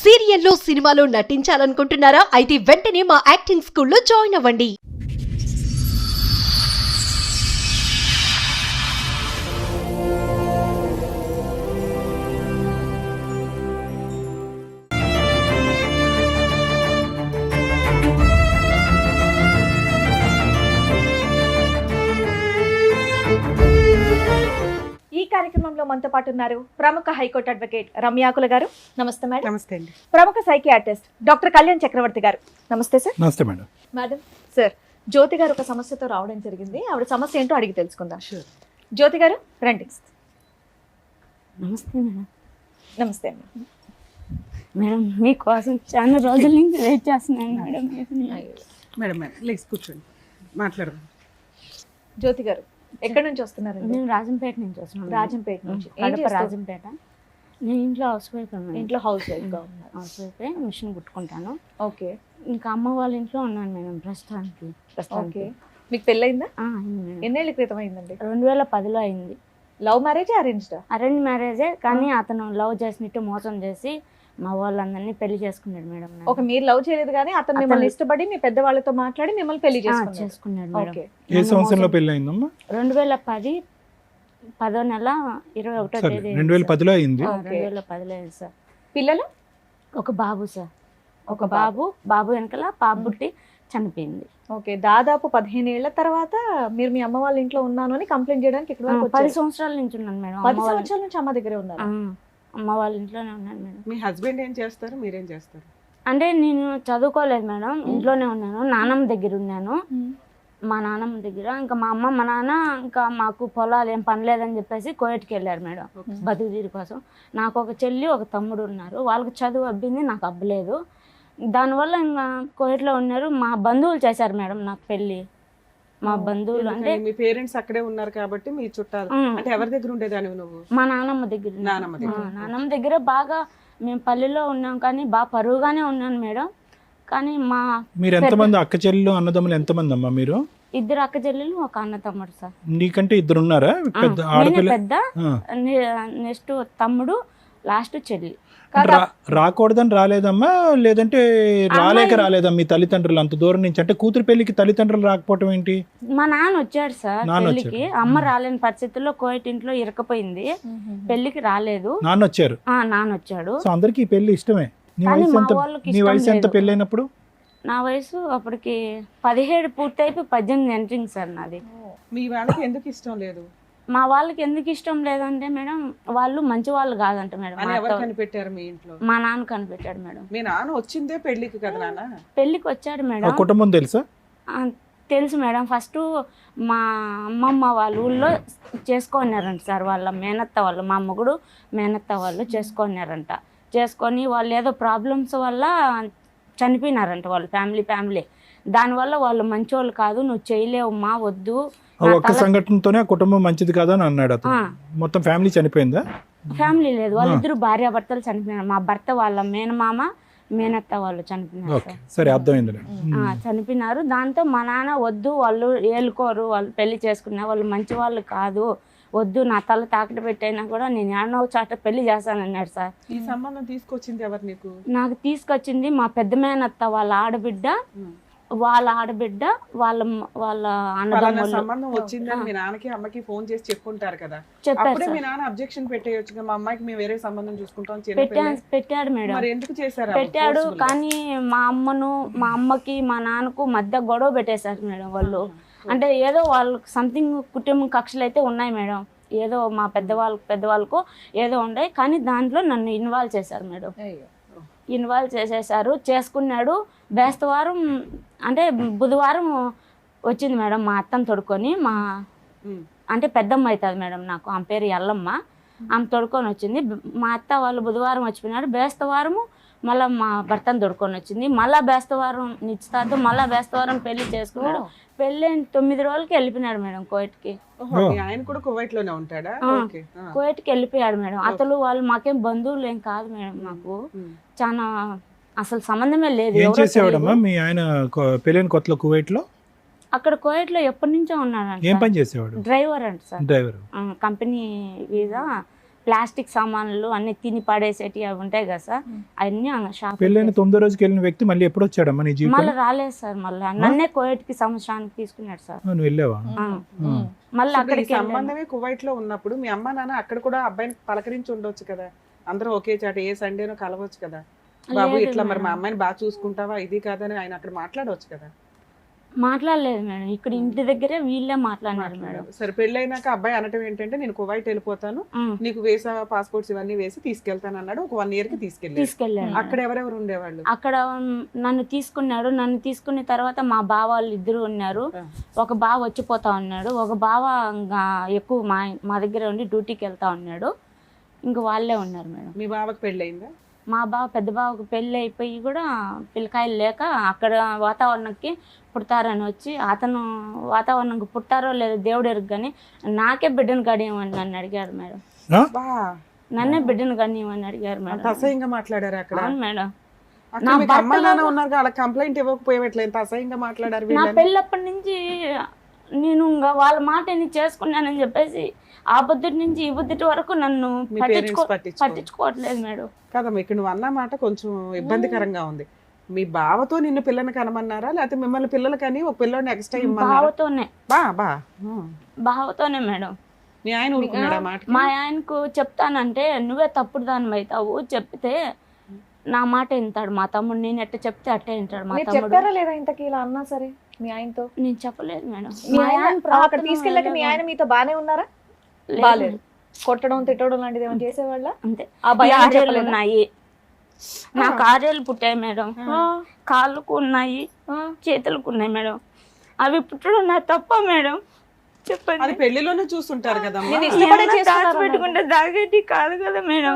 సీరియల్లో సినిమాలో నటించాలనుకుంటున్నారా? అయితే వెంటనే మా యాక్టింగ్ స్కూల్లో జాయిన్ అవ్వండి. ఈ కార్యక్రమంలో మనతో పాటు ఉన్నారు ప్రముఖ హైకోర్టు అడ్వకేట్ రమ్యాకుల గారు. నమస్తే మేడం. నమస్తే అండి. ప్రముఖ సైకియాట్రిస్ట్ డాక్టర్ కళ్యాణ్ చక్రవర్తి గారు. నమస్తే సార్. నమస్తే మేడం. మేడం సార్, జ్యోతి గారు ఒక సమస్యతో రావడం జరిగింది. ఆవిడ సమస్య ఏంటో అడిగి తెలుసుకుందాం. షూర్. జ్యోతి గారు రండి. నమస్తే మేడం. నమస్తే అండి. మేడం మీకోసం చాలా రోజుల నుంచి వెయిట్ చేస్తున్నాను మేడం. మేడం మేడం లేచి కూర్చోండి, మాట్లాడదాం. జ్యోతి గారు ఎక్కడి నుంచి వస్తున్నారండి? నేను రాజంపేట నుంచి వస్తున్నాను. రాజంపేట నుంచి. ఏం కడప చేస్తారు? రాజంపేట. నేను ఇంట్లో హౌస్ వైఫ్. ఇంట్లో హౌస్ వైఫ్ గా ఉన్నారు. హౌస్ వైఫ్, మిషన్ కుట్టుకుంటాను. ఓకే ఇంకా అమ్మ వాళ్ళ ఇంట్లో ఉన్నాను మేడం ప్రస్తుతానికి. ఓకే. మీకు పెళ్ళయిందా? అయింది మేడం. ఎన్నేళ్ళ క్రితం అయిందండి? 2010లో అయింది. Love marriage అరేంజ్డా? అరేంజ్ మ్యారేజే, కానీ అతను లవ్ చేసినట్టు మోసం చేసి మా వాళ్ళందరినీ పెళ్లి చేసుకున్నాడు మేడం. ఓకే, మీరు లవ్ చేయలేదు కానీ అతను మిమ్మల్ని ఇష్టపడి మీ పెద్దవాళ్ళతో మాట్లాడి మిమ్మల్ని పెళ్లి చేసుకున్నాడు మేడం. ఓకే. ఏ సంవత్సరంలో పెళ్లి అయిందమ్మా? 2010 10వ నెల 21వ సరే, తేదీ. 2010లో అయింది. 2010లో అయింది సార్. పిల్లలు? ఒక బాబు సార్. ఒక బాబు వెనకాల పాప పుట్టి చనిపోయింది. ఓకే. దాదాపు 15 ఏళ్ల తర్వాత మీరు మీ అమ్మ వాళ్ళ ఇంట్లో ఉన్నాను అని కంప్లైంట్ చేయడానికి ఇక్కడ వరకు 10 వచ్చారు. సంవత్సరాల నుంచి ఉన్నాను మేడం. 10 సంవత్సరాల నుంచి అమ్మ దగ్గరే ఉన్నారు. అమ్మ వాళ్ళ ఇంట్లోనే ఉన్నాను మేడం. మీ హస్బెండ్ ఏం చేస్తారు, మీరేం చేస్తారు? అంటే నేను చదువుకోలేదు మేడం, ఇంట్లోనే ఉన్నాను. నానమ్మ దగ్గర ఉన్నాను. మా నానమ్మ దగ్గర ఇంకా మా అమ్మ మా నాన్న ఇంకా మాకు పొలాలు ఏం పని లేదని చెప్పేసి కోయట్కి వెళ్ళారు మేడం బతుకు తీరు కోసం. నాకు ఒక చెల్లి ఒక తమ్ముడు ఉన్నారు. వాళ్ళకి చదువు అబ్బింది, నాకు అబ్బలేదు. దానివల్ల ఇంకా కోయట్లో ఉన్నారు. మా బంధువులు చేశారు మేడం నాకు పెళ్ళి. మా బంధువులు అంటే మీ పేరెంట్స్ అక్కడే ఉన్నారు కాబట్టి మీ చుట్టాలు. అంటే ఎవరి దగ్గర ఉండేదానివి నువ్వు? మా నానమ్మ దగ్గర. నానమ్మ దగ్గర బాగా మేము పల్లెల్లో ఉన్నాం, కానీ బాగా పరువుగానే ఉన్నాను మేడం. కానీ మీరు ఎంతమంది అక్క చెల్లెలు అన్నదమ్ములు ఎంతమంది అమ్మా మీరు? 2 అక్క చెల్లెలు, ఒక అన్న తమ్ముడు సార్. నీకంటే 2 ఉన్నారా? పెద్ద నేనే ఆడపిల్ల. పెద్ద, నెక్స్ట్ తమ్ముడు, లాస్ట్ చెల్లి. రాకూడదని రాలేదమ్మా, లేదంటే రాలేదమ్మా మీ తల్లిదండ్రులు అంత దూరం నుంచి? అంటే కూతురు పెళ్లికి తల్లిదండ్రులు రాకపోవటం ఏంటి? మా నాన్న వచ్చాడు సార్ పెళ్లికి. అమ్మ రాలేని పరిస్థితుల్లో కోయట్ ఇంట్లో ఇరకపోయింది, పెళ్లికి రాలేదు. నాన్న వచ్చారు. నాన్న వచ్చాడు. సో అందరికి ఈ పెళ్లి ఇష్టమే. నీ కానీ వయసు మా ఎంత? వాళ్ళకి నీ ఇష్టం వయసు ఎంత లేదు. పెళ్ళైనప్పుడు? నా వయసు అప్పటికి 17 పూర్తయిపోయి 18 ఎంట్రింగ్ సార్ నాది. మీ వాళ్ళకి ఎందుకు ఇష్టం లేదు? మా వాళ్ళకి ఎందుకు ఇష్టం లేదంటే మేడం, వాళ్ళు మంచి వాళ్ళు కాదంట మేడం. అని ఎవరు కనిపెట్టారు మీ ఇంట్లో? మా నాన్న కనిపెట్టాడు మేడం. మీ నాన్న వచ్చిందే పెళ్లికి కదా నాన్న? పెళ్లికి వచ్చాడు ఆ మేడం. కుటుంబం తెలుసా? తెలుసు మేడం. ఫస్ట్ మా అమ్మమ్మ వాళ్ళ ఊళ్ళో చేసుకున్నారంట సార్. వాళ్ళ మేనత్త వాళ్ళు, మా మొగుడు మేనత్త వాళ్ళు చేసుకున్నారంట. చేసుకొని వాళ్ళు ఏదో ప్రాబ్లమ్స్ వల్ల చనిపోయినారంట వాళ్ళు, ఫ్యామిలీ. దానివల్ల వాళ్ళు మంచోళ్ళు కాదు, నువ్వు చేయలేవమ్మా, వద్దు. ఒక్క సంఘటనతోనే ఆ కుటుంబం మంచిది కాదని అన్నాడు అతను. మొత్తం ఫ్యామిలీ చనిపోయిందా? ఫ్యామిలీ లేదు, వాళ్ళిద్దరు భార్యాభర్తలు చనిపోయినారు. మా భర్త వాళ్ళ మేనమామ మేనత్త వాళ్ళు చనిపోయినారు సార్. సరే, అర్థమైంది. చనిపోయినారు. దాంతో మా నాన్న వద్దు, వాళ్ళు ఏలుకోరు, వాళ్ళు పెళ్లి చేసుకున్నారు, వాళ్ళు మంచి వాళ్ళు కాదు, వద్దు, నా తల తాకట్టు పెట్టైనా కూడా నేను ఏడనో చాట పెళ్లి చేస్తానన్నాడు సార్. ఈ సంబంధం తీసుకొచ్చింది ఎవరు నీకు? నాకు తీసుకొచ్చింది మా పెద్ద మేనత్త వాళ్ళ ఆడబిడ్డ, వాళ్ళ అన్నదమ్ములు. సంబంధం వచ్చిందని మీ నాన్నకి అమ్మకి ఫోన్ చేసి చెప్పుకుంటారు కదా, చెప్పారు అప్పుడే సార్. మీ నాన్న అబ్జెక్షన్ పెట్టేయొచ్చు, మా అమ్మాయికి మేము వేరే సంబంధం చూసుకుంటాం. పెట్టాడు మేడం. మరి ఎందుకు చేశారు? పెట్టాడు, కానీ మా అమ్మకి మా నాన్నకు మధ్య గొడవ పెట్టేశారు మేడం వాళ్ళు. అంటే ఏదో వాళ్ళకి సంథింగ్ కుటుంబం కక్షలు అయితే ఉన్నాయి మేడం, ఏదో మా పెద్దవాళ్ళకు ఏదో ఉన్నాయి, కానీ దాంట్లో నన్ను ఇన్వాల్వ్ చేశారు మేడం. ఇన్వాల్వ్ చేసేసారు. చేసుకున్నాడు. బేస్తవారం అంటే బుధవారం వచ్చింది మేడం మా అత్తను తొడుకొని. అంటే పెద్దమ్మ అవుతుంది మేడం నాకు, ఆమె పేరు ఎల్లమ్మ. ఆమె తొడుకొని వచ్చింది. మా అత్త వాళ్ళు బుధవారం వచ్చిపోయినారు. బేస్తవారము మళ్ళీ మా భర్తను తొడుకొని వచ్చింది. మళ్ళీ బేస్తవారం నిశ్చితార్థం, మళ్ళీ బేస్తవారం పెళ్లి చేసుకున్నాడు. పెళ్ళి 9 రోజులకి వెళ్ళిపోయినాడు మేడం కోయట్కి. ఆయన కూడా కువైట్ లోనే ఉంటాడా? కోయట్కి వెళ్ళిపోయాడు మేడం. అతను వాళ్ళు మాకేం బంధువులు ఏం కాదు మేడం, మాకు చాలా అసలు సంబంధమే లేదు. ఏం చేసేవాడమ్మా మీ ఆయన పెళ్ళైన కొత్తలో కువైట్ లో? అక్కడ కోయట్ లో ఎప్పటి నుంచో ఉన్నాడు. ఏం పని చేసేవాడు? డ్రైవర్ అంట sir. Driver. Company visa plastic సామాన్లు అన్ని తిని పడేసేటి అవి ఉంటాయి కదా సార్, అవన్నీ షాప్ పెళ్ళైన 9వ రోజుకి వెళ్ళిన వ్యక్తి మళ్ళీ ఎప్పుడు వచ్చాడమ్మా నీ జీవితం? మళ్ళీ రాలేదు సార్. మళ్ళీ నన్నే కోవిడ్కి సంవత్సరానికి తీసుకున్నాడు సార్. నువ్వు వెళ్ళావా? మళ్ళీ ఈ అక్కడికి సంబంధమే కువైట్ లో ఉన్నప్పుడు మీ అమ్మ నాన్న అక్కడ కూడా అబ్బాయిని పలకరించి ఉండొచ్చు కదా, అందరూ ఒకే చాట ఏ సండేనో కలవచ్చు కదా, బాబు లేదు ఇట్లా మరి మా మేడం. అమ్మాయిని బాగా చూసుకుంటావా ఇది కాదని ఆయన అక్కడ మాట్లాడవచ్చు కదా. మాట్లాడలేదు మేడం, ఇక్కడ ఇంటి దగ్గరే వీళ్ళే మాట్లాడినారు మేడం. సరే పెళ్ళైనాక అబ్బాయి అనటం ఏంటంటే నేను కువైట్ వెళ్ళిపోతాను, నీకు వీసా పాస్పోర్ట్స్ ఇవన్నీ వేసి తీసుకెళ్తాను అన్నాడు. ఒక 1 year కి తీసుకెళ్ళాడు. అక్కడ ఎవరెవరు ఉండేవాళ్ళు? అక్కడ నన్ను తీసుకున్నాడు. నన్ను తీసుకున్న తర్వాత మా బావ వాళ్ళు ఇద్దరు ఉన్నారు. ఒక బావ వచ్చిపోతా ఉన్నాడు, ఒక బావ ఇంకా ఎక్కువ మా దగ్గర ఉండి డ్యూటీకి వెళ్తా ఉన్నాడు. ఇంకా వాళ్ళే ఉన్నారు మేడం. మీ బావకి పెళ్ళయిందా? మా బావ పెద్ద బావకు పెళ్ళి అయిపోయి కూడా పిల్లకాయలు లేక అక్కడ వాతావరణంకి పుడతారని వచ్చి, అతను వాతావరణంకి పుట్టారో లేదో దేవుడు ఎరుగు, కానీ నాకే బిడ్డను గడియమని నన్ను అడిగారు మేడం. బా నన్నే బిడ్డను గడియమని అడిగారు మేడం. అసహ్యంగా మాట్లాడారు అక్కడ. అవును మేడం. అక్కడ మీకు అమ్మ నాన్న ఉన్నారు, అలా కంప్లైంట్ ఇవ్వకపోయేట్లేదు, ఎంత అసహ్యంగా మాట్లాడారు నా వీళ్ళని. పెళ్ళప్పటి నుంచి నేను ఇంకా వాళ్ళ మాట చేసుకున్నానని చెప్పేసి ఆ బుద్ధుడి నుంచి ఈ బుద్ధుడి వరకు నన్ను మీ పేరెంట్స్ పట్టించుకోవట్లేదు మేడం. కదమ్మా, ఇక్కడ నువ్వు అన్న మాట కొంచెం ఇబ్బందికరంగా ఉంది. మీ బావతో నిన్ను పిల్లని కనమన్నారా, లేకపోతే మిమ్మల్ని పిల్లలు కానీ ఒక పిల్లని ఎక్స్ట్రా ఇమ్మన్నారా? బావతోనే బా బావతోనే మేడం. మీ ఆయన ఊరుకున్నాడా మాట? మా ఆయనకు చెప్తానంటే నువ్వే తప్పుడు దాని అవుతావు, చెప్తే నా మాట వింటాడు మా తమ్ముడు, నేను ఎట్ట చెప్తే అట్టే వింటాడు మా మీరు తమ్ముడు. చెప్పారా లేదా ఇంతకి ఇలా అన్నా సరే మీ ఆయనతో? నేను చెప్పలేదు మేడం. మీ మా ఆయన ఆయన అక్కడ ప్రవర్తన తీసుకెళ్ళాక మీ ఆయన మీతో బానే ఉన్నారా? లేదు. బాలేదు. కొట్టడం తిట్టడం లాంటిది ఏమైనా చేసేవాళ్ళ? అంతే. ఆ భయం కార్యాలు చెప్పలేదా? ఉన్నాయి, నా కార్యాలు పుట్టాయి మేడం. కాళ్ళకు ఉన్నాయి, చేతులకు ఉన్నాయి మేడం. అవి పుట్టడం నా తప్ప మేడం? అది చెప్పండి. పెళ్లిలోనే చూస్తుంటారు కదమ్మా. నేను ఇష్టపడే ఏమన్నా చేస్తున్నారు దాచిపెట్టుకుంటే దాగేటి కాదు కదా మేడం.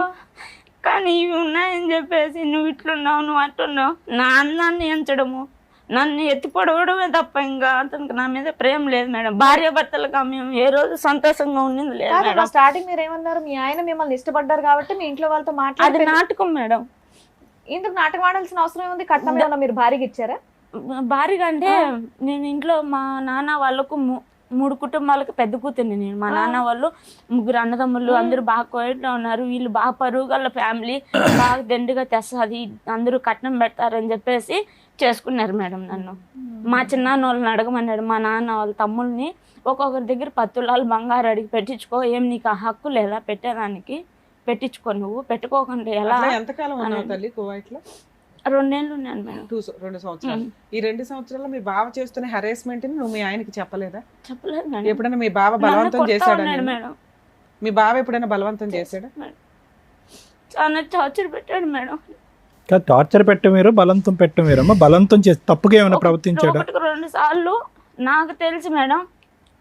కానీ ఇవి ఉన్నాయని చెప్పేసి నువ్వు ఇట్లున్నావు, నువ్వు అట్టున్నావు, నా అన్నాన్ని ఎంచడము, నన్ను ఎత్తి పొడవడమే తప్ప ఇంకా అతనికి నా మీద ప్రేమ లేదు మేడం. భార్య భర్తలుగా మేము ఏ రోజు సంతోషంగా ఉండింది లేదు మేడం. స్టార్టింగ్ మీరు ఏమన్నారు? మీ ఆయన మిమ్మల్ని ఇష్టపడ్డారు కాబట్టి మీ ఇంట్లో వాళ్ళతో అది మాట్లాడి నాటకం మేడం. ఇందుకు నాటకం ఆడాల్సిన అవసరం ఉంది? కట్నం ఏమన్నా మీరు భారీగా ఇచ్చారా? భారీగా అంటే నేను ఇంట్లో మా నాన్న వాళ్ళకు 3 కుటుంబాలకు పెద్ద కూతుర్ని నేను. మా నాన్న వాళ్ళు 3 అన్నదమ్ములు, అందరూ బాగా కోయట్లో ఉన్నారు. వీళ్ళు బాగా పరుగుల ఫ్యామిలీ, బాగా దండిగా తెస్తుంది, అందరూ కట్నం పెడతారని చెప్పేసి చేసుకున్నారు మేడం నన్ను. మా చిన్నాన్న వాళ్ళని అడగమన్నాడు మా నాన్న వాళ్ళ తమ్ముల్ని, ఒక్కొక్కరి దగ్గర 10 తులాలు బంగారు అడిగి పెట్టించుకో, ఏం నీకు ఆ హక్కు లేదా పెట్టేదానికి, పెట్టించుకో, నువ్వు పెట్టుకోకుండా ఎలా. ఎంతకాలం ఉన్నావు తల్లి కువైట్ లో? 2 ఏళ్ళు ఉన్నాను మేడం. 2 సంవత్సరాలు. ఈ 2 సంవత్సరాల్లో మీ బావ చేస్తున్న హెరాస్మెంట్ ని నువ్వు మీ ఆయనకి చెప్పలేదా? చెప్పలేదు మేడం. ఎప్పుడైనా మీ బావ బలవంతం చేశాడా? మేడం మీ బావ ఎప్పుడైనా బలవంతం చేశాడా? చాలా టార్చర్ పెట్టాడు మేడం. టార్చర్ పెట్ట మీరు, బలంతం పెట్ట మీరు. అమ్మ బలంతం చేసి తప్పుగా ఏమైనా ప్రవర్తించాడా? 1-2 సార్లు నాకు తెలిసి మేడం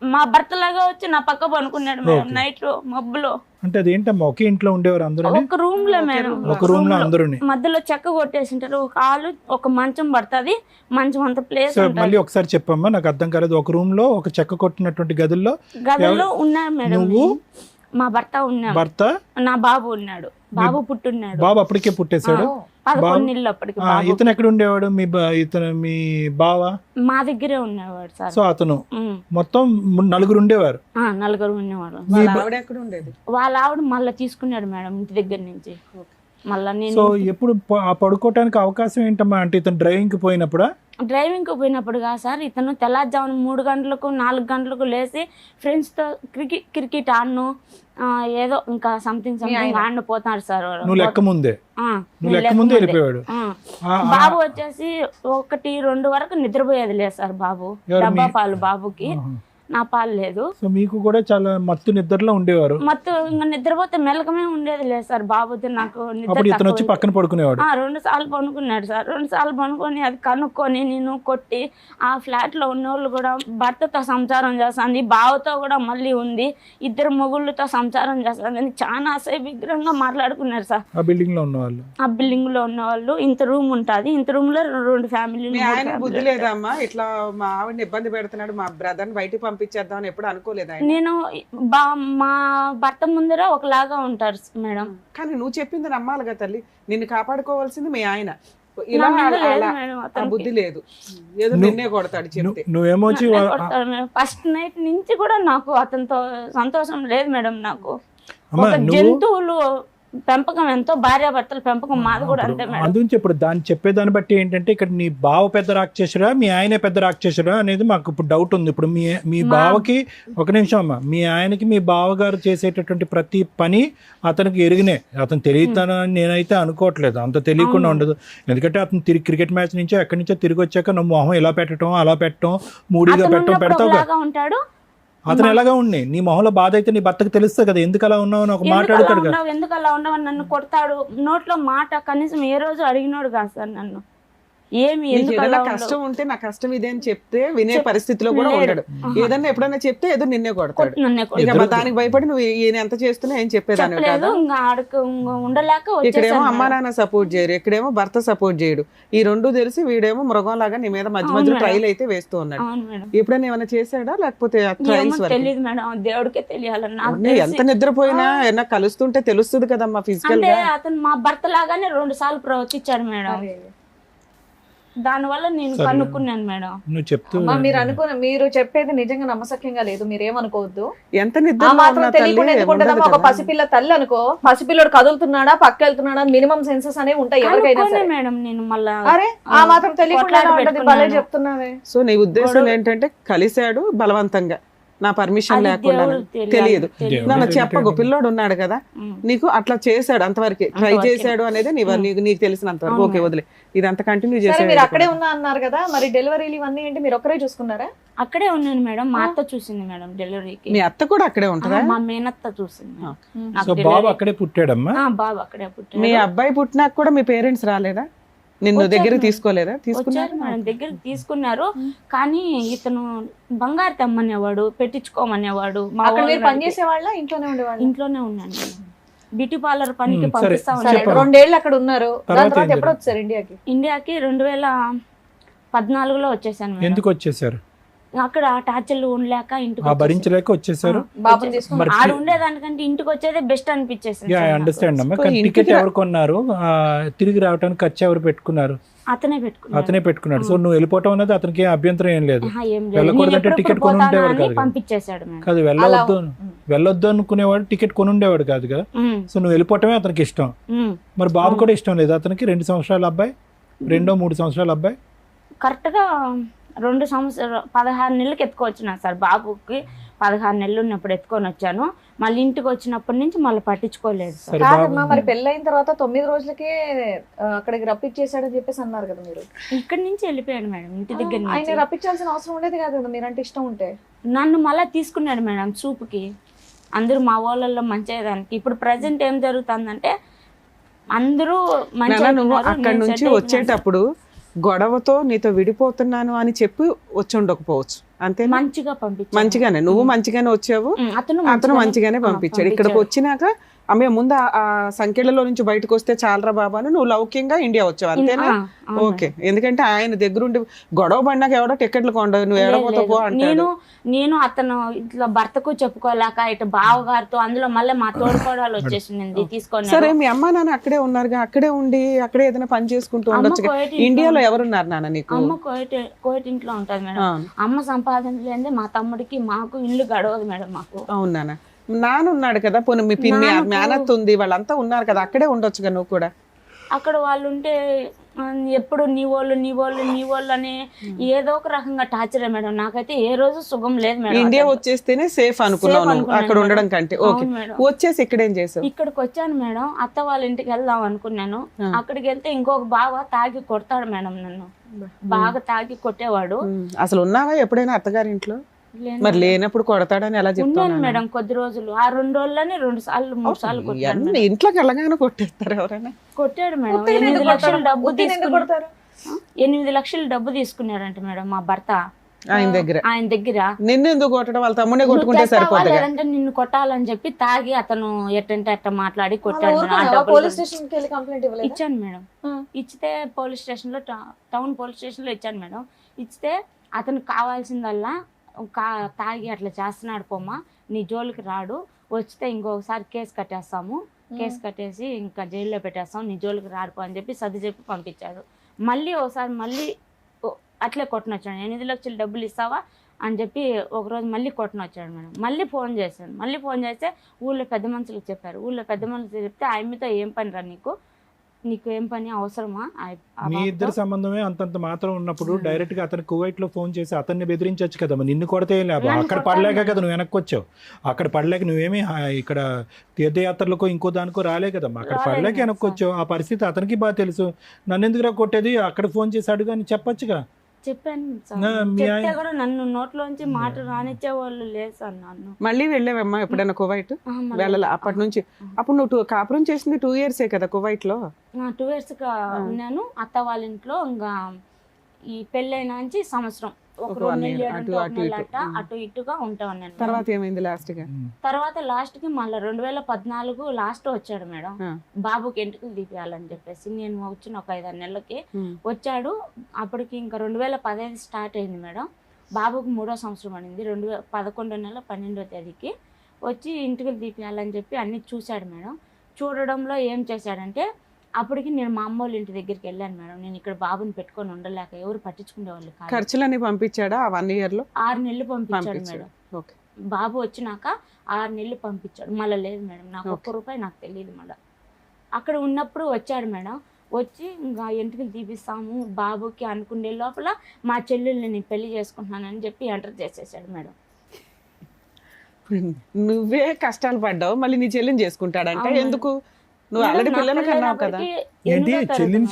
మా భర్తలాగా వచ్చి నా పక్క పనుకున్నాడు మేడం. నైట్ లో మబ్బులో. అంటే అదేంటమ్మా, ఒకే ఇంట్లో ఉండేవారు అందరూ? ఒక రూమ్ లో మేడం, ఒక రూమ్ లో అందరూ మధ్యలో చెక్క కొట్టేసింటారు. ఒక హాలు, ఒక మంచం పడుతుంది, మంచం అంత ప్లేస్. మళ్ళీ ఒకసారి చెప్పమ్మా, నాకు అర్థం కాలేదు. ఒక రూమ్ లో ఒక చెక్క కొట్టినటువంటి గదుల్లో ఉన్నారు మేడం. నువ్వు, మా భర్త ఉన్నాడు, భర్త, నా బాబు ఉన్నాడు. బాబు పుట్టున్నాడు. బాబు అప్పటికే పుట్టేశాడు. 11 నెలలు అప్పటికి. ఇతను ఎక్కడ ఉండేవాడు? ఇతను మీ బావ మా దగ్గరే ఉండేవాడు సార్. సో అతను మొత్తం 4 ఉండేవారు. 4 ఉండేవాడు. వాళ్ళ ఆవిడ ఎక్కడ ఉండేది? వాళ్ళ ఆవిడ మళ్ళీ తీసుకున్నాడు మేడం ఇంటి దగ్గర నుంచి. మళ్ళీ నేను సో ఎప్పుడు పడుకోవటానికి అవకాశం ఏంటమ్మా? అంటే ఇతను డ్రైవింగ్ కి పోయినప్పుడా? డ్రైవింగ్ కు పోయినప్పుడు కాదు సార్, ఇతను తెల్లారుజామున 3 గంటలకు 4 గంటలకు లేచి ఫ్రెండ్స్తో క్రికెట్ ఆడను, ఏదో ఇంకా సంథింగ్ ఆడిన పోతాడు సార్. నువ్వు లెక్క ముందే వెళ్ళిపోయాడు. బాబు వచ్చేసి 1-2 వరకు నిద్రపోయేది లేదు సార్. బాబు డబ్బా పాలు బాబుకి, నా పాలు లేదు. సో మీకు కూడా చాలా మత్తు నిద్రలో ఉండేవారు. మత్తు ఇంకా నిద్రపోతే మెలకమే ఉండేది లేదు సార్. బాబుతో నాకు అప్పుడు ఇతను వచ్చి పక్కన పడుకునేవాడు. 2 సార్లు పనుకున్నాడు సార్. 2 సార్లు పనుకొని అది కనుక్కొని నేను కొట్టి, ఆ ఫ్లాట్ లో ఉన్న వాళ్ళు కూడా భర్తతో సంసారం చేస్తుంది, బావతో కూడా మళ్ళీ ఉంది, 2 మొగుళ్ళతో సంసారం చేస్తుంది అని చాలా అసహ్యంగా మాట్లాడుకున్నారు సార్. ఆ బిల్డింగ్ లో ఉన్న వాళ్ళు, ఆ బిల్డింగ్ లో ఉన్న వాళ్ళు. ఇంత రూమ్ ఉంటుంది, ఇంత రూమ్ లో 2 ఫ్యామిలీలు. మీ ఆయన బుద్ధి లేదమ్మా, ఇట్లా మా ఆవిడని ఇబ్బంది పెడుతున్నాడు, మా బ్రదర్ బయటికి పంపించేద్దాం ఎప్పుడు అనుకోలేదా? నేను మా భర్త ముందర ఒకలాగా ఉంటారు మేడం. కానీ నువ్వు చెప్పింది నమ్మాలిగా తల్లి, నిన్ను కాపాడుకోవాల్సింది మీ ఆయన. ఇలా బుద్ధి లేదు, ఏదో నిన్నే కొడతాడు చెప్తే. నువ్వేమో ఫస్ట్ నైట్ నుంచి కూడా నాకు అతనితో సంతోషం లేదు మేడం. నాకు అమ్మా ఒక నువ్వు జంతువులు పెంపకం ఎంతో, భార్యాభర్తల పెంపకం మాది కూడా అంతే మేడం. అందుంచి ఇప్పుడు దాన్ని చెప్పేదాన్ని బట్టి ఏంటంటే ఇక్కడ నీ బావ పెద్ద రాక్షసురా మీ ఆయనే పెద్ద రాక్షసురా అనేది మాకు ఇప్పుడు డౌట్ ఉంది. ఇప్పుడు మీ బావకి ఒక నిమిషం అమ్మా, మీ ఆయనకి మీ బావగారు చేసేటటువంటి ప్రతి పని అతనికి ఎరిగినే, అతను తెలియతానని నేనైతే అనుకోవట్లేదు, అంత తెలియకుండా ఉండదు. ఎందుకంటే అతను క్రికెట్ మ్యాచ్ నుంచో ఎక్కడి నుంచో తిరిగి వచ్చాక నువ్వు మొహం ఇలా పెట్టడం అలా పెట్టడం మూడీగా పెట్టడం పెడతావు కదా. ఉంటాడు అతను ఎలాగా ఉండి నీ మొహంలో బాధ అయితే నీ భర్తకు తెలుస్తుంది కదా, ఎందుకు అలా ఉన్నావు అని ఒక మాట్లాడతాడు కదా. ఎందుకు అలా ఉండవు, నన్ను కొడతాడు, నోట్లో మాట కనీసం ఏ రోజు అడిగినోడు కాదు సార్ నన్ను. ఏమి ఎందుకు అలా కష్టం ఉంటే నా కష్టం ఇదే అని చెప్తే వినే పరిస్థితిలో కూడా ఉండడు. ఏదన్నా ఎప్పుడైనా చెప్తే ఏదో నిన్నే కొడతాడు. ఇక దానికి భయపడి నువ్వు ఈయన ఎంత చేస్తున్నా ఏం చెప్పేదాన్ని కాదు. ఉండలేక ఇక్కడేమో అమ్మా నాన్న సపోర్ట్ చేయరు, ఇక్కడేమో భర్త సపోర్ట్ చేయడు. ఈ రెండు తెలిసి వీడేమో మృగం లాగా నీ మీద మధ్య మధ్య ట్రైల్ అయితే వేస్తూ ఉన్నాడు. ఎప్పుడైనా ఏమైనా చేసాడా లేకపోతే ట్రైల్స్ తెలియదు మేడం, దేవుడికే తెలియాలన్నా. ఎంత నిద్రపోయినా ఏమన్నా కలుస్తుంటే తెలుస్తుంది కదమ్మా ఫిజికల్ గా. అతను మా భర్త లాగానే 2 సార్లు ప్రవర్తించాడు మేడం. దాని వల్ల నేను కనుక్కున్నాను మేడం. నువ్వు చెప్తూ మీరు చెప్పేది నిజంగా నమ్మసక్యంగా లేదు, మీరేమనుకోవద్దు. ఎంత నిద్ర మాత్రం తెలియకుండా ఎందుకుంటుందమ్మా? ఒక పసిపిల్ల తల్లి అనుకో, పసిపిల్లడు కదులుతున్నాడా పక్క వెళ్తున్నాడా మినిమం సెన్సెస్ అనేవి ఉంటాయి ఎవరికైనా సరే మేడం. నేను మళ్ళా అరే ఆ మాత్రం తెలియకుండా భలే చెప్తున్నావే. సో నీ ఉద్దేశం ఏంటంటే కలిశాడు బలవంతంగా, నా పర్మిషన్ లేకుండా, తెలియదు. నన్ను చెప్పకు, పిల్లోడు ఉన్నాడు కదా నీకు, అట్లా చేశాడు అంతవరకు ట్రై చేశాడు అనేది నీకు తెలిసినంత వరకు ఓకే వదిలే. ఇదంతా కంటిన్యూ చేశాడు. మీరు అక్కడే ఉన్నా అన్నారు కదా, మరి డెలివరీలు ఇవన్నీ ఏంటి మీరు ఒక్కరే చూసుకున్నారా? అక్కడే ఉన్నాను మేడం, మా అత్త చూసింది మేడం డెలివరీకి. మీ అత్త కూడా అక్కడే ఉంటుందా? మా మేనత్త చూసింది. బాబు అక్కడే పుట్టాడమ్మా? బాబు అక్కడే పుట్టాడు. మీ అబ్బాయి పుట్టినాక కూడా మీ పేరెంట్స్ రాలేదా, నిన్ను దగ్గర తీసుకోలేదా? తీసుకున్నారు మేడం, దగ్గరికి తీసుకున్నారు. కానీ ఇతను బంగారు తెమ్మనేవాడు, పెట్టించుకోమనేవాడు. మా పనిచేసేవాళ్ళ ఇంట్లోనే ఉండేవాళ్ళు? ఇంట్లోనే ఉన్నాను మేడం, బ్యూటీ పార్లర్ పనికి పంపిస్తా ఉన్నాను. 2 ఏళ్ళు అక్కడ ఉన్నారు. దాని తర్వాత ఎప్పుడు వచ్చారు ఇండియాకి? ఇండియాకి 2014లో వచ్చేసాను. ఎందుకు వచ్చేసారు? అక్కడ టార్చర్లు ఉండలేక ఇంటికి భరించలేక వచ్చేసారు. ఆడ ఉండేదానికంటే ఇంటికి వచ్చేదే బెస్ట్ అనిపించేసింది. అండర్స్టాండ్ అమ్మా. టికెట్ ఎవరు కొన్నారు, తిరిగి రావడానికి ఖర్చు ఎవరు పెట్టుకున్నారు? అతనే పెట్టుకున్నాడు. సో నువ్వు వెళ్ళిపోవటం అనేది అతనికి అభ్యంతరం ఏం లేదు. వెళ్ళకూడదంటే టికెట్ కొని ఉండేవాడు కాదు. పంపించేశాడు కాదు, వెళ్ళొద్దు అనుకునేవాడు, టికెట్ కొని ఉండేవాడు కాదు కదా. సో నువ్వు వెళ్ళిపోవటమే అతనికి ఇష్టం. మరి బాబు కూడా ఇష్టం లేదు అతనికి? 2 సంవత్సరాల అబ్బాయి, 2-3 సంవత్సరాల అబ్బాయి. కరెక్ట్ గా 2 సంవత్సరాలు 16 నెలలకు ఎత్తుకొచ్చినా సార్. బాబుకి 16 నెలలు ఉన్నప్పుడు ఎత్తుకొని వచ్చాను. మళ్ళీ ఇంటికి వచ్చినప్పటి నుంచి మళ్ళీ పట్టించుకోలేదు. మరి పెళ్ళైన తర్వాత 9 రోజులకే అక్కడికి రప్పించేసాడని చెప్పేసి అన్నారు కదా మీరు. ఇక్కడి నుంచి వెళ్ళిపోయాడు మేడం, ఇంటి దగ్గర. ఆయన రప్పించాల్సిన అవసరం ఉండేది కాదు కదా, మీరంటే ఇష్టం ఉంటే. నన్ను మళ్ళీ తీసుకున్నాడు మేడం చూపుకి. అందరూ మా వాళ్ళల్లో మంచిదానికి. ఇప్పుడు ప్రజెంట్ ఏం జరుగుతుందంటే అందరూ నువ్వు అక్కడి నుంచి వచ్చేటప్పుడు గొడవతో నీతో విడిపోతున్నాను అని చెప్పి వచ్చి ఉండకపోవచ్చు, అంతే. మంచిగానే నువ్వు మంచిగానే వచ్చావు, అతను మంచిగానే పంపించాడు. ఇక్కడికి వచ్చినాక ఆమె ముందు ఆ సంఖ్యలలో నుంచి బయటకు వస్తే చాలరా బాబా అని నువ్వు లౌక్యంగా ఇండియా వచ్చావు, అంతేనా? ఓకే. ఎందుకంటే ఆయన దగ్గరుండి గొడవ పడినాక ఎవడో టికెట్లు కొండవు, నువ్వు ఎడపోతావు అంటాడు. నేను అతను ఇట్లా భర్తకు చెప్పుకోలేక ఇటు బావగారితో, అందులో మళ్ళీ మా తోడుకోడాలు వచ్చేసింది తీసుకొని. సరే, మీ అమ్మ నాన్న అక్కడే ఉన్నారుగా, అక్కడే ఉండి అక్కడే ఏదైనా పని చేసుకుంటూ ఉండొచ్చు. ఇండియాలో ఎవరున్నారు నాన్న నీకు? అమ్మ కోయట్ ఇంట్లో ఉంటది మేడం. అమ్మ సంపాదన లేదే మా తమ్ముడికి మాకు ఇల్లు గడవదు మేడం మాకు. అవునా? నాన్న ఉన్నాడు కదా, పోనీ మీ పిన్ని మేనత్ ఉంది, వాళ్ళంతా ఉన్నారు కదా, అక్కడే ఉండొచ్చుగా నువ్వు కూడా. అక్కడ వాళ్ళు ఉంటే ఎప్పుడు నీ వాళ్ళు అని ఏదో ఒక రకంగా టార్చర్ మేడం. నాకైతే ఏ రోజు సుఖం లేదు మేడం. ఇండియా వచ్చేస్తేనే సేఫ్ అనుకున్నాను అక్కడ ఉండడం కంటే. ఓకే, వచ్చేసి ఇక్కడ ఏం చేసావు? ఇక్కడికి వచ్చాను మేడం, అత్త వాళ్ళ ఇంటికి వెళ్దాం అనుకున్నాను. అక్కడికి వెళ్తే ఇంకొక బావ తాగి కొడతాడు మేడం నన్ను, బాగా తాగి కొట్టేవాడు. అసలు ఉన్నావా ఎప్పుడైనా అత్తగారింట్లో? మరి లేనప్పుడు కొడతాడని ఎలా చెప్తాను మేడం? కొద్ది రోజులు, ఆ 2 రోజుల్లోనే 2 సార్లు 3 సార్లు కొట్టాడు. ఇంట్లోకి వెళ్ళగానే కొట్టేస్తారు ఎవరైనా? కొట్టాడు మేడం. 8 లక్షలు డబ్బు తీసుకున్నారు. 8 లక్షలు డబ్బు తీసుకున్నాడంట మేడం మా భర్త ఆయన దగ్గర. నిన్ను ఎందుకు కొట్టడం? వాళ్ళ తమ్ముడే కొట్టుకుంటే సరిపోతుంది. అంటే నిన్ను కొట్టాలని చెప్పి తాగి అతను ఎట్టంటే అట్ట మాట్లాడి కొట్టాడు. ఇచ్చాను మేడం. ఇచ్చితే పోలీస్ స్టేషన్ లో, టౌన్ పోలీస్ స్టేషన్ లో ఇచ్చాను మేడం. ఇచ్చితే అతనికి కావాల్సిందల్లా తాగి అట్లా చేస్తున్నాడు పోమ్మా, నీ జోలికి రాడు, వచ్చితే ఇంకొకసారి కేసు కట్టేస్తాము, కేసు కట్టేసి ఇంకా జైల్లో పెట్టేస్తాం, నీ జోలికి రాడుపో అని చెప్పి సర్ది చెప్పి పంపించాడు. మళ్ళీ ఒకసారి మళ్ళీ అట్లే కొట్టనొచ్చాడు. 8 లక్షలు డబ్బులు ఇస్తావా అని చెప్పి ఒకరోజు మళ్ళీ కొట్టను వచ్చాడు మేడం. మళ్ళీ ఫోన్ చేశాను. మళ్ళీ ఫోన్ చేస్తే ఊళ్ళో పెద్ద మనుషులకు చెప్పారు. ఊళ్ళో పెద్ద మనుషులు చెప్తే ఆయమ్మతో ఏం పని రా నీకు ఏం పని అవసరమా? మీ ఇద్దరు సంబంధమే అంతంత మాత్రం ఉన్నప్పుడు డైరెక్ట్ గా అతను కువైట్ లో ఫోన్ చేసి అతన్ని బెదిరించవచ్చు కదమ్మా. నిన్ను కొడితే లాభం. అక్కడ పడలేక కదా నువ్వు వెనక్కి వచ్చావు. అక్కడ పడలేక నువ్వేమి ఇక్కడ తీర్థయాత్రలకో ఇంకో దానికో రాలే కదమ్మా. అక్కడ పడలేక వెనక్కి వచ్చావు. ఆ పరిస్థితి అతనికి బాగా తెలుసు. నన్ను ఎందుకురా కొట్టేది, అక్కడ ఫోన్ చేశాడు కానీ చెప్పొచ్చుగా. చెప్పాను సార్. చెప్తే కూడా నన్ను నోట్లోంచి మాట రానిచ్చే వాళ్ళు లేదు సార్. నన్ను మళ్ళీ వెళ్ళావమ్మా ఎప్పుడైనా కువైట్? వెళ్ళాలి అప్పటి నుంచి. అప్పుడు నువ్వు కాపురం చేసింది 2 years కదా కువైట్ లో? 2 years ఉన్నాను అత్త వాళ్ళ ఇంట్లో. ఇంకా ఈ పెళ్ళైన నుంచి సంవత్సరం ఒక 2 నెలలు అటు ఇటుగా ఉంటా ఉన్నాను. తర్వాత ఏమైంది లాస్ట్ గా? తర్వాత లాస్ట్ కి మళ్ళీ 2014 లాస్ట్ వచ్చాడు మేడం. బాబుకి ఎంటుకలు తీపియాలని చెప్పేసి. నేను వచ్చిన ఒక 5-6 నెలలకి వచ్చాడు. అప్పటికి ఇంకా 2015 స్టార్ట్ అయింది మేడం. బాబుకి 3వ సంవత్సరం అనింది. 11 నెల 12వ తేదీకి వచ్చి ఎంటుకలు తీపియాలని చెప్పి అన్ని చూశాడు మేడం. చూడడంలో ఏం చేశాడంటే, అప్పటికి నేను మా అమ్మ వాళ్ళ ఇంటి దగ్గరికి వెళ్ళాను మేడం. నేను ఇక్కడ బాబుని పెట్టుకొని ఉండలేక ఎవరు పట్టించుకునే వాళ్ళు కాదు. ఖర్చులన్నీ పంపించాడా 1 year లో? 6 నెలలు పంపించాడు మేడం. బాబు వచ్చినాక 6 నెలలు పంపించాడు. మళ్ళీ లేదు మేడం, నాకు ₹1 నాకు తెలియదు. మళ్ళీ అక్కడ ఉన్నప్పుడు వచ్చాడు మేడం. వచ్చి ఇంకా ఎంటుకలు తీపిస్తాము బాబుకి అనుకునే లోపల మా చెల్లెల్ని నేను పెళ్లి చేసుకుంటున్నానని చెప్పి ఎంటర్ చేసేసాడు మేడం. నువ్వే కష్టాలు పడ్డావు, మళ్ళీ నీ చెల్లిని చేసుకుంటాడంటే ఎందుకు? నువ్వు ఆల్రెడీ పిల్లలు కన్నావు కదా. ఏంటి చెల్లిని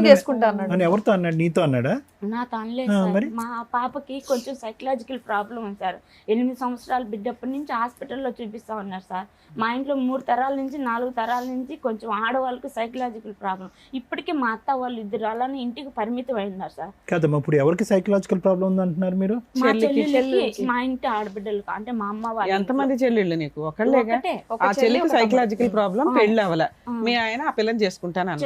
చేసుకుంటాను అని ఎవరితో అన్నాడు? నీతో అన్నాడా? నాతో అనలేదు సార్. మా పాపకి కొంచెం సైకలాజికల్ ప్రాబ్లం ఉంది సార్. 8 సంవత్సరాల బిడ్డప్పటి నుంచి హాస్పిటల్లో చూపిస్తా ఉన్నారు సార్. మా ఇంట్లో 3 తరాల నుంచి 4 తరాల నుంచి కొంచెం ఆడవాళ్ళకి సైకలాజికల్ ప్రాబ్లం. ఇప్పటికీ మా అత్త వాళ్ళు ఇద్దరు అలానే ఇంటికి పరిమితం అయినారు సార్. కదమ్మా, ఇప్పుడు ఎవరికి సైకలాజికల్ ప్రాబ్లం ఉంది అంటున్నారు మీరు? మా చెల్లెళ్ళకి, మా ఇంటి ఆడబిడ్డలకు, అంటే మా అమ్మ వాళ్ళు. ఎంతమంది చెల్లెళ్ళు నీకు? ఒకళ్ళేగా? ఆ చెల్లికి సైకలాజికల్ ప్రాబ్లం, పెళ్ళి అవ్వల. మీ ఆయన ఆ పిల్లని చేసుకుంటాను.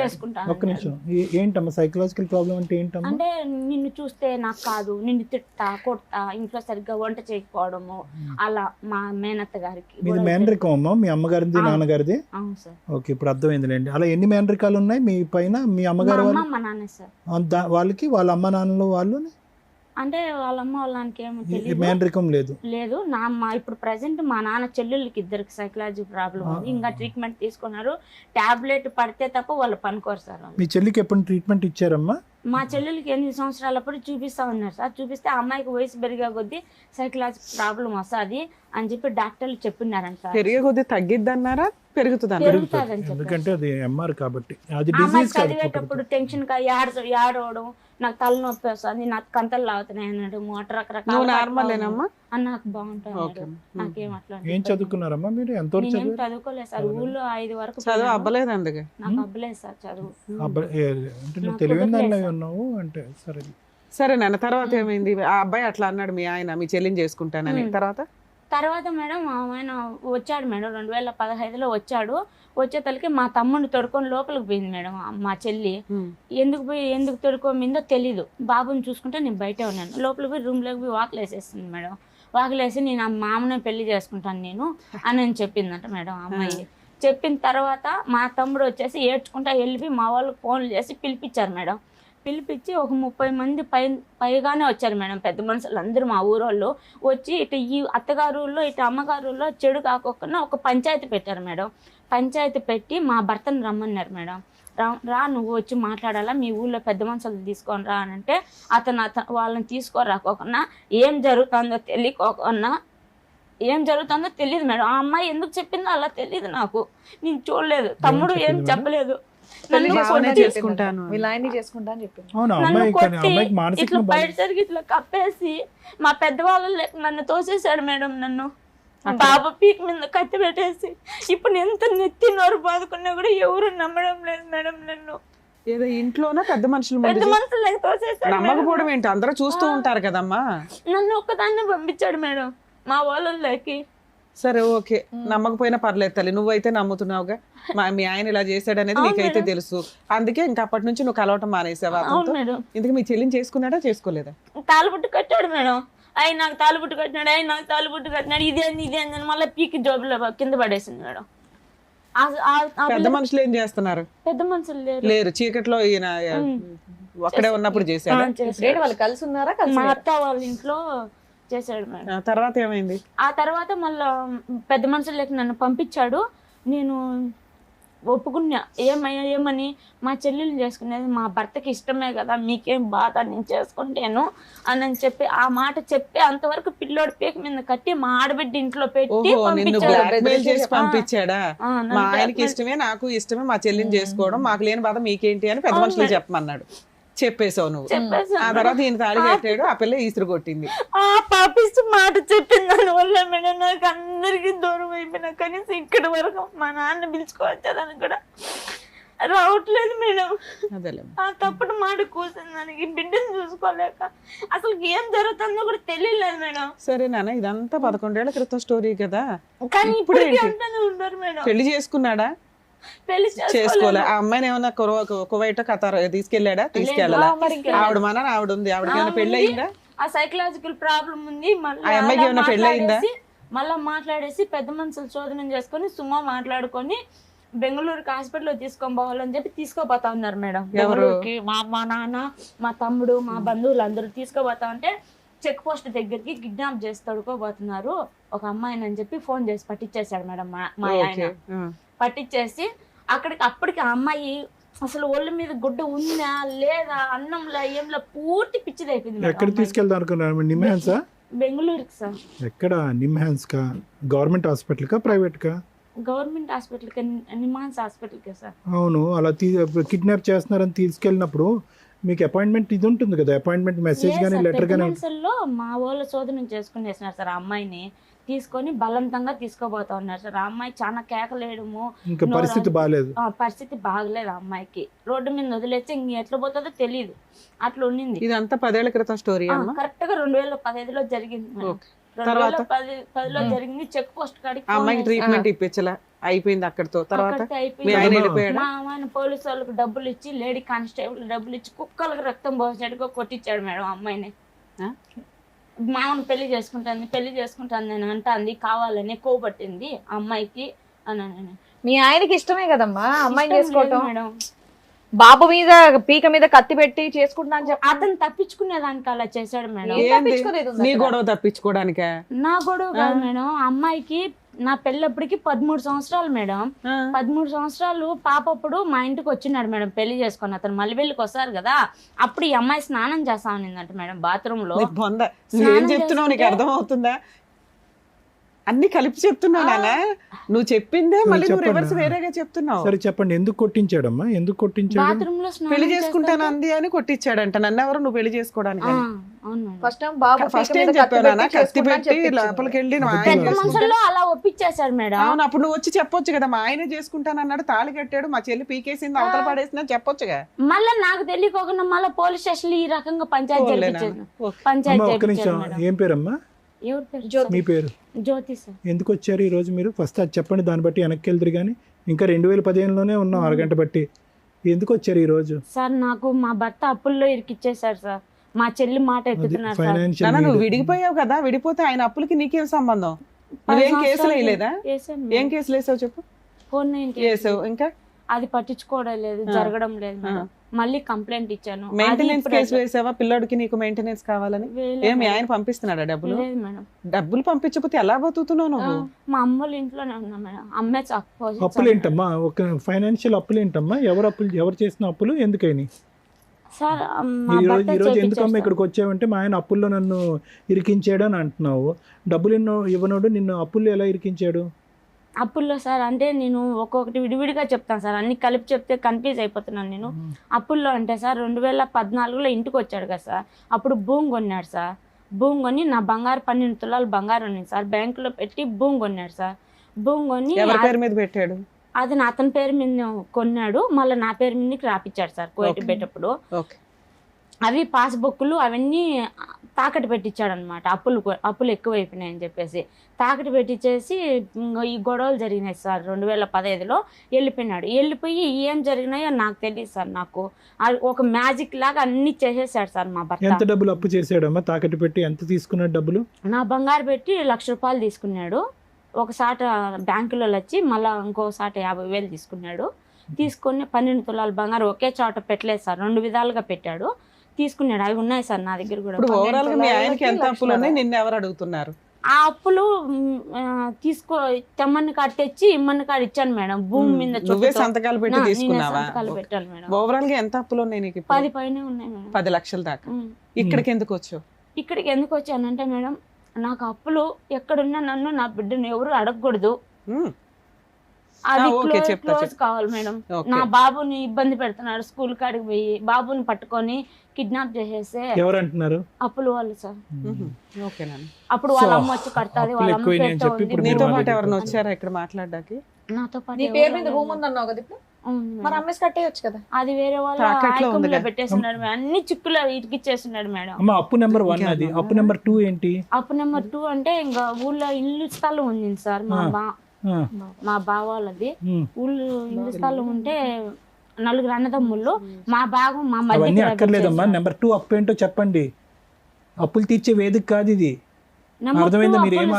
ఒక్క నిమిషం, ఏంటమ్మా సైకలాజికల్ ప్రాబ్లం అంటే ఏంటమ్మా? అంటే నిన్ను చూస్తే నాకు కాదు, నిన్ను తిట్టా కొడతా, ఇంట్లో సరిగ్గా వంట చేయకపోవడము, అలా మా మేనత్త గారికి. మీది మేనరికం అమ్మా? మీ అమ్మగారిది నాన్నగారిది? అవును సార్. ఓకే, ఇప్పుడు అర్థమైందిలేండి. అలా ఎన్ని మేనరికాలు ఉన్నాయి మీ పైన? మీ అమ్మగారు మా నాన్న సార్. వాళ్ళకి వాళ్ళ అమ్మ నాన్నలు వాళ్ళు అంటే వాళ్ళమ్మ వాళ్ళకి ఏమో తెలియదు, మేనరికం లేదు. లేదు ఇప్పుడు ప్రెసెంట్ మా నాన్న చెల్లెళ్ళకి ఇద్దరికి సైకలాజీ ప్రాబ్లం ఉంది. ఇంకా ట్రీట్మెంట్ తీసుకున్నారు. టాబ్లెట్ పడితే తప్ప వాళ్ళు పనుకోరు సార్. మీ చెల్లికి ఎప్పుడు ట్రీట్మెంట్ ఇచ్చారమ్మా? మా చెల్లెలకి 8 సంవత్సరాలప్పుడు చూపిస్తా ఉన్నారు సార్. చూపిస్తే అమ్మాయికి వయసు పెరిగే కొద్దీ సైకలాజీ ప్రాబ్లం వస్తుంది అని చెప్పి డాక్టర్లు చెప్పినారంట సార్. పెరిగే కొద్దీ తగ్గిద్దన్నారా పెరుగుతుందని? ఎందుకంటే అది ఎంఆర్ కాబట్టి. అది చదివేటప్పుడు టెన్షన్ గా ఏడవడం, నాకు తలనొప్పి వస్తుంది, నాకు కంతలు లాగుతున్నాయి అన్నాడు. రకరకాల నాకు బాగుంటుంది. నాకేం అట్లా. ఏం చదువుకున్నారమ్మా మీరు? ఎంత చదువుకోలేదు సార్. ఊళ్ళో 5 వరకు చదువు అవ్వలేదు. అందుకే నాకు అవ్వలేదు సార్ చదువు. తెలివిందని ఉన్నావు అంటే సరే. సరే నాన్న, తర్వాత ఏమైంది? ఆ అబ్బాయి అట్లా అన్నాడు మీ ఆయన, మీ చెల్లిని చేసుకుంటానని. తర్వాత మేడం ఆయన వచ్చాడు మేడం. 2015లో వచ్చాడు. వచ్చేతలకి మా తమ్ముడిని తొడుకొని లోపలికి పోయింది మేడం మా చెల్లి. ఎందుకు తొడుకోమిందో తెలీదు. బాబుని చూసుకుంటే నేను బయటే ఉన్నాను. లోపలికి పోయి రూమ్లోకి పోయి వాకిలు వేసేస్తుంది మేడం. వాకిలు వేసి నేను ఆ మామనే పెళ్లి చేసుకుంటాను నేను అని చెప్పిందంట మేడం అమ్మాయి. చెప్పిన తర్వాత మా తమ్ముడు వచ్చేసి ఏడ్చుకుంటా వెళ్ళిపోయి మా వాళ్ళకి ఫోన్లు చేసి పిలిపించారు మేడం. పిలిపించి ఒక 30 మంది పైగానే వచ్చారు మేడం. పెద్ద మనుషులు అందరూ మా ఊరోళ్ళు వచ్చి ఇటు ఈ అత్తగారుల్లో ఇటు అమ్మగారుల్లో చెడు కాకుండా ఒక పంచాయతీ పెట్టారు మేడం. పంచాయతీ పెట్టి మా భర్తను రమ్మన్నారు మేడం. రా నువ్వు వచ్చి మాట్లాడాలా, మీ ఊళ్ళో పెద్ద మనుషులు తీసుకొని రా అని అంటే అతను వాళ్ళని తీసుకోరాకోకుండా ఏం జరుగుతుందో తెలియదు మేడం. ఆ అమ్మాయి ఎందుకు చెప్పిందో అలా తెలియదు నాకు. నేను చూడలేదు, తమ్ముడు ఏం చెప్పలేదు. ఇట్లా బయట జరిగి ఇట్లా కప్పేసి మా పెద్దవాళ్ళు నన్ను తోసేసాడు మేడం. నన్ను బాబు పీక్ మీద కత్తి పెట్టేసి ఇప్పుడు ఎంత నెత్తి నోరు బాదుకున్నా కూడా ఎవరు నమ్మడం లేదు మేడం నన్ను. ఏదో ఇంట్లోనే పెద్ద మనుషులు తోసేసాడు. నమ్మకపోవడం ఏంటి? అందరూ చూస్తూ ఉంటారు కదమ్మా. నన్ను ఒక్కదాన్ని పంపించాడు మేడం మా వాళ్ళకి. సరే ఓకే, నమ్మకపోయినా పర్లేదు తల్లి, నువ్వైతే నమ్ముతున్నావుగా. మీ ఆయన ఇలా చేశాడు అనేది నీకైతే తెలుసు. అందుకే ఇంకా అప్పటి నుంచి నువ్వు కలవటం మానేసావా? ఇందుకు మీ చెల్లిని చేసుకున్నాడా చేసుకోలేదా? తాళబుట్టు కట్టాడు మేడం. ఆయన నాకు తాళబుట్టు కట్టినాడు. ఇదే మళ్ళీ పీకి జోబులో కింద పడేసింది మేడం. పెద్ద మనుషులు ఏం చేస్తున్నారు? పెద్ద మనుషులు లేరు. చీకట్లో ఈయన ఒక్కడే ఉన్నప్పుడు చేశాడు. వాళ్ళు కలిసి ఉన్నారా? మా అత్త వాళ్ళ ఇంట్లో చేశాడు మేడం. తర్వాత ఏమైంది? ఆ తర్వాత మళ్ళా పెద్ద మనుషులకి నన్ను పంపించాడు. నేను ఒప్పుకున్నా, ఏమని మా చెల్లెలు చేసుకునేది మా భర్తకి ఇష్టమే కదా, మీకేం బాధ, నేను చేసుకుంటాను అని చెప్పి ఆ మాట చెప్పి అంతవరకు పిల్లోడి పీక మీద కట్టి మా ఆడబిడ్డ ఇంట్లో పెట్టి పంపించాడా? మా ఆయనకి ఇష్టమే, నాకు ఇష్టమే, మా చెల్లిని చేసుకోవడం, మాకు లేని బాధ మీకేంటి అని పెద్ద మనుషులు చెప్పమన్నాడు. చెప్పేసావు నువ్వు. ఆ తర్వాత ఈయన తాళి కట్టాడు, ఆ పిల్ల ఈసురు కొట్టింది. ఆ పాపిస్తూ మాట చెప్పిన దాని వల్ల మేడం నాకు అందరికి దూరం అయిపోయినా, కనీసం ఇక్కడ వరకు మా నాన్న పిలుచుకోవచ్చదని కూడా రావట్లేదు మేడం. ఆ తప్పుడు మాట కూర్చుని దానికి బిడ్డను చూసుకోలేక అసలు ఏం జరుగుతుందో కూడా తెలియలేదు మేడం. సరే నాన్న, ఇదంతా 11 ఏళ్ల క్రితం స్టోరీ కదా, కానీ ఇప్పుడు ఉంటారు మేడం. పెళ్లి చేసుకున్నాడా? పెళ్లి చేసుకోలే. ఆ అమ్మాయిని ఏమన్నా కువైట్ ఖతార్ తీసుకెళ్ళాడా? తీసుకెళ్ళాలా? ఆవిడ మన ఆవిడ ఉంది, ఆవిడకి ఏమైనా పెళ్లి అయిందా? ఆ సైకలాజికల్ ప్రాబ్లం ఉంది. ఆ అమ్మాయికి ఏమైనా పెళ్లి అయిందా? మళ్ళా మాట్లాడేసి పెద్ద మనుషులు శోధనం చేసుకొని సుమా మాట్లాడుకొని బెంగళూరుకి హాస్పిటల్లో తీసుకొని పోవాలని చెప్పి తీసుకోపోతా ఉన్నారు మేడం. బెంగళూరుకి మా నాన్న, మా తమ్ముడు, మా బంధువులు అందరూ తీసుకోపోతా ఉంటే చెక్ పోస్ట్ దగ్గరికి కిడ్నాప్ చేసి తడుకోబోతున్నారు ఒక అమ్మాయిని అని చెప్పి ఫోన్ చేసి పట్టించేశాడు మేడం మా ఆయన. పట్టించేసి అప్పటికి ఆ అమ్మాయి అసలు ఒళ్ళ మీద గుడ్డ ఉందా లేదా అన్నంలో ఏంలో పూర్తి పిచ్చిది అయిపోయింది. ఎక్కడ తీసుకెళ్దాం అనుకున్నారు? నిమ్హాన్సా? బెంగళూరుకి సార్. ఎక్కడ? నిమ్హాన్స్ కా? గవర్నమెంట్ హాస్పిటల్ కా ప్రైవేట్ కా? గవర్నమెంట్ హాస్పిటల్ కి, నిమ్హాన్స్ హాస్పిటల్ కి సార్. అవును. అలా కిడ్నాప్ చేస్తున్నారని తీసుకెళ్ళినప్పుడు మీకు అపాయింట్మెంట్ ఇది ఉంటుంది కదా, అపాయింట్మెంట్ మెసేజ్ గానీ లెటర్ గానీ. మా వాళ్ళ శోధనం చేసుకునేసినారు సార్. ఆ అమ్మాయిని తీసుకొని బలవంతంగా తీసుకోబోతా ఉన్నారు సార్. ఆ అమ్మాయి చాలా కేకలేయడము, ఇంకా పరిస్థితి బాగాలేదు. పరిస్థితి బాగలేదు ఆ అమ్మాయికి. రోడ్డు మీద వదిలేస్తే ఇంక ఎట్లా పోతుందో తెలియదు, అట్లా ఉండింది. ఇదంతా 10 ఏళ్ల క్రితం స్టోరీ. కరెక్ట్ గా 2015లో జరిగింది. 2010లో జరిగింది. చెక్ పోస్ట్ కాడికి అమ్మాయికి ట్రీట్మెంట్ ఇప్పించలా, అయిపోయింది అక్కడితో. తర్వాత మా ఆయన పోలీసు వాళ్ళకి డబ్బులు ఇచ్చి, లేడీ కానిస్టేబుల్ డబ్బులు ఇచ్చి కుక్కలకు రక్తం పోసినట్టుగా కొట్టించాడు మేడం అమ్మాయిని. మామూలు పెళ్లి చేసుకుంటాను అని అంటుంది, కావాలని కోపట్టింది అమ్మాయికి అని. మీ ఆయనకి ఇష్టమే కదమ్మా అమ్మాయిని చేసుకోవటం మేడం. బాబు మీద పీక మీద కత్తి పెట్టి చేసుకుంటా అని చెప్పి అతను తప్పించుకునేదానికి అలా చేశాడు మేడం. నీ గొడవ తప్పించుకోవడానికా? నా గొడవ కాదు మేడం. అమ్మాయికి నా పెళ్ళప్పటికి 13 సంవత్సరాలు మేడం. 13 సంవత్సరాలు పాపప్పుడు మా ఇంటికి వచ్చినాడు మేడం పెళ్లి చేసుకుని. అతను మళ్ళీ వస్తారు కదా, అప్పుడు ఈ అమ్మాయి స్నానం చేస్తా ఉన్నిందంట మేడం బాత్రూమ్ లో. ఏం చెప్తున్నావు నీకు అర్థం అవుతుందా? అన్ని కలిపి చెప్తున్నావు నాన్న, నువ్వు చెప్పిందే మళ్ళీ నువ్వు రివర్స్ వేరేగా చెప్తున్నావు. సరే చెప్పండి, ఎందుకు కొట్టించాడమ్మా? ఎందుకు కొట్టించాడు? బాత్రూమ్ లో పెళ్లి చేసుకుంటాను అంది అని కొట్టించాడంట. నన్ను ఎవరు నువ్వు పెళ్లి చేసుకోవడానికి? ఫస్ట్ ఏం చెప్పావు? కత్తి పెట్టి లోపలికి వెళ్ళి అలా ఒప్పించేశాడు మేడం. అవును, అప్పుడు నువ్వు వచ్చి చెప్పొచ్చు కదా, మా ఆయన చేసుకుంటాను అన్నాడు, తాళి కట్టాడు, మా చెల్లి పీకేసింది, అవతల పడేసిందని చెప్పొచ్చుగా. మళ్ళీ నాకు తెలియకోకుండా మళ్ళీ పోలీస్ స్టేషన్ ఈ రకంగా పంచాయతీ జరిపించాను. ఏం పేరమ్మా? మీ పేరు? జ్యోతి సార్. ఎందుకు వచ్చారు ఈ రోజు మీరు? ఫస్ట్ అది చెప్పండి, దాన్ని బట్టి వెనక్కి వెళ్తారు. కానీ ఇంకా 2015లోనే ఉన్నాం, అరగంట బట్టి. ఎందుకు వచ్చారు ఈ రోజు? సార్ నాకు మా భర్త అప్పుల్లో ఇరికిచ్చేసారు సార్. మా చెల్లి మాట ఎత్తుతున్నారు సార్. నువ్వు విడిగిపోయావు కదా, విడిపోతే ఆయన అప్పులకి నీకేం సంబంధం? నువ్వేం కేసులు వేయలేదా? ఏం కేసులు వేసావు చెప్పు? వేసావు. ఇంకా అది పట్టించుకోవడం లేదు, జరగడం లేదు మేడం. మళ్ళీ కంప్లైంట్ ఇచ్చాను. మెయింటెనెన్స్ కేసు వేసావా? పిల్లోడికి నీకు మెయింటెనెన్స్ కావాలని ఏమి ఆయన పంపిస్తున్నాడా డబ్బులు? లేదు మేడం. డబ్బులు పంపించకపోతే ఎలా బతుకుతున్నావు నువ్వు? మా అమ్మోళ్ళ ఇంట్లోనే ఉన్నా మేడం. అమ్మే అప్పులు ఏంటమ్మా? ఒక ఫైనాన్షియల్ అప్పులు ఏంటమ్మా? ఎవరు చేసిన అప్పులు? ఎందుకని సార్ ఈ రోజు ఎందుకమ్మా ఇక్కడికి వచ్చావంటే మా ఆయన అప్పుల్లో నన్ను ఇరికించాడు అని అంటున్నావు. డబ్బులు ఇవ్వనోడు నిన్ను అప్పుల్లో ఎలా ఇరికించాడు? అప్పుల్లో సార్ అంటే నేను ఒక్కొక్కటి విడివిడిగా చెప్తాను సార్, అన్ని కలిపి చెప్తే కన్ఫ్యూజ్ అయిపోతున్నాను నేను. అప్పుల్లో అంటే సార్ 2014లో ఇంటికి వచ్చాడు కదా సార్, అప్పుడు భూమి కొన్నాడు సార్. భూమి కొని నా బంగారు 12 తులాలు బంగారం ఉంది సార్, బ్యాంకులో పెట్టి భూమి కొన్నాడు సార్. భూమి కొని పేరు మీద పెట్టాడు, అది అతని పేరు మీద కొన్నాడు, మళ్ళీ నా పేరు మీదకి రాపిచ్చాడు సార్ కోయటి పెట్టేటప్పుడు. అవి పాస్బుక్లు అవన్నీ తాకట్టు పెట్టించాడు అనమాట. అప్పులు ఎక్కువైపోయినాయని చెప్పేసి తాకట్టు పెట్టించేసి ఈ గొడవలు జరిగినాయి సార్. 2015లో వెళ్ళిపోయినాడు. వెళ్ళిపోయి ఏం జరిగినాయో నాకు తెలియదు సార్. నాకు ఒక మ్యాజిక్ లాగా అన్ని చేసేసాడు సార్ మా భర్త. ఎంత డబ్బులు అప్పు చేసాడమ్మా? తాకట్టు పెట్టి ఎంత తీసుకున్నాడు డబ్బులు? నా బంగారు పెట్టి 1,00,000 రూపాయలు తీసుకున్నాడు. ఒకసాట బ్యాంకులో వచ్చి మళ్ళీ ఇంకోసాట 50,000 తీసుకున్నాడు. తీసుకొని 12 తులాల బంగారు ఒకే చోట పెట్టలేదు సార్, 2 విధాలుగా పెట్టాడు. తీసుకున్నాడు. అవి ఉన్నాయి సార్ నా దగ్గర కూడా. ఇప్పుడు ఓవరాల్ గా మీ ఆయనకి ఎంత లక్షలు అప్పులు ఉన్నాయి, నిన్ను ఎవరు అడుగుతున్నారు? ఆ అప్పులు తెమ్మని కాడ తెచ్చి ఇమ్మని కాడ ఇచ్చాను మేడం. భూమి మీద నువ్వే చుట్టూ. సంతకాలు పెట్టి నేనే తీసుకున్నావా? సంతకాలు పెట్టాను మేడం. ఓవరాల్ గా ఎంత అప్పులు ఉన్నాయి నీకు ఇప్పుడు? 10 పైనే ఉన్నాయి మేడం. 10 లక్షల దాకా. ఇక్కడికి ఎందుకు వచ్చావు? ఇక్కడికి ఎందుకు వచ్చానంటే మేడం, నాకు అప్పులు ఎక్కడున్నా నన్ను నా బిడ్డను ఎవరు అడగకూడదు. ఉమ్, అది ఓకే, చెప్తా, క్లోజ్ చెప్తా. కావాలి మేడం. ఓకే. నా బాబుని ఇబ్బంది పెడుతున్నాడు. స్కూల్ కాడికి పోయి బాబుని పట్టుకొని కిడ్నాప్ చేసేస్తే ఎవరు అంటున్నారు? అప్పులు వాళ్ళు సార్. ఓకేనండి. అప్పుడు వాళ్ళ అమ్మ వచ్చి కడతాది, అప్పులు వాళ్ళ అమ్మ ఎక్కువైనాయి అని పెడతా చెప్పి ఉంది. ఇప్పుడు నీతో మీరు పాటు ఎవరైనా వచ్చారా ఇక్కడ మాట్లాడడానికి? నాతో పాటు నీ ఎవరు పేరు మీద లేరు. రూమ్ ఉందన్నావు కదా ఇప్పుడు, అవును మేడం. మరి అమ్మేసి కట్టేయచ్చు కదా. అది వేరే వాళ్ళ తాకట్లో ఆయకంలో ఉందిగా. పెట్టేస్తున్నాడు మేడం. అన్ని చిక్కులు ఇటుకిచ్చేస్తున్నాడు మేడం. అమ్మ అప్పు నెంబర్ 1 అది, అప్పు నెంబర్ 2 ఏంటి? అప్పు నెంబర్ 2 అంటే ఇంకా ఊళ్ళో ఇల్లు స్థలం ఉంది సార్. ఆ, మా బావ వాళ్ళది ఉమ్. ఊళ్ళు ఇల్లు స్థలం ఉంటే 4 అన్నదమ్ముళ్ళు. మా భాగం మా అవన్నీ మధ్య అక్కర్లేదమ్మా. నెంబర్ 2 అప్పు ఏంటో చెప్పండి. అప్పులు తీర్చే వేదిక కాదు ఇది, అర్థమైందా? మీరు ఏం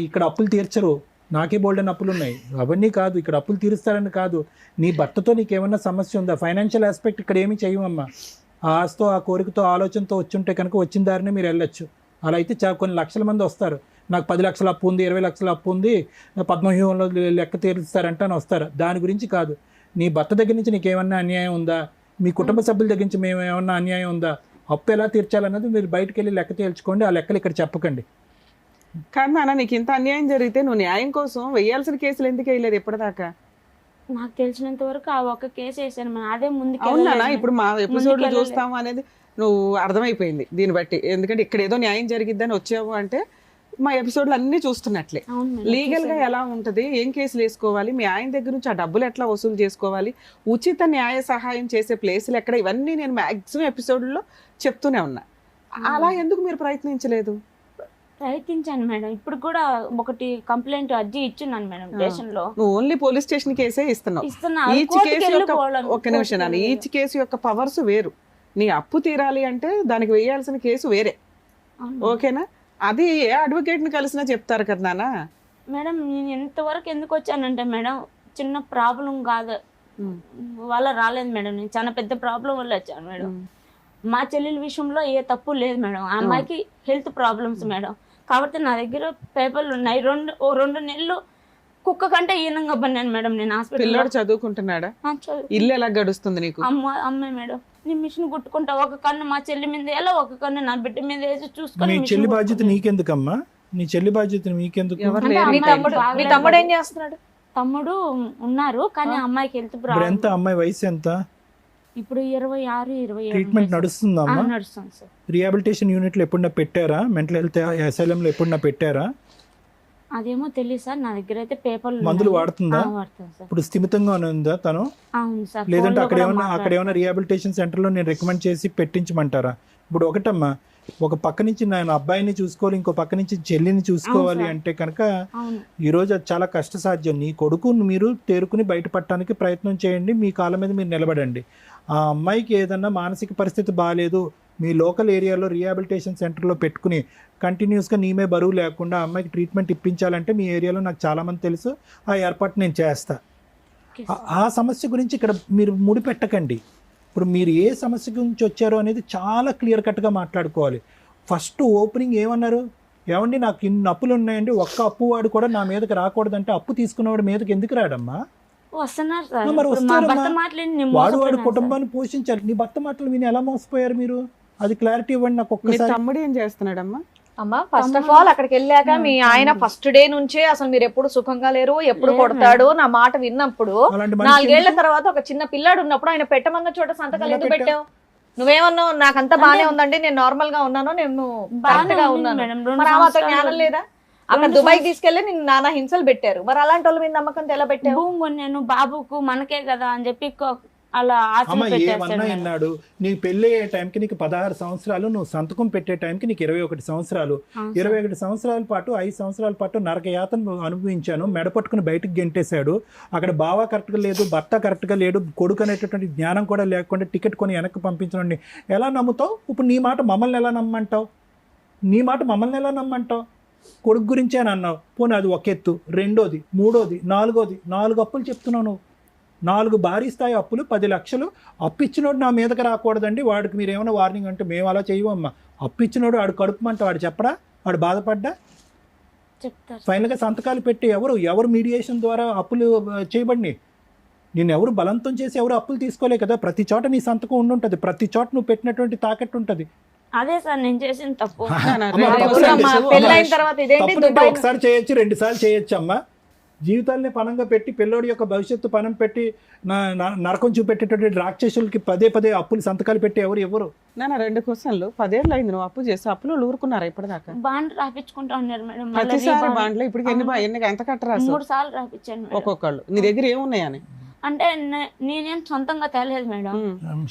ఇక్కడ అప్పులు తీర్చరు. నాకే బోల్డెన్ అప్పులు ఉన్నాయి, అవన్నీ కాదు. ఇక్కడ అప్పులు తీరుస్తారని కాదు. నీ భర్తతో నీకేమన్నా సమస్య ఉందా? ఫైనాన్షియల్ ఆస్పెక్ట్ ఇక్కడ ఏమీ చేయమమ్మా. ఆ ఆశతో, ఆ కోరికతో, ఆలోచనతో వచ్చుంటే కనుక వచ్చిన దారినే మీరు వెళ్ళొచ్చు. అలా అయితే కొన్ని లక్షల మంది వస్తారు. నాకు 10 లక్షల అప్పు ఉంది, 20 లక్షల అప్పు ఉంది, పద్మవ్యూహంలో లెక్క తీరుస్తారంటే అని వస్తారు. దాని గురించి కాదు. నీ భర్త దగ్గర నుంచి నీకేమన్నా అన్యాయం ఉందా? మీ కుటుంబ సభ్యుల దగ్గర నుంచి మేము ఏమన్నా అన్యాయం ఉందా? అప్పు ఎలా తీర్చాలన్నది మీరు బయటకు వెళ్ళి లెక్క తేల్చుకోండి. ఆ లెక్కలు ఇక్కడ చెప్పకండి. కానీ నాన్న, నీకు ఇంత అన్యాయం జరిగితే నువ్వు న్యాయం కోసం వేయాల్సిన కేసులు ఎందుకు వేయలేదు ఇప్పటిదాకా? నాకు తెలిసినంత వరకు ఆ ఒక్క కేసు వేసాను మేడం. అదే ముందుకు అవునా? వెళ్ళలేదు. ఇప్పుడు మా ఎపిసోడ్ లో ముందుకెళ్ళలేదు. చూస్తాము అనేది నువ్వు అర్థమైపోయింది దీన్ని బట్టి. ఎందుకంటే ఇక్కడ ఏదో న్యాయం జరిగిద్దని వచ్చావు అంటే మా ఎపిసోడ్లు అన్ని చూస్తున్నట్లే. అవును మేడం. లీగల్ గా ఎలా ఉంటది, ఏం కేసులు వేసుకోవాలి, మీ ఆయన దగ్గర నుంచి ఆ డబ్బులు ఎట్లా వసూలు చేసుకోవాలి, ఉచిత న్యాయ సహాయం చేసే ప్లేసులు ఎక్కడ, ఇవన్నీ నేను మాక్సిమం ఎపిసోడ్లో చెప్తూనే ఉన్నా. అలా ఎందుకు మీరు ప్రయత్నించలేదు? ప్రయత్నించాను మేడం. ఇప్పుడు కూడా ఒకటి కంప్లైంట్ అర్జీ ఇచ్చున్నాను మేడం స్టేషన్ లో. నువ్వు ఓన్లీ పోలీస్ స్టేషన్ కేసే ఇస్తున్నావు. ఇస్తున్నా. ఈచ్ కేసు యొక్క ఒక్క నిమిషం నాన్న, ఈచ్ కేసు యొక్క పవర్స్ వేరు. నీ అప్పు తీరాలి అంటే దానికి వేయాల్సిన కేసు వేరే. ఓకేనా? అది ఏ అడ్వకేట్ ని కలిసినా చెప్తారు కదా నాన్న. మేడం నేను ఎంతవరకు ఎందుకు వచ్చానంటే మేడం, చిన్న ప్రాబ్లం కాదు వల్ల రాలేదు మేడం. నేను చాలా పెద్ద ప్రాబ్లం వల్ల వచ్చాను మేడం. మా చెల్లెల విషయంలో ఏ తప్పు లేదు మేడం. ఆ అమ్మాయికి హెల్త్ ప్రాబ్లమ్స్ మేడం. కాబట్టి నా దగ్గర పేపర్లు ఉన్నాయి. 2 నెలలు కుక్క కంటే ఈనంగా పన్నాను మేడం నేను హాస్పిటల్. పిల్లాడు చదువుకుంటున్నాడా? ఇల్లు ఎలా గడుస్తుంది నీకు? అమ్మాయి మేడం, నీ మిషన్ కుట్టుకుంటా. ఒక కన్ను మా చెల్లి మీద ఎలా, ఒక కన్ను నా బిడ్డ మీద వేసి చూసుకొని. మీ చెల్లి బాధ్యత నీకెందుకమ్మా? నీ చెల్లి బాధ్యత మీకెందుకు? మీ తమ్ముడు ఏం చేస్తున్నాడు? తమ్ముడు ఉన్నారు కానీ అమ్మాయికి హెల్త్ ఇప్పుడు ప్రాబ్లం. ఎంత అమ్మాయి వయసు ఎంత? ఇప్పుడు 26, 27 ట్రీట్మెంట్ నడుస్తుందమ్మా? నడుస్తుంది సార్. రిహాబిలిటేషన్ యూనిట్లో ఎప్పుడన్నా పెట్టారా? మెంటల్ హెల్త్ అసైలంలో ఎప్పుడన్నా పెట్టారా? అదేమో తెలియదు సార్. నా దగ్గర అయితే పేపర్లు మందులు వాడుతుందా? వాడుతుంది సార్. ఇప్పుడు స్థిమితంగా ఉందా తను? అవును సార్. లేదంటే అక్కడ ఏమైనా రిహాబిలిటేషన్ సెంటర్లో నేను రికమెండ్ చేసి పెట్టించమంటారా? ఇప్పుడు ఒకటమ్మా, ఒక పక్క నుంచి నేను అబ్బాయిని చూసుకోవాలి, ఇంకో పక్క నుంచి చెల్లిని చూసుకోవాలి అంటే కనుక ఈరోజు అది చాలా కష్టసాధ్యం. నీ కొడుకు మీరు తేరుకుని బయటపడటానికి ప్రయత్నం చేయండి. మీ కాళ్ళ మీద మీరు నిలబడండి. ఆ అమ్మాయికి ఏదన్నా మానసిక పరిస్థితి బాగాలేదు, మీ లోకల్ ఏరియాలో రిహాబిలిటేషన్ సెంటర్లో పెట్టుకుని కంటిన్యూస్గా నీమే బరువు లేకుండా అమ్మాయికి ట్రీట్మెంట్ ఇప్పించాలంటే మీ ఏరియాలో నాకు చాలామంది తెలుసు. ఆ ఏర్పాటు నేను చేస్తా. ఆ సమస్య గురించి ఇక్కడ మీరు ముడిపెట్టకండి. ఇప్పుడు మీరు ఏ సమస్య గురించి వచ్చారో అనేది చాలా క్లియర్ కట్గా మాట్లాడుకోవాలి. ఫస్ట్ ఓపెనింగ్ ఏమన్నారు? ఏమండి నాకు ఇన్ని అప్పులు ఉన్నాయండి, ఒక్క అప్పు వాడు కూడా నా మీదకి రాకూడదంటే అప్పు తీసుకున్నవాడు మీదకి ఎందుకు రాడమ్మా? వస్తున్నారు సార్. మరి వాడు వాడు వస్తున్నారు. కుటుంబాన్ని పోషించాలి. నీ భర్త మాటలు విని ఎలా మోసపోయారు మీరు? అది క్లారిటీ ఇవ్వండి నాకు మీ ఒక్కసారి. తమ్ముడు ఏం చేస్తున్నాడమ్మా? అమ్మా ఫస్ట్ ఆఫ్ ఆల్ అక్కడికి వెళ్ళాక మీ ఆయన ఫస్ట్ డే నుంచే అసలు మీరు ఎప్పుడు సుఖంగా లేరు, ఎప్పుడు కొడతాడు నా మాట విన్నప్పుడు, అలాంటి 4 ఏళ్ల మనిషి తర్వాత ఒక చిన్న పిల్లాడు ఉన్నప్పుడు ఆయన పెట్టమన్న చోట సంతకాలు ఎందుకు పెట్టావు? నువ్వేమన్నావు? నాకంతా బానే ఉందండి, నేను నార్మల్ గా ఉన్నాను, నేను కరెక్ట్ గా ఉన్నాను. మరి ఆ మాత్రం జ్ఞానం లేదా? అక్కడ దుబాయ్ తీసుకెళ్లి నిన్ను నానా హింసలు పెట్టారు. మరి అలాంటి వాళ్ళ మీద నమ్మకంతో ఎలా పెట్టావు? భూమి కొన్నాను బాబుకు మనకే కదా అని చెప్పి అలా అమ్మ ఆశలు ఏమన్నా పెట్టేస్తాడు. అన్నాడు, నీకు పెళ్లి అయ్యే టైంకి నీకు 16 సంవత్సరాలు, నువ్వు సంతకం పెట్టే టైంకి నీకు 21 సంవత్సరాలు. 21 సంవత్సరాల పాటు 5 సంవత్సరాల పాటు నరక యాతన అనుభవించాను. మెడపట్టుకుని బయటకు గెంటేశాడు. అక్కడ బావ కరెక్ట్గా లేదు, భర్త కరెక్ట్గా లేడు, కొడుకు అనేటటువంటి జ్ఞానం కూడా లేకుండా టికెట్ కొని వెనక్కి పంపించండి. ఎలా నమ్ముతావు? ఇప్పుడు నీ మాట మమ్మల్ని ఎలా నమ్మంటావు? నీ మాట మమ్మల్ని ఎలా నమ్మంటావు? కొడుకు గురించే అని అన్నావు. పోనీ అది ఒక ఎత్తు, రెండోది, మూడోది, నాలుగోది, 4 అప్పులు చెప్తున్నావు నువ్వు. 4 భారీ స్థాయి అప్పులు 10 లక్షలు. అప్పు ఇచ్చినోడు నా మీదకి రాకూడదండి, వాడికి మీరు ఏమైనా వార్నింగ్ అంటే మేము అలా చేయవమ్మా. అప్పు ఇచ్చినోడు వాడు కడుపుమంటే వాడు చెప్పడా, వాడు బాధపడ్డా? చెప్తారు. ఫైనల్గా సంతకాలు పెట్టి ఎవరు మీడియేషన్ ద్వారా అప్పులు చేయబడినాయి? నేను ఎవరు బలవంతం చేసి ఎవరు అప్పులు తీసుకోలే కదా. ప్రతి చోట నీ సంతకం ఉండుంటది, ప్రతి చోట నువ్వు పెట్టినటువంటి తాకట్టు ఉంటుంది. అదే సార్ నేను చేసిన తప్పు. పెళ్ళైన తర్వాత ఇదేంటి తప్పునంటే ఒకసారి చేయొచ్చు, 2 సార్లు చేయొచ్చు అమ్మా. జీవితాన్ని పనంగా పెట్టి పిల్లోడి యొక్క భవిష్యత్తు పనం పెట్టి నరకం చూపెట్టేటువంటి రాక్షసులకి పదే అప్పులు సంతకాలు పెట్టి ఎవరు? నాన్న 2 క్వశ్చన్లు. 10 ఏళ్ళు అయింది నువ్వు అప్పు చేసి, అప్పులు ఊరుకున్నారా ఇప్పటిదాకా? బాండ్ రాపించుకుంటా ఉన్నారు మేడం. ప్రతిసారి బాండ్లు ఇప్పటికి ఎన్ని ఎంత కట్టరా? 3 సార్లు రాపించాను మేడం. ఒక్కొక్కళ్ళు. నీ దగ్గర ఏమున్నాయని? అంటే నేనేం సొంతంగా తేలేదు మేడం.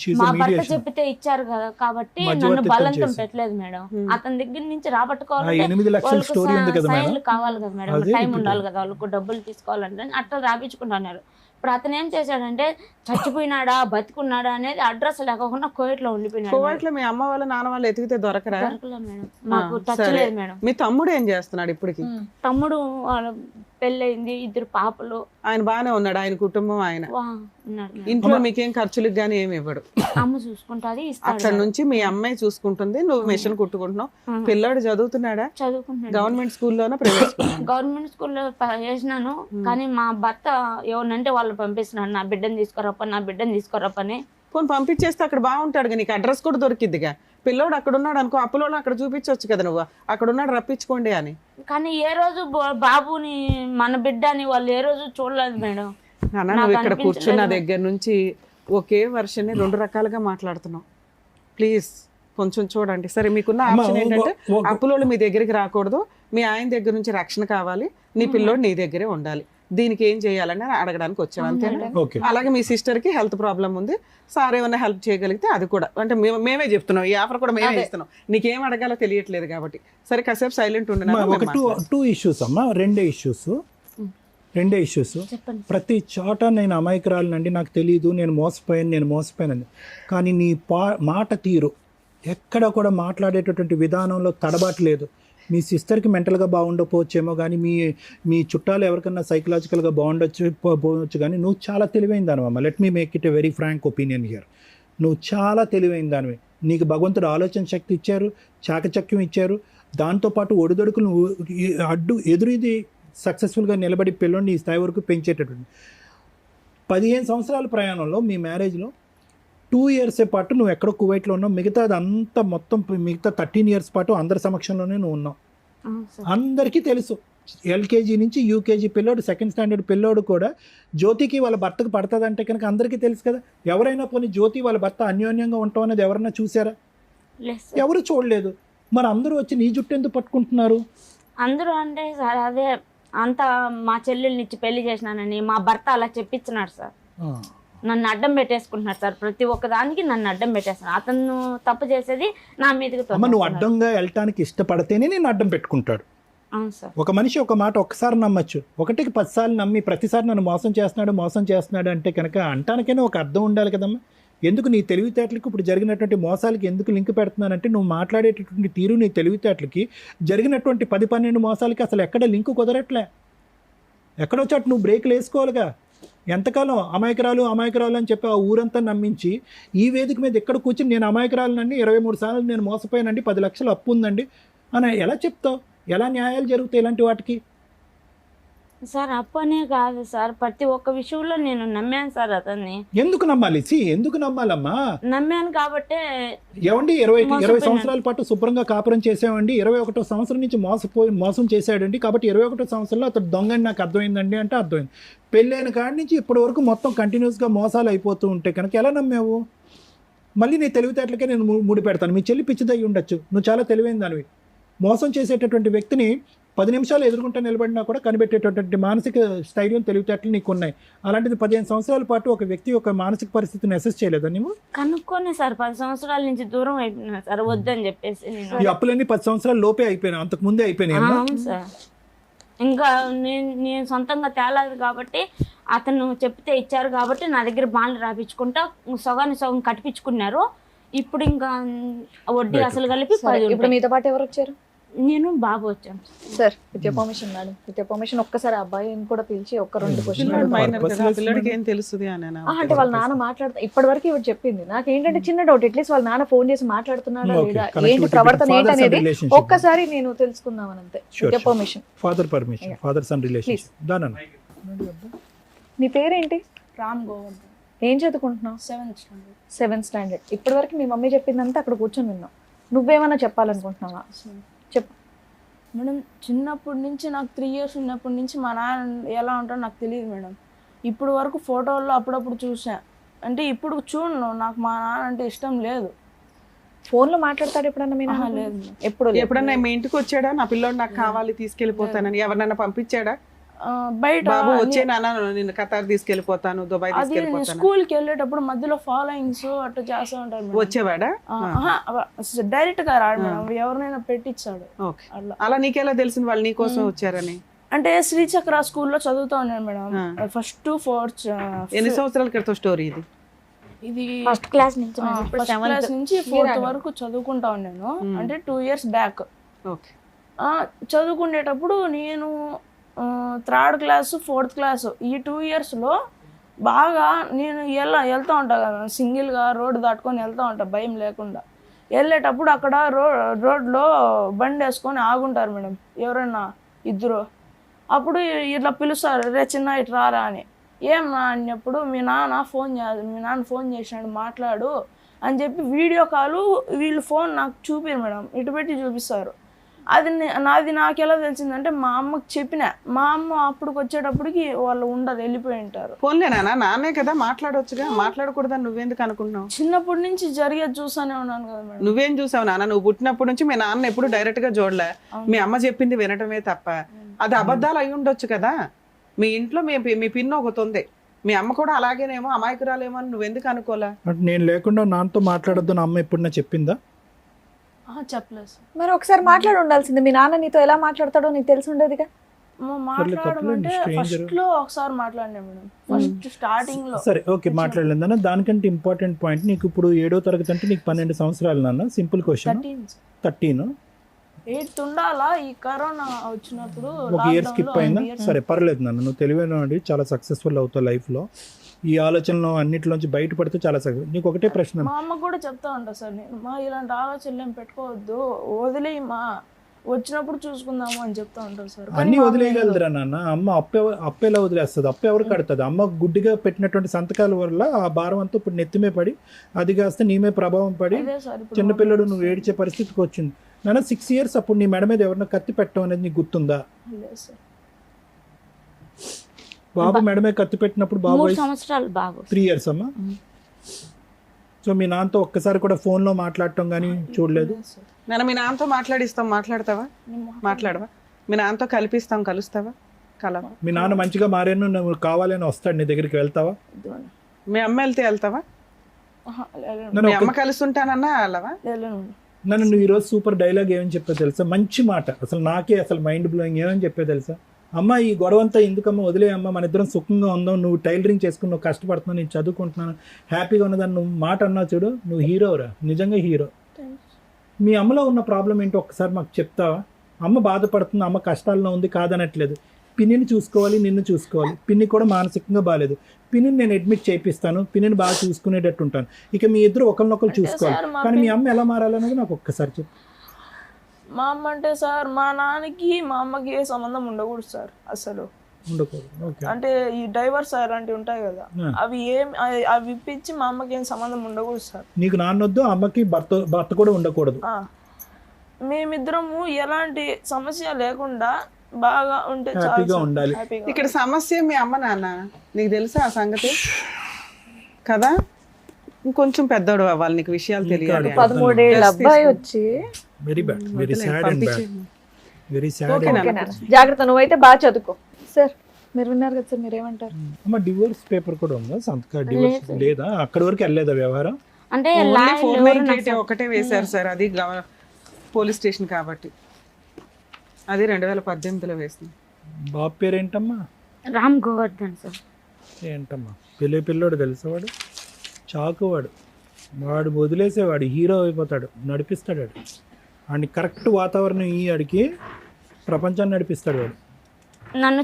She's a మా భర్త mediation. చెప్పితే ఇచ్చారు కదా కాబట్టి మధ్యవర్తిత్వం నన్ను బలంతం చేసి. పెట్టలేదు మేడం. అతని దగ్గర నుంచి ఆ రాబట్టుకోవాలంటే 8 లక్షల స్టోరీ ఉంది కదా మేడం, సైన్లు కావాలి కదా మేడం, అదే టైం ఇప్పుడు. ఉండాలి కదా వాళ్ళకు, డబ్బులు తీసుకోవాలంటే అట్లా రాపించుకుంటున్నారు. ఇప్పుడు అతను ఏం చేశాడంటే చచ్చిపోయినాడా బతికున్నాడా అనేది అడ్రస్ లేకుండా కోవిట్లో ఉండిపోయినాడు. కోవైట్ లో మీ అమ్మ వాళ్ళ నాన్న వాళ్ళు ఎతికితే దొరకరా? దొరకలేదు మేడం, మాకు టచ్ సరే. లేదు మేడం. మీ తమ్ముడు ఏం చేస్తున్నాడు ఇప్పటికి? తమ్ముడు వాళ్ళ పెళ్ళయింది, 2 పాపలు. ఆయన బాగానే ఉన్నాడు, ఆయన కుటుంబం ఆయన ఉన్నాడు మేడం. ఇంట్లో మీకేం ఖర్చులకు గానీ ఏమి ఇవ్వడు? అమ్మ చూసుకుంటాది, అక్కడ ఇస్తాడు. నుంచి మీ అమ్మాయి చూసుకుంటుంది, నువ్వు మిషన్ కుట్టుకుంటున్నావు. పిల్లాడు చదువుతున్నాడా? చదువుకుంటున్నాడు. గవర్నమెంట్ స్కూల్లోనా ప్రైవేట్ స్కూల్? గవర్నమెంట్ స్కూల్లో వేసినాను, కానీ మా భర్త ఎవరినంటే వాళ్ళు పంపిస్తున్నాడు, నా బిడ్డను తీసుకోరప్పని. పోనీ పంపించేస్తే అక్కడ బాగుంటాడు, నీకు అడ్రస్ కూడా దొరికిద్దిగా. పిల్లోడు అక్కడ ఉన్నాడు అనుకో, అప్పులోడు అక్కడ చూపించవచ్చు కదా, నువ్వు అక్కడ ఉన్నాడు రప్పించుకోండి అని. కానీ ఏ రోజు బాబుని మన బిడ్డ అని వాళ్ళు ఏ రోజు చూడలేదు మేడం. నాన్న నువ్వు ఇక్కడ కూర్చున్న దగ్గర నుంచి ఒకే వర్షన్ని 2 రకాలుగా మాట్లాడుతున్నావు. ప్లీజ్ కొంచెం చూడండి. సరే, మీకున్న ఆప్షన్ ఏంటంటే అప్పులోళ్ళు మీ దగ్గరికి రాకూడదు, మీ ఆయన దగ్గర నుంచి రక్షణ కావాలి, నీ పిల్లోడు నీ దగ్గరే ఉండాలి. దీనికి ఏం చేయాలని అడగడానికి వచ్చాను, అంతేనా? అలాగే మీ సిస్టర్ కి హెల్త్ ప్రాబ్లం ఉంది, సార్ ఏమైనా హెల్ప్ చేయగలిగితే అది కూడా, అంటే మేమే చెప్తున్నాం, ఈ ఆఫర్ కూడా మేమే ఇస్తున్నాం. నీకేం అడగాలో తెలియట్లేదు కాబట్టి. సరే, కాసేపు సైలెంట్ ఉండండి. ఒక 2 ఇష్యూస్ అమ్మా, 2 ఇష్యూస్. ప్రతి చోట నేను అమాయకురాలనండి, నాకు తెలియదు, నేను మోసపోయాను. కానీ నీ మాట తీరు ఎక్కడ కూడా మాట్లాడేటటువంటి విధానంలో తడబాటు లేదు. మీ సిస్టర్కి మెంటల్గా బాగుండకపోవచ్చేమో, కానీ మీ చుట్టాలు ఎవరికన్నా సైకలాజికల్గా పోవచ్చు, కానీ నువ్వు చాలా తెలివైన దానివమ్మ. Let me make it a very frank opinion here. నువ్వు చాలా తెలివైన దానివి. నీకు భగవంతుడు ఆలోచన శక్తి ఇచ్చారు, చాకచక్యం ఇచ్చారు, దాంతోపాటు ఒడిదొడుకులు ఎదురుది సక్సెస్ఫుల్గా నిలబడి పిల్లోని ఈ స్థాయి వరకు పెంచేటటువంటి 15 సంవత్సరాల ప్రయాణంలో మీ మ్యారేజ్లో 2 ఇయర్స్ పాటు నువ్వు ఎక్కడో కువైట్లో ఉన్నావు, మిగతా 13 ఇయర్స్ పాటు అందరి సమక్షంలోనే నువ్వు ఉన్నావు. అందరికీ తెలుసు. ఎల్కేజీ నుంచి యూకేజీ పిల్లోడు, 2nd స్టాండర్డ్ పిల్లోడు కూడా జ్యోతికి వాళ్ళ భర్తకు పడుతుందంటే కనుక అందరికీ తెలుసు కదా. ఎవరైనా పోనీ జ్యోతి వాళ్ళ భర్త అన్యోన్యంగా ఉంటాం అనేది ఎవరన్నా చూసారా? ఎవరు చూడలేదు. మరి అందరూ వచ్చి నీ జుట్టు ఎందుకు పట్టుకుంటున్నారు? అందరూ అంటే సార్ అదే అంత మా చెల్లెల్ని ఇచ్చి పెళ్లి చేసినానని మా భర్త అలా చెప్పించినాడు సార్. నన్ను అడ్డం పెట్టేసుకుంటున్నాడు సార్, ప్రతి ఒక్క దానికి నన్ను అడ్డం పెట్టేస్తున్నాడు. అతను తప్పు చేసేది నా మీదకి. నువ్వు అడ్డంగా వెళ్ళటానికి ఇష్టపడితేనే నేను అడ్డం పెట్టుకుంటాడు. అవును సార్. ఒక మనిషి ఒక మాట ఒక్కసారి నమ్మచ్చు, 1కి 10 సార్లు నమ్మి ప్రతిసారి నన్ను మోసం చేస్తున్నాడు అంటే కనుక అంటానికైనా ఒక అర్థం ఉండాలి కదమ్మా. ఎందుకు నీ తెలివితేటలకు ఇప్పుడు జరిగినటువంటి మోసాలకి ఎందుకు లింక్ పెడుతున్నానంటే, నువ్వు మాట్లాడేటటువంటి తీరు నీ తెలివితేటలకి జరిగినటువంటి 10-12 మోసాలకి అసలు ఎక్కడ లింకు కుదరట్లే. ఎక్కడో చోట నువ్వు బ్రేక్లు వేసుకోవాలిగా. ఎంతకాలం అమాయకురాలు అని చెప్పి ఆ ఊరంతా నమ్మించి ఈ వేదిక మీద ఎక్కడ కూర్చుని నేను అమాయకురాలనండి, 23 సార్లు నేను మోసపోయానండి, 10 లక్షలు అప్పు ఉందండి అని ఎలా చెప్తావు? ఎలా న్యాయాలు జరుగుతాయి ఇలాంటి వాటికి? సార్ అప్పనే కాదు సార్, ప్రతి ఒక్క విషయంలో నేను నమ్మాను సార్ అతన్ని. ఎందుకు నమ్మాలి? ఎందుకు నమ్మాలమ్మా? నమ్మాను కాబట్టి. ఏమండి 20 సంవత్సరాల పాటు శుభ్రంగా కాపురం చేసామండి, 21వ సంవత్సరం నుంచి మోసం చేశాడండి, కాబట్టి 21వ సంవత్సరంలో అతడు దొంగని నాకు అర్థమైందండి అంటే అర్థమైంది. పెళ్ళైన కాడి నుంచి ఇప్పటి వరకు మొత్తం కంటిన్యూస్గా మోసాలు అయిపోతూ ఉంటే కనుక ఎలా నమ్మావు? మళ్ళీ నీ తెలివితేటలకే నేను ముడి పెడతాను. మీ చెల్లి పిచ్చిదయ్యి ఉండొచ్చు, నువ్వు చాలా తెలివైన దానివి. మోసం చేసేటటువంటి వ్యక్తిని 10 నిమిషాలు ఎదుర్కొంటూ నిలబడినా కూడా కనిపెట్టేటటువంటి మానసిక స్థైర్యం, తెలివితేటలు నీకు ఉన్నాయి. అలాంటిది 15 సంవత్సరాల పాటు ఒక వ్యక్తి యొక్క మానసిక పరిస్థితిని అసెస్ చేయలేదా నువ్వు? కనుక్కొని సార్ 10 సంవత్సరాల నుంచి దూరం అయిపోయినా సార్, వద్దని చెప్పేసి. ఈ అప్పులన్నీ 10 సంవత్సరాల లోపే అయిపోయినాయి, అంతకు ముందే అయిపోయినాయి. అవును సార్. ఇంకా నేను సొంతంగా తేలేదు కాబట్టి అతను చెప్తే ఇచ్చారు కాబట్టి నా దగ్గర బాండ్లు రాపించుకుంటా సగం కట్టిపించుకున్నారు. ఇప్పుడు ఇంకా వడ్డీ అసలు కలిపి 10. ఇప్పుడు మీతో పాటు ఎవరు వచ్చారు? నేను బాబు వచ్చాను. Sir with your permission madam, with your permission ఒక్కసారి ఆ అబ్బాయిని కూడా పిలిచి ఒక్క 2 క్వశ్చన్ పిల్లోడు మైనర్ purpose కదా, less పిల్లడికి ఏం తెలుస్తుంది అని అంటే వాళ్ళ నాన్న మాట్లాడుతా ఇప్పటి వరకు ఇవి చెప్పింది. నాకేంటంటే చిన్న డౌట్, అట్లీస్ట్ వాళ్ళ నాన్న ఫోన్ చేసి మాట్లాడుతున్నాడా Okay, లేదా, connectivity ఏంటి ప్రవర్తన between fathers and ఏంటనేది relationship. ఒక్కసారి నేను తెలుసుకుందామని అంతే. With your permission. Father permission, father son relationship. దానన్న నీ పేరేంటి? రామ్ గోవర్ధన్, ఏం చదువుకుంటున్నావు? 7th standard. 7th standard. ఇప్పటి వరకు మీ మమ్మీ చెప్పిందంతా అక్కడ కూర్చొని విన్నావు. నువ్వేమన్నా చెప్పాలనుకుంటున్నావా? చెప్పు. మేడం చిన్నప్పటి నుంచి నాకు 3 years ఉన్నప్పటి నుంచి మా నాన్న ఎలా ఉంటాడో నాకు తెలియదు మేడం. ఇప్పుడు వరకు ఫోటోల్లో అప్పుడప్పుడు చూసా, అంటే ఇప్పుడు చూడను, నాకు మా నాన్న అంటే ఇష్టం లేదు. ఫోన్ లో మాట్లాడతాడు ఎప్పుడన్నా మీ నాన్న? లేదు మేడం. ఎప్పుడు లేదు. ఎప్పుడన్నా మీ ఇంటికి వచ్చాడా, నా పిల్లోడు నాకు కావాలి తీసుకెళ్లిపోతానని ఎవరన్నా పంపించాడా? బయట బాబు వచ్చే నాన్న నిన్ను ఖతార్ తీసుకెళ్లిపోతాను, దుబాయ్ అది తీసుకెళ్లిపోతాను స్కూల్కి వెళ్ళేటప్పుడు మధ్యలో ఫాలోయింగ్స్ అట్లా చేస్తూ ఉంటారు మేడం. వచ్చేవాడా? డైరెక్ట్ గా రాడు మేడం, ఎవరినైనా పెట్టించాడు ఓకే. అట్లా. అలా నీకెలా తెలిసింది వాళ్ళు నీ కోసం వచ్చారని? అంటే శ్రీచక్ర స్కూల్లో చదువుతా ఉన్నాను మేడం. First to 4th. ఎన్ని సంవత్సరాల క్రితం స్టోరీ ఇది? ఇది ఫస్ట్ క్లాస్ నుంచి ఫస్ట్ క్లాస్ నుంచి 4th వరకు చదువుకుంటా ఉన్నాను. అంటే 2 years బ్యాక్. ఓకే. చదువుకునేటప్పుడు నేను 3rd class 4th class ఈ 2 yearsలో బాగా నేను వెళ్తూ ఉంటా కదా, సింగిల్గా రోడ్డు దాటుకొని వెళ్తూ ఉంటా భయం లేకుండా. వెళ్ళేటప్పుడు అక్కడ రోడ్లో బండి వేసుకొని ఆగుంటారు మేడం ఎవరైనా 2. అప్పుడు ఇట్లా పిలుస్తారు, రే చిన్న ఇటు రారా అని. ఏం నా అన్నప్పుడు మీ నాన్న ఫోన్ చేసినాడు మాట్లాడు అని చెప్పి వీడియో కాలు వీళ్ళు ఫోన్ నాకు చూపిరు మేడం, ఇటు పెట్టి చూపిస్తారు. అది నాకు ఎలా తెలిసిందంటే మా అమ్మకి చెప్పిన, మా అమ్మ అప్పుడు వచ్చేటప్పటికి వాళ్ళు ఉండరు, వెళ్ళిపోయి ఉంటారు. ఫోన్లేనా? నాన్నే కదా, మాట్లాడొచ్చుగా. మాట్లాడకూడదని నువ్వెందుకు అనుకుంటున్నావు? చిన్నప్పటి నుంచి జరిగేది చూసానే ఉన్నాను కదా మేడం. నువ్వేం చూసావు నాన్న? నువ్వు పుట్టినప్పటి నుంచి మీ నాన్న ఎప్పుడు డైరెక్ట్ గా చూడలే, మీ అమ్మ చెప్పింది వినటమే తప్ప. అది అబద్ధాలు అయి ఉండొచ్చు కదా. మీ ఇంట్లో మీ పిన్న ఒకటి ఉంది, మీ అమ్మ కూడా అలాగేనేమో అమాయకురాలేమో అని నువ్వెందుకు అనుకోలే? అంటే నేను లేకుండా నాన్నతో మాట్లాడొద్దు నా అమ్మ ఎప్పుడన్నా చెప్పిందా? చెప్పలేదు. మరి ఒకసారి మాట్లాడి ఉండాల్సింది. మీ నాన్న నీతో ఎలా మాట్లాడతాడో నీకు తెలిసి ఉండేదిగా. మాట్లాడమంటే ఫస్ట్ లో ఒకసారి మాట్లాడినా మేడం, ఫస్ట్ స్టార్టింగ్ లో. సరే ఓకే, మాట్లాడలేదు నాన్న. దానికంటే ఇంపార్టెంట్ పాయింట్, నీకు ఇప్పుడు 7వ తరగతి అంటే నీకు 12 సంవత్సరాలు నాన్న. Simple question. 13 8th ఉండాలా, ఈ కరోనా వచ్చినప్పుడు ఒక ఇయర్ స్కిప్ అయిందా? సరే పర్లేదు నాన్న, నువ్వు తెలివైన చాలా సక్సెస్ఫుల్ అవుతావు లైఫ్లో. ఈ ఆలోచనలో అన్నిటిలోంచి బయటపడితే చాలా సక్సెస్. నీకు ఒకటే ప్రశ్న. మా అమ్మ కూడా చెప్తా ఉంటా సార్, నేను ఇలాంటి ఆలోచనలు ఏం పెట్టుకోవద్దు, వదిలేయి మా, వచ్చినప్పుడు చూసుకుందాము అని చెప్తా ఉంటారు సార్. అన్ని వదిలేయగలదురా నాన్న. అమ్మ అప్పెలా వదిలేస్తుంది? అప్పు ఎవరు కడుతుంది? అమ్మ గుడ్డిగా పెట్టినటువంటి సంతకాల వల్ల ఆ భారం అంతా ఇప్పుడు నెత్తిమే పడి, అది కాస్త నీమే ప్రభావం పడి చిన్నపిల్లడు నువ్వు ఏడ్చే పరిస్థితికి వచ్చింది నాన్న. 6 years అప్పుడు నీ మెడ మీద ఎవరైనా కత్తి పెట్టడం అనేది నీకు గుర్తుందా? బాబు మెడ మీద కత్తి పెట్టినప్పుడు బాబు 3 సంవత్సరాలు బాబు 3 years అమ్మా. సో మీ నాన్నతో ఒక్కసారి కూడా ఫోన్ లో మాట్లాడటం కానీ చూడలేదు? నేను మీ నాన్నతో మాట్లాడిస్తాం, మాట్లాడతావా? మాట్లాడవా? మీ నాన్నతో కలుస్తావా? కలవా? మీ నాన్న మంచిగా మారాను నువ్వు కావాలని వస్తాడు నీ దగ్గరికి, వెళ్తావా? మీ అమ్మ వెళ్తావా? మీ అమ్మ కలుస్తుంటానన్నా వెళ్ళవా? నన్ను నువ్వు ఈరోజు సూపర్ డైలాగ్ ఏమని చెప్పా తెలుసా? మంచి మాట, అసలు నాకే అసలు మైండ్ బ్లోయింగ్. ఏమని చెప్పా తెలుసా? అమ్మ ఈ గొడవంతా ఎందుకమ్మా, వదిలే అమ్మ, మన ఇద్దరం సుఖంగా ఉందాం, నువ్వు టైలరింగ్ చేసుకుని నువ్వు కష్టపడుతున్నావు, నేను చదువుకుంటున్నాను, హ్యాపీగా ఉన్నదాన్ని నువ్వు మాట అన్నావు చూడు, నువ్వు హీరోరా, నిజంగా హీరో. మీ అమ్మలో ఉన్న ప్రాబ్లం ఏంటో ఒక్కసారి మాకు చెప్తావా? అమ్మ బాధపడుతుంది, అమ్మ కష్టాల్లో ఉంది కాదనట్లేదు. పిన్నిని చూసుకోవాలి, నిన్ను చూసుకోవాలి. పిన్ని కూడా మానసికంగా బాగాలేదు, పిన్నిని నేను అడ్మిట్ చేయిస్తాను, పిన్నిని బాగా చూసుకునేటట్టు ఉంటాను. ఇక మీ ఇద్దరు ఒకరినొకరు చూసుకోవాలి. కానీ మీ అమ్మ ఎలా మారాలనేది నాకు ఒక్కసారి చెప్పు. మా అమ్మ అంటే సార్, మా నాన్నకి మా అమ్మకి ఏ సంబంధం ఉండకూడదు సార్, అసలు ఉండకూడదు. అంటే ఈ డైవర్స్ అలాంటివి ఉంటాయి కదా, అవి ఇప్పించి మా అమ్మకి ఏం సంబంధం ఉండకూడదు సార్. నీకు నాన్నొద్దు, అమ్మకి భర్త కూడా ఉండకూడదు. మేమిద్దరము ఎలాంటి సమస్య లేకుండా బాగా ఉంటే హ్యాపీగా ఉండాలి. ఇక్కడ సమస్య మీ అమ్మ నాన్న, నీకు తెలుసా ఆ సంగతి కదా? ఇంకొంచెం పెద్దోడు అవ్వాలి, నీకు విషయాలు తెలియాలి. 13 ఏళ్ళ అబ్బాయి వచ్చి very bad, very sad and bad, very sad. జాగ్రత్త, నువ్వైతే బాగా చదువుకో. సార్ మీరు విన్నారు కదా సార్, మీరేమంటారు? అమ్మ డివోర్స్ పేపర్ కూడా ఉందా? సంతకం డివోర్స్ లేదా? అక్కడి వరకు వెళ్ళలేదా వ్యవహారం? అంటే 498 ఒకటే వేశారు సార్, అది పోలీస్ స్టేషన్ కాబట్టి, అది 2018లో వేసింది. బాబు పేరు ఏంటమ్మా? రామ్ గోవర్ధన్ సార్. ఏంటమ్మా పిల్లోడు తెలుసా? వాడు చాకువాడు, వాడు వదిలేసేవాడు, హీరో అయిపోతాడు, నడిపిస్తాడు. వాడిని కరెక్ట్ వాతావరణం ఆడికి ప్రపంచాన్ని నడిపిస్తాడు వాడు. నన్ను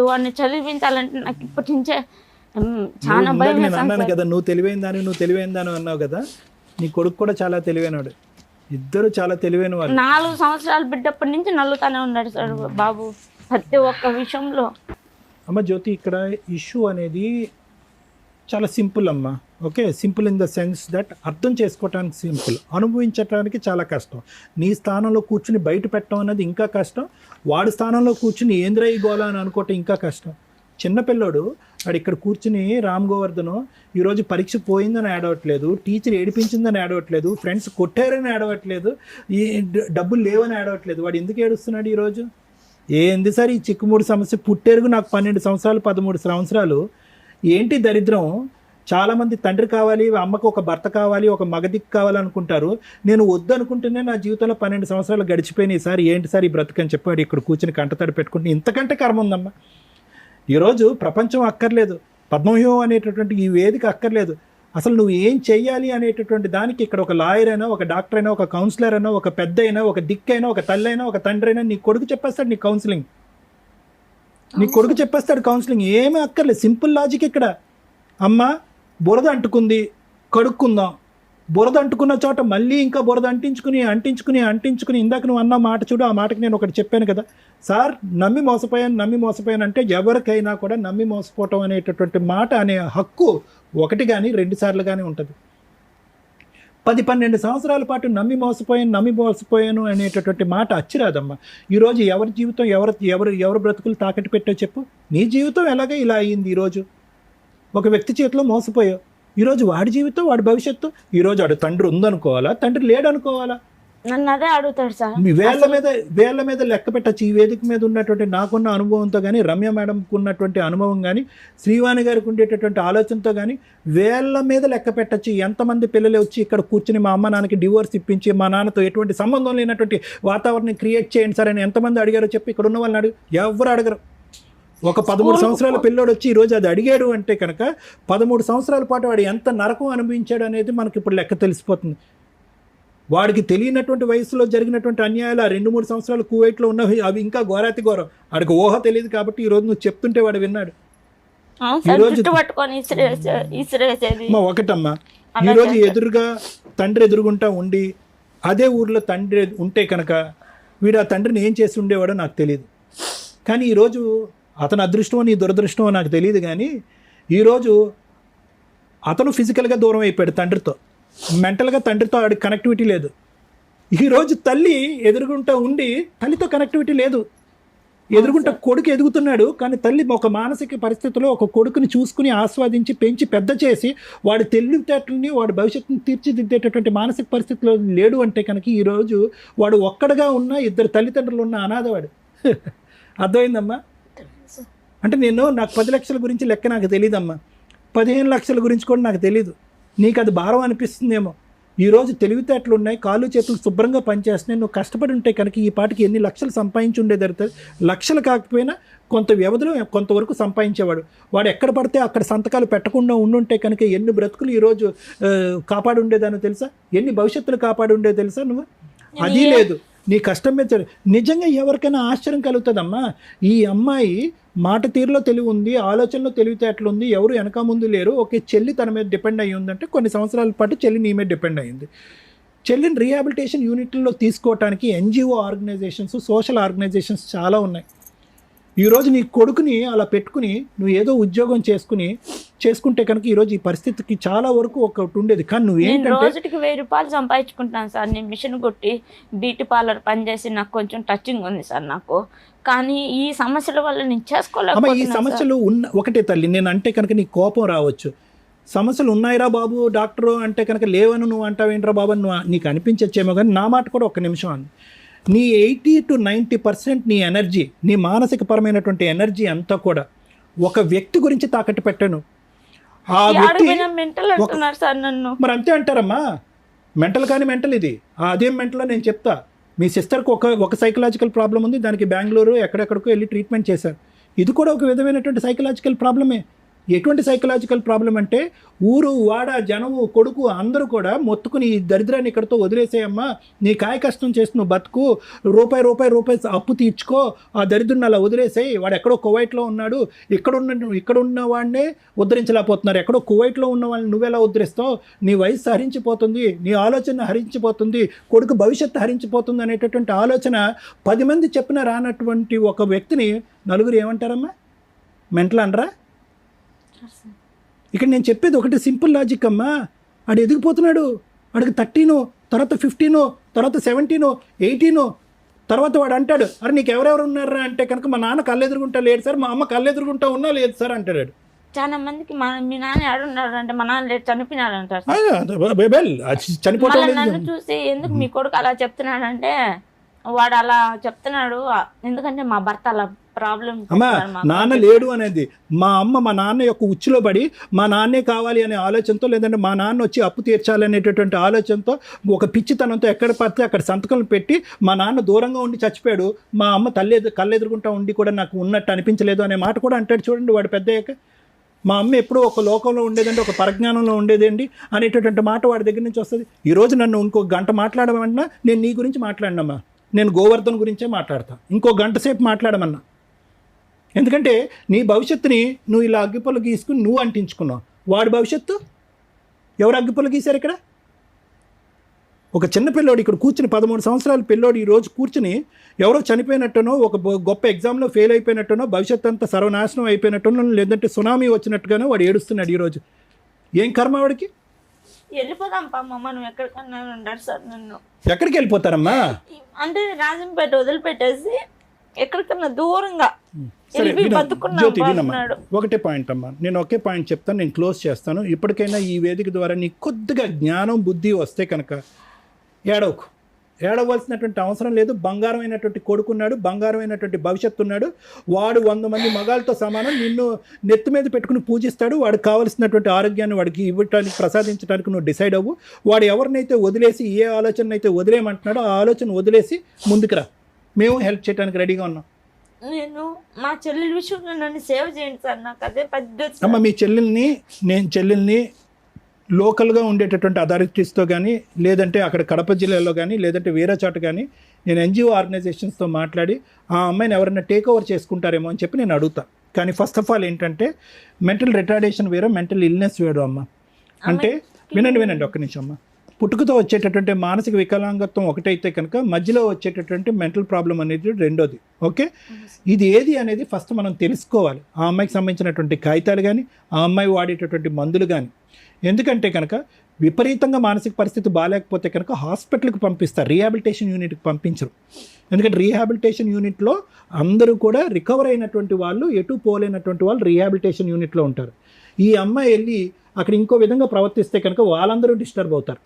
వాడిని చదివించాలంటే నాకు ఇప్పటి నుంచే చాలా భయం. నేను అన్నాను కదా నువ్వు తెలివైందాను అన్నావు కదా, నీ కొడుకు కూడా చాలా తెలివైనవాడు. ఇద్దరు చాలా తెలివైన వాళ్ళు. 4 సంవత్సరాలు బిడ్డప్పటి నుంచి నల్లుతానే ఉన్నాడు సార్ బాబు ప్రతి ఒక్క విషయంలో. అమ్మ జ్యోతి, ఇక్కడ ఇష్యూ అనేది చాలా సింపుల్ అమ్మ. Okay, simple in the sense that అర్థం చేసుకోవటానికి సింపుల్, అనుభవించడానికి చాలా కష్టం. నీ స్థానంలో కూర్చుని బయట పెట్టడం అనేది ఇంకా కష్టం, వాడి స్థానంలో కూర్చుని ఏంద్రయ్య గోళ అని అనుకోవటం ఇంకా కష్టం. చిన్నపిల్లోడు వాడు ఇక్కడ కూర్చుని రామ్ గోవర్ధన్ ఈరోజు పరీక్ష పోయిందని ఏడవట్లేదు, టీచర్ ఏడిపించిందని ఏడవట్లేదు, ఫ్రెండ్స్ కొట్టారని ఏడవట్లేదు, ఈ డబ్బులు లేవని ఏడవట్లేదు. వాడు ఎందుకు ఏడుస్తున్నాడు ఈరోజు? ఏంది సార్ ఈ చిక్కుముడి సమస్య? పుట్టేరుగు నాకు 12 సంవత్సరాలు 13 సంవత్సరాలు. ఏంటి దరిద్రం? చాలామంది తండ్రి కావాలి, అమ్మకు ఒక భర్త కావాలి, ఒక మగదిక్కు కావాలనుకుంటారు. నేను వద్దు అనుకుంటేనే నా జీవితంలో 12 సంవత్సరాలు గడిచిపోయినాయి సార్. ఏంటి సార్ ఈ బ్రతుకని చెప్పాడు ఇక్కడ కూర్చుని కంటతడి పెట్టుకుంటే. ఇంతకంటే కర్మ ఉందమ్మా. ఈరోజు ప్రపంచం అక్కర్లేదు, పద్మవ్యూహం అనేటటువంటి ఈ వేదిక అక్కర్లేదు. అసలు నువ్వు ఏం చెయ్యాలి అనేటటువంటి దానికి ఇక్కడ ఒక లాయర్ అయినా, ఒక డాక్టర్ అయినా, ఒక కౌన్సిలర్ అయినా, ఒక పెద్ద అయినా, ఒక దిక్కైనా, ఒక తల్లి అయినా, ఒక తండ్రి అయినా నీ కొడుకు చెప్పేస్తాడు నీ కౌన్సిలింగ్. నీ కొడుకు చెప్పేస్తాడు కౌన్సిలింగ్. ఏమీ అక్కర్లేదు, సింపుల్ లాజిక్ ఇక్కడ. అమ్మ బురద అంటుకుంది, కడుక్కుందాం. బురద అంటుకున్న చోట మళ్ళీ ఇంకా బురద అంటించుకుని ఇందాక నువ్వు అన్న మాట చూడు, ఆ మాటకి నేను ఒకటి చెప్పాను కదా సార్, నమ్మి మోసపోయాను అంటే ఎవరికైనా కూడా నమ్మి మోసపోవటం అనేటటువంటి మాట అనే హక్కు 1 కానీ 2 సార్లు కానీ ఉంటుంది. 10-12 సంవత్సరాల పాటు నమ్మి మోసపోయాను అనేటటువంటి మాట అచ్చిరాదమ్మా. ఈరోజు ఎవరి జీవితం ఎవరు బ్రతుకులు తాకట్టు పెట్టో చెప్పు. నీ జీవితం ఎలాగే ఇలా అయ్యింది. ఈరోజు ఒక వ్యక్తి చేతిలో మోసపోయావు. ఈరోజు వాడి జీవితం, వాడి భవిష్యత్తు. ఈరోజు వాడు తండ్రి ఉందనుకోవాలా, తండ్రి లేడనుకోవాలా? నన్ను అదే అడుగుతాడు సార్. మీ వేళ్ల మీద లెక్క పెట్టచ్చు. ఈ వేదిక మీద ఉన్నటువంటి నాకున్న అనుభవంతో కానీ, రమ్య మేడంకు ఉన్నటువంటి అనుభవం కానీ, శ్రీవాణి గారికి ఉండేటటువంటి ఆలోచనతో కానీ వేళ్ల మీద లెక్క పెట్టచ్చు. ఎంతమంది పిల్లలు వచ్చి ఇక్కడ కూర్చుని మా అమ్మ నాన్నకి డివోర్స్ ఇప్పించి మా నాన్నతో ఎటువంటి సంబంధం లేనటువంటి వాతావరణం క్రియేట్ చేయండి సార్ అని ఎంతమంది అడిగారో చెప్పి ఇక్కడ ఉన్న వాళ్ళని అడుగు. ఎవరు అడగరు. ఒక 13 సంవత్సరాల పిల్లోడు వచ్చి ఈరోజు అది అడిగాడు అంటే కనుక 13 సంవత్సరాల పాటు వాడు ఎంత నరకం అనుభవించాడు అనేది మనకి ఇప్పుడు లెక్క తెలిసిపోతుంది. వాడికి తెలియనటువంటి వయసులో జరిగినటువంటి అన్యాయాలు ఆ 2-3 సంవత్సరాలు కువైట్లో ఉన్నవి అవి ఇంకా ఘోరాతి ఘోరం. వాడికి ఊహ తెలియదు కాబట్టి ఈరోజు నువ్వు చెప్తుంటే వాడు విన్నాడు. ఒకటమ్మా, ఈరోజు ఎదురుగా తండ్రి ఎదురుగుంటా ఉండి అదే ఊర్లో తండ్రి ఉంటే కనుక వీడు ఆ తండ్రిని ఏం చేసి ఉండేవాడో నాకు తెలియదు. కానీ ఈరోజు అతను అదృష్టమో నీ దురదృష్టమో నాకు తెలియదు. కానీ ఈరోజు అతను ఫిజికల్గా దూరం అయిపోయాడు తండ్రితో, మెంటల్గా తండ్రితో ఆడికి కనెక్టివిటీ లేదు. ఈరోజు తల్లి ఎదురుగుంటా ఉండి తల్లితో కనెక్టివిటీ లేదు. ఎదురుగుంటా కొడుకు ఎదుగుతున్నాడు కానీ తల్లి ఒక మానసిక పరిస్థితిలో ఒక కొడుకుని చూసుకుని ఆస్వాదించి పెంచి పెద్ద చేసి వాడి తెలివితేటలని వాడి భవిష్యత్తుని తీర్చిదిద్దేటటువంటి మానసిక పరిస్థితిలో లేడు అంటే కనుక ఈరోజు వాడు ఒక్కడగా ఉన్న 2 తల్లిదండ్రులు ఉన్న అనాథవాడు. అర్థమైందమ్మా? అంటే నాకు 10 లక్షల గురించి లెక్క నాకు తెలియదమ్మా, 15 లక్షల గురించి కూడా నాకు తెలీదు. నీకు అది భారం అనిపిస్తుందేమో. ఈరోజు తెలివితేటలు ఉన్నాయి, కాళ్ళు చేతులు శుభ్రంగా పనిచేస్తున్నాయి. నువ్వు కష్టపడి ఉంటే కనుక ఈ పాటికి ఎన్ని లక్షలు సంపాదించి ఉండేదరుతుంది. లక్షలు కాకపోయినా కొంత వ్యవధిలో కొంతవరకు సంపాదించేవాడు. వాడు ఎక్కడ పడితే అక్కడ సంతకాలు పెట్టకుండా ఉండుంటే కనుక ఎన్ని బ్రతుకులు ఈరోజు కాపాడు ఉండేదానో తెలుసా? ఎన్ని భవిష్యత్తులు కాపాడు ఉండేదో తెలుసా? నువ్వు అది లేదు. నీ కష్టం మీద నిజంగా ఎవరికైనా ఆశ్చర్యం కలుగుతుందమ్మా. ఈ అమ్మాయి మాట తీరులో తెలివి ఉంది, ఆలోచనలో తెలివితేటలు ఉంది, ఎవరు వెనక ముందు లేరు. ఓకే, చెల్లి తన మీద డిపెండ్ అయ్యి ఉందంటే కొన్ని సంవత్సరాల పాటు చెల్లి నీ మీద డిపెండ్ అయ్యింది. చెల్లిని రీహాబిలిటేషన్ యూనిట్లలో తీసుకోవడానికి NGO ఆర్గనైజేషన్స్, సోషల్ ఆర్గనైజేషన్స్ చాలా ఉన్నాయి. ఈరోజు నీ కొడుకుని అలా పెట్టుకుని నువ్వు ఏదో ఉద్యోగం చేసుకుంటే కనుక ఈరోజు ఈ పరిస్థితికి చాలా వరకు ఒకటి ఉండేది. కానీ నువ్వేంటంటే రోజుకి 1000 రూపాయలు సంపాదించుకుంటాను సార్. నేను మిషన్ కొట్టి బ్యూటీ పార్లర్ పనిచేసి నాకు కొంచెం టచింగ్ ఉంది సార్ నాకు. కానీ ఈ సమస్యల వల్ల నేను చేసుకోలేకపోతున్నాను. ఈ సమస్యలు ఒకటే తల్లి, నేను అంటే కనుక నీకు కోపం రావచ్చు. సమస్యలు ఉన్నాయిరా బాబు డాక్టరు అంటే కనుక లేవని నువ్వు అంటావేంట్రా బాబు అని నీకు అనిపించచ్చేమో. కానీ నా మాట కూడా ఒక్క నిమిషం అని, నీ 80 to 90% నీ ఎనర్జీ, నీ మానసిక పరమైనటువంటి ఎనర్జీ అంతా కూడా ఒక వ్యక్తి గురించి తాకట్టు పెట్టాను. ఆ వ్యక్తి మరి అంతే అంటారమ్మా. మెంటల్ కానీ మెంటల్ ఇది. అదేం మెంటల్ నేను చెప్తా. మీ సిస్టర్కి ఒక సైకలాజికల్ ప్రాబ్లం ఉంది, దానికి బెంగళూరు ఎక్కడెక్కడికో వెళ్ళి ట్రీట్మెంట్ చేశారు. ఇది కూడా ఒక విధమైనటువంటి సైకలాజికల్ ప్రాబ్లమే. ఎటువంటి సైకలాజికల్ ప్రాబ్లం అంటే ఊరు వాడ జనము కొడుకు అందరూ కూడా మొత్తుకుని ఈ దరిద్రాన్ని ఇక్కడితో వదిలేసేయమ్మా, నీ కాయ కష్టం చేసి నువ్వు బతుకు, రూపాయి అప్పు తీర్చుకో, ఆ దరిద్రుని అలా వదిలేసేయి, వాడు ఎక్కడో కువైట్లో ఉన్నాడు, ఇక్కడ వాడినే ఉద్ధరించలేకపోతున్నారు, ఎక్కడో కువైట్లో ఉన్న వాళ్ళని నువ్వెలా ఉద్ధరిస్తావు, నీ వయసు హరించిపోతుంది, నీ ఆలోచన హరించిపోతుంది, కొడుకు భవిష్యత్తు హరించిపోతుంది అనేటటువంటి ఆలోచన 10 మంది చెప్పిన రానటువంటి ఒక వ్యక్తిని నలుగురు ఏమంటారమ్మా, మెంటల్ అనరా? ఇక్కడ నేను చెప్పేది ఒకటి సింపుల్ లాజిక్ అమ్మా. ఆడు ఎదిగిపోతున్నాడు, ఆడికి 13, తర్వాత 15, తర్వాత 17, 18, తర్వాత వాడు అంటాడు, అరే నీకు ఎవరెవరు ఉన్నారా అంటే కనుక మా నాన్న కళ్ళెదురుగుంటా లేడు సార్, మా అమ్మ కళ్ళెదురుగుంటా ఉన్నా లేదు సార్ అంటాడు. చాలా మందికి మీ నాన్న ఏడున్నాడు అంటే మా నాన్న లేడు చనిపోయినాడు అంటారు. చనిపోవడం నన్ను చూసి ఎందుకు మీ కొడుకు అలా చెప్తున్నాడంటే వాడు అలా చెప్తున్నాడు ఎందుకంటే మా భర్త అలా ప్రాబ్లం. అమ్మా నాన్న లేడు అనేది మా అమ్మ మా నాన్న యొక్క ఉచ్చులో పడి మా నాన్నే కావాలి అనే ఆలోచనతో, లేదంటే మా నాన్న వచ్చి అప్పు తీర్చాలనేటటువంటి ఆలోచనతో ఒక పిచ్చితనంతో ఎక్కడ పడితే అక్కడ సంతకం పెట్టి మా నాన్న దూరంగా ఉండి చచ్చిపోయాడు, మా అమ్మ కళ్ళెదురుకుంటా ఉండి కూడా నాకు ఉన్నట్టు అనిపించలేదు అనే మాట కూడా అంటాడు. చూడండి వాడు పెద్దయ్యాక, మా అమ్మ ఎప్పుడూ ఒక లోకంలో ఉండేదండి, ఒక పరిజ్ఞానంలో ఉండేదండి అనేటటువంటి మాట వాడి దగ్గర నుంచి వస్తుంది. ఈరోజు నన్ను ఇంకో గంట మాట్లాడమన్నా నేను నీ గురించి మాట్లాడినమ్మా, నేను గోవర్ధన్ గురించే మాట్లాడతా, ఇంకో గంట సేపు మాట్లాడమన్నా. ఎందుకంటే నీ భవిష్యత్తుని నువ్వు ఇలా అగ్గిపుల్ల గీసుకుని నువ్వు అంటించుకున్నావు, వాడి భవిష్యత్తు ఎవరు అగ్గిపుల్ల గీశారు? ఇక్కడ ఒక చిన్న పిల్లోడు ఇక్కడ కూర్చుని 13 సంవత్సరాల పిల్లోడు ఈరోజు కూర్చుని ఎవరో చనిపోయినట్టునో, ఒక గొప్ప ఎగ్జామ్లో ఫెయిల్ అయిపోయినట్టునో, భవిష్యత్తు అంతా సర్వనాశనం అయిపోయినట్టునో, లేదంటే సునామీ వచ్చినట్టుగానో వాడు ఏడుస్తున్నాడు ఈరోజు. ఏం కర్మ వాడికి? వెళ్ళిపోదాం పామ్మ, నువ్వు ఎక్కడికన్నా ఉంటారు సార్. నన్ను ఎక్కడికి వెళ్ళిపోతారమ్మా అంటే రాజంపేట వదిలిపెట్టేసి ఎక్కడికన్నా దూరంగా జ్యోతి వినమ్మా, ఒకటే పాయింట్ అమ్మా, నేను ఒకే పాయింట్ చెప్తాను, నేను క్లోజ్ చేస్తాను. ఇప్పటికైనా ఈ వేదిక ద్వారా నీకు కొద్దిగా జ్ఞానం బుద్ధి వస్తే కనుక ఏడవలసినటువంటి అవసరం లేదు. బంగారమైనటువంటి కొడుకున్నాడు, బంగారమైనటువంటి భవిష్యత్తు ఉన్నాడు, వాడు 100 మంది మగాళ్ళతో సమానం, నిన్ను నెత్తి మీద పెట్టుకుని పూజిస్తాడు, వాడికి కావలసినటువంటి ఆరోగ్యాన్ని వాడికి ఇవ్వటానికి ప్రసాదించడానికి నువ్వు డిసైడ్ అవ్వు. వాడు ఎవరినైతే వదిలేసి ఏ ఆలోచన అయితే వదిలేయమంటున్నాడో ఆ ఆలోచన వదిలేసి ముందుకు రా, మేము హెల్ప్ చేయడానికి రెడీగా ఉన్నాం. నేను మా చెల్లెల విషయంలో నన్ను సేవ్ చేయండి సార్, నాకు అదే పెద్ద. అమ్మ మీ చెల్లెల్ని లోకల్గా ఉండేటటువంటి అథారిటీస్తో కానీ, లేదంటే అక్కడ కడప జిల్లాలో కానీ, లేదంటే వేరే చోట కానీ నేను NGO ఆర్గనైజేషన్స్తో మాట్లాడి ఆ అమ్మాయిని ఎవరైనా టేక్ ఓవర్ చేసుకుంటారేమో అని చెప్పి నేను అడుగుతా. కానీ ఫస్ట్ ఆఫ్ ఆల్ ఏంటంటే మెంటల్ రిటార్డేషన్ వేరే, మెంటల్ ఇల్నెస్ వేరు అమ్మ. అంటే వినండి ఒక్క నిమిషం అమ్మ. పుట్టుకతో వచ్చేటటువంటి మానసిక వికలాంగత్వం ఒకటైతే కనుక మధ్యలో వచ్చేటటువంటి మెంటల్ ప్రాబ్లం అనేది రెండోది. ఓకే, ఇది ఏది అనేది ఫస్ట్ మనం తెలుసుకోవాలి. ఆ అమ్మాయికి సంబంధించినటువంటి కాగితాలు కానీ, ఆ అమ్మాయి వాడేటటువంటి మందులు కానీ. ఎందుకంటే కనుక విపరీతంగా మానసిక పరిస్థితి బాగాలేకపోతే కనుక హాస్పిటల్కి పంపిస్తారు, రీహాబిలిటేషన్ యూనిట్కి పంపించరు. ఎందుకంటే రీహాబిలిటేషన్ యూనిట్లో అందరూ కూడా రికవర్ అయినటువంటి వాళ్ళు, ఎటు పోలేనటువంటి వాళ్ళు రీహాబిలిటేషన్ యూనిట్లో ఉంటారు. ఈ అమ్మాయి వెళ్ళి అక్కడ ఇంకో విధంగా ప్రవర్తిస్తే కనుక వాళ్ళందరూ డిస్టర్బ్ అవుతారు.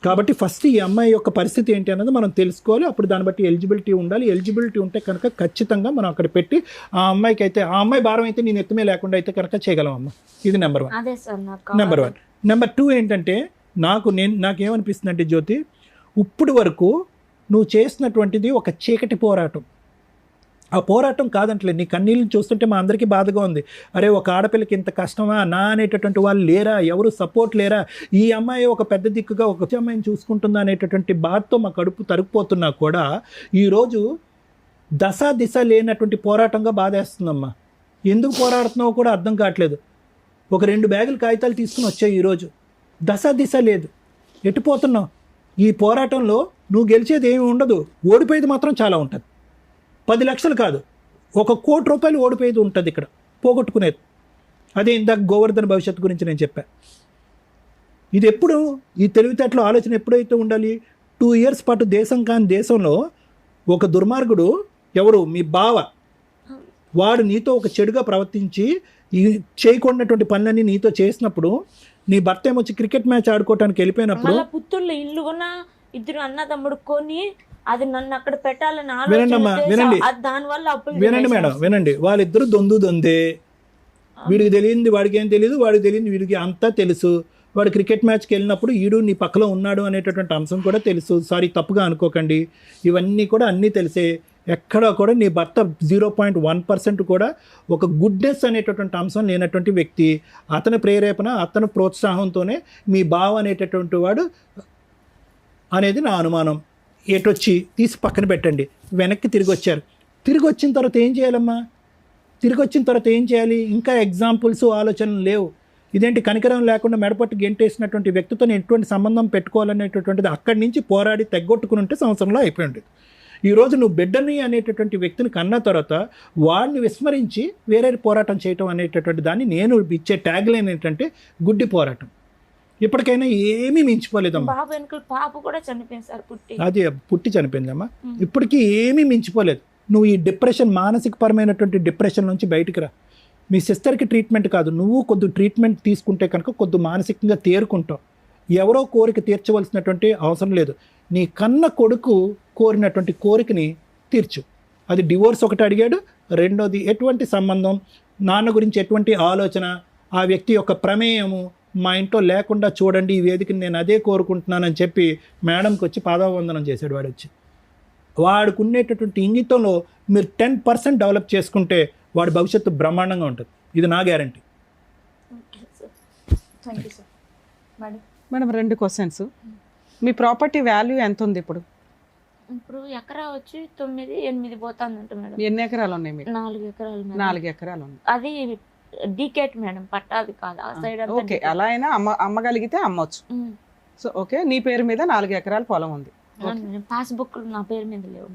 కాబట్టి ఫస్ట్ ఈ అమ్మాయి యొక్క పరిస్థితి ఏంటి అన్నది మనం తెలుసుకోవాలి. అప్పుడు దాన్ని బట్టి ఎలిజిబిలిటీ ఉండాలి. ఎలిజిబిలిటీ ఉంటే కనుక ఖచ్చితంగా మనం అక్కడ పెట్టి ఆ అమ్మాయికి అయితే, ఆ అమ్మాయి భారం అయితే నేను ఎత్తుమే లేకుండా అయితే కనుక చేయగలం అమ్మ. ఇది నెంబర్ 1. నెంబర్ 1. నెంబర్ 2 ఏంటంటే నాకేమనిపిస్తుంది అంటే జ్యోతి, ఇప్పుడు వరకు నువ్వు చేసినటువంటిది ఒక చీకటి పోరాటం. ఆ పోరాటం కాదంటలే, నీ కన్నీళ్ళని చూస్తుంటే మా అందరికీ బాధగా ఉంది. అరే ఒక ఆడపిల్లకి ఇంత కష్టమా నా అనేటటువంటి వాళ్ళు లేరా, ఎవరు సపోర్ట్ లేరా, ఈ అమ్మాయి ఒక పెద్ద దిక్కుగా ఒక అమ్మాయిని చూసుకుంటుందా అనేటటువంటి బాధతో మా కడుపు తరుక్కుపోతున్నా కూడా ఈరోజు దిశ లేనటువంటి పోరాటంగా బాధేస్తుందమ్మా. ఎందుకు పోరాడుతున్నావో కూడా అర్థం కావట్లేదు. ఒక 2 బ్యాగులు కాగితాలు తీసుకుని వచ్చాయి, ఈరోజు దిశ లేదు, ఎట్టుపోతున్నావు. ఈ పోరాటంలో నువ్వు గెలిచేది ఏమి ఉండదు, ఓడిపోయేది మాత్రం చాలా ఉంటుంది. 10 లక్షలు కాదు, 1 కోటి రూపాయలు ఓడిపోయేది ఉంటుంది ఇక్కడ, పోగొట్టుకునేది. అదే ఇందాక గోవర్ధన్ భవిష్యత్తు గురించి నేను చెప్పాను. ఇది ఎప్పుడు ఈ తెలివితేటలో ఆలోచన ఎప్పుడైతే ఉండాలి, 2 ఇయర్స్ పాటు దేశం కాని దేశంలో ఒక దుర్మార్గుడు ఎవరు, మీ బావ, వాడు నీతో ఒక చెడుగా ప్రవర్తించి ఈ చేయకూడనటువంటి పనులన్నీ నీతో చేసినప్పుడు, నీ భర్త ఏమొచ్చి క్రికెట్ మ్యాచ్ ఆడుకోవడానికి వెళ్ళిపోయినప్పుడు పుత్తూరులో ఇల్లు కొన్నా, 2 అన్నదమ్ముడు కొని అది నన్ను అక్కడ పెట్టాలని వినండి మేడం, వినండి. వాళ్ళిద్దరూ దొందే, వీడికి తెలియంది వాడికి ఏం తెలియదు, వాడికి తెలియంది వీడికి అంతా తెలుసు. వాడు క్రికెట్ మ్యాచ్కి వెళ్ళినప్పుడు ఈడు నీ పక్కలో ఉన్నాడు అనేటటువంటి అంశం కూడా తెలుసు. సారీ తప్పుగా అనుకోకండి, ఇవన్నీ కూడా అన్నీ తెలిసే. ఎక్కడా కూడా నీ భర్త 0.1% కూడా ఒక గుడ్నెస్ అనేటటువంటి అంశం లేనటువంటి వ్యక్తి. అతని ప్రేరేపణ, అతని ప్రోత్సాహంతోనే మీ బావ అనేటటువంటి వాడు అనేది నా అనుమానం. ఎటొచ్చి తీసి పక్కన పెట్టండి, వెనక్కి తిరిగి వచ్చారు. తిరిగి వచ్చిన తర్వాత ఏం చేయాలమ్మా? తిరిగి వచ్చిన తర్వాత ఏం చేయాలి? ఇంకా ఎగ్జాంపుల్స్, ఆలోచనలు లేవు. ఇదేంటి కనికరం లేకుండా మెడపట్టు గెంటేసినటువంటి వ్యక్తితో నేను ఎటువంటి సంబంధం పెట్టుకోవాలనేటటువంటిది అక్కడి నుంచి పోరాడి తెగొట్టుకుని ఉంటే సంవత్సరంలో అయిపోయింది. ఈరోజు నువ్వు బిడ్డని అనేటటువంటి వ్యక్తిని కన్న తర్వాత వాడిని విస్మరించి వేరే పోరాటం చేయటం అనేటటువంటి దాన్ని నేను ఇచ్చే ట్యాగ్ లైన్ ఏంటంటే గుడ్డి పోరాటం. ఇప్పటికైనా ఏమీ మించిపోలేదమ్మా. బాబు వెనకాల పాప కూడా చనిపోయింది సార్, అది పుట్టి చనిపోయిందమ్మా. ఇప్పటికీ ఏమీ మించిపోలేదు. నువ్వు ఈ డిప్రెషన్, మానసికపరమైనటువంటి డిప్రెషన్ నుంచి బయటికి రా. మీ సిస్టర్కి ట్రీట్మెంట్ కాదు, నువ్వు కొద్ది ట్రీట్మెంట్ తీసుకుంటే కనుక కొద్ది మానసికంగా తేరుకుంటావు. ఎవరో కోరిక తీర్చవలసినటువంటి అవసరం లేదు. నీ కన్న కొడుకు కోరినటువంటి కోరికని తీర్చు. అది డివోర్స్ ఒకటి అడిగాడు, రెండోది ఎటువంటి సంబంధం, నాన్న గురించి ఎటువంటి ఆలోచన, ఆ వ్యక్తి యొక్క ప్రమేయము మా ఇంట్లో లేకుండా చూడండి, ఈ వేదికని నేను అదే కోరుకుంటున్నానని చెప్పి మేడంకి వచ్చి పాదావందనం చేశాడు. వాడు వచ్చి వాడికి ఉండేటటువంటి ఇంగితంలో మీరు 10% డెవలప్ చేసుకుంటే వాడి భవిష్యత్తు బ్రహ్మాండంగా ఉంటుంది. ఇది నా గ్యారంటీ. Madam 2 questions. మీ ప్రాపర్టీ వాల్యూ ఎంత ఉంది ఇప్పుడు? ఇప్పుడు ఎకరా వచ్చి 9-8 పోతుందంట మేడం. ఎన్ని ఎకరాలు ఉన్నాయి మీకు? 4 ఎకరాలు మేడం. 4 ఎకరాలు ఉంది. అది డీకేట్ మేడం, పట్టాది కాదు. ఆ సైడ్ ఓకే, అలా అయినా అమ్మగలిగితే అమ్మొచ్చు. సో ఓకే, నీ పేరు మీద 4 ఎకరాల పొలం ఉంది. పాస్బుక్ నా పేరు మీద లేవు.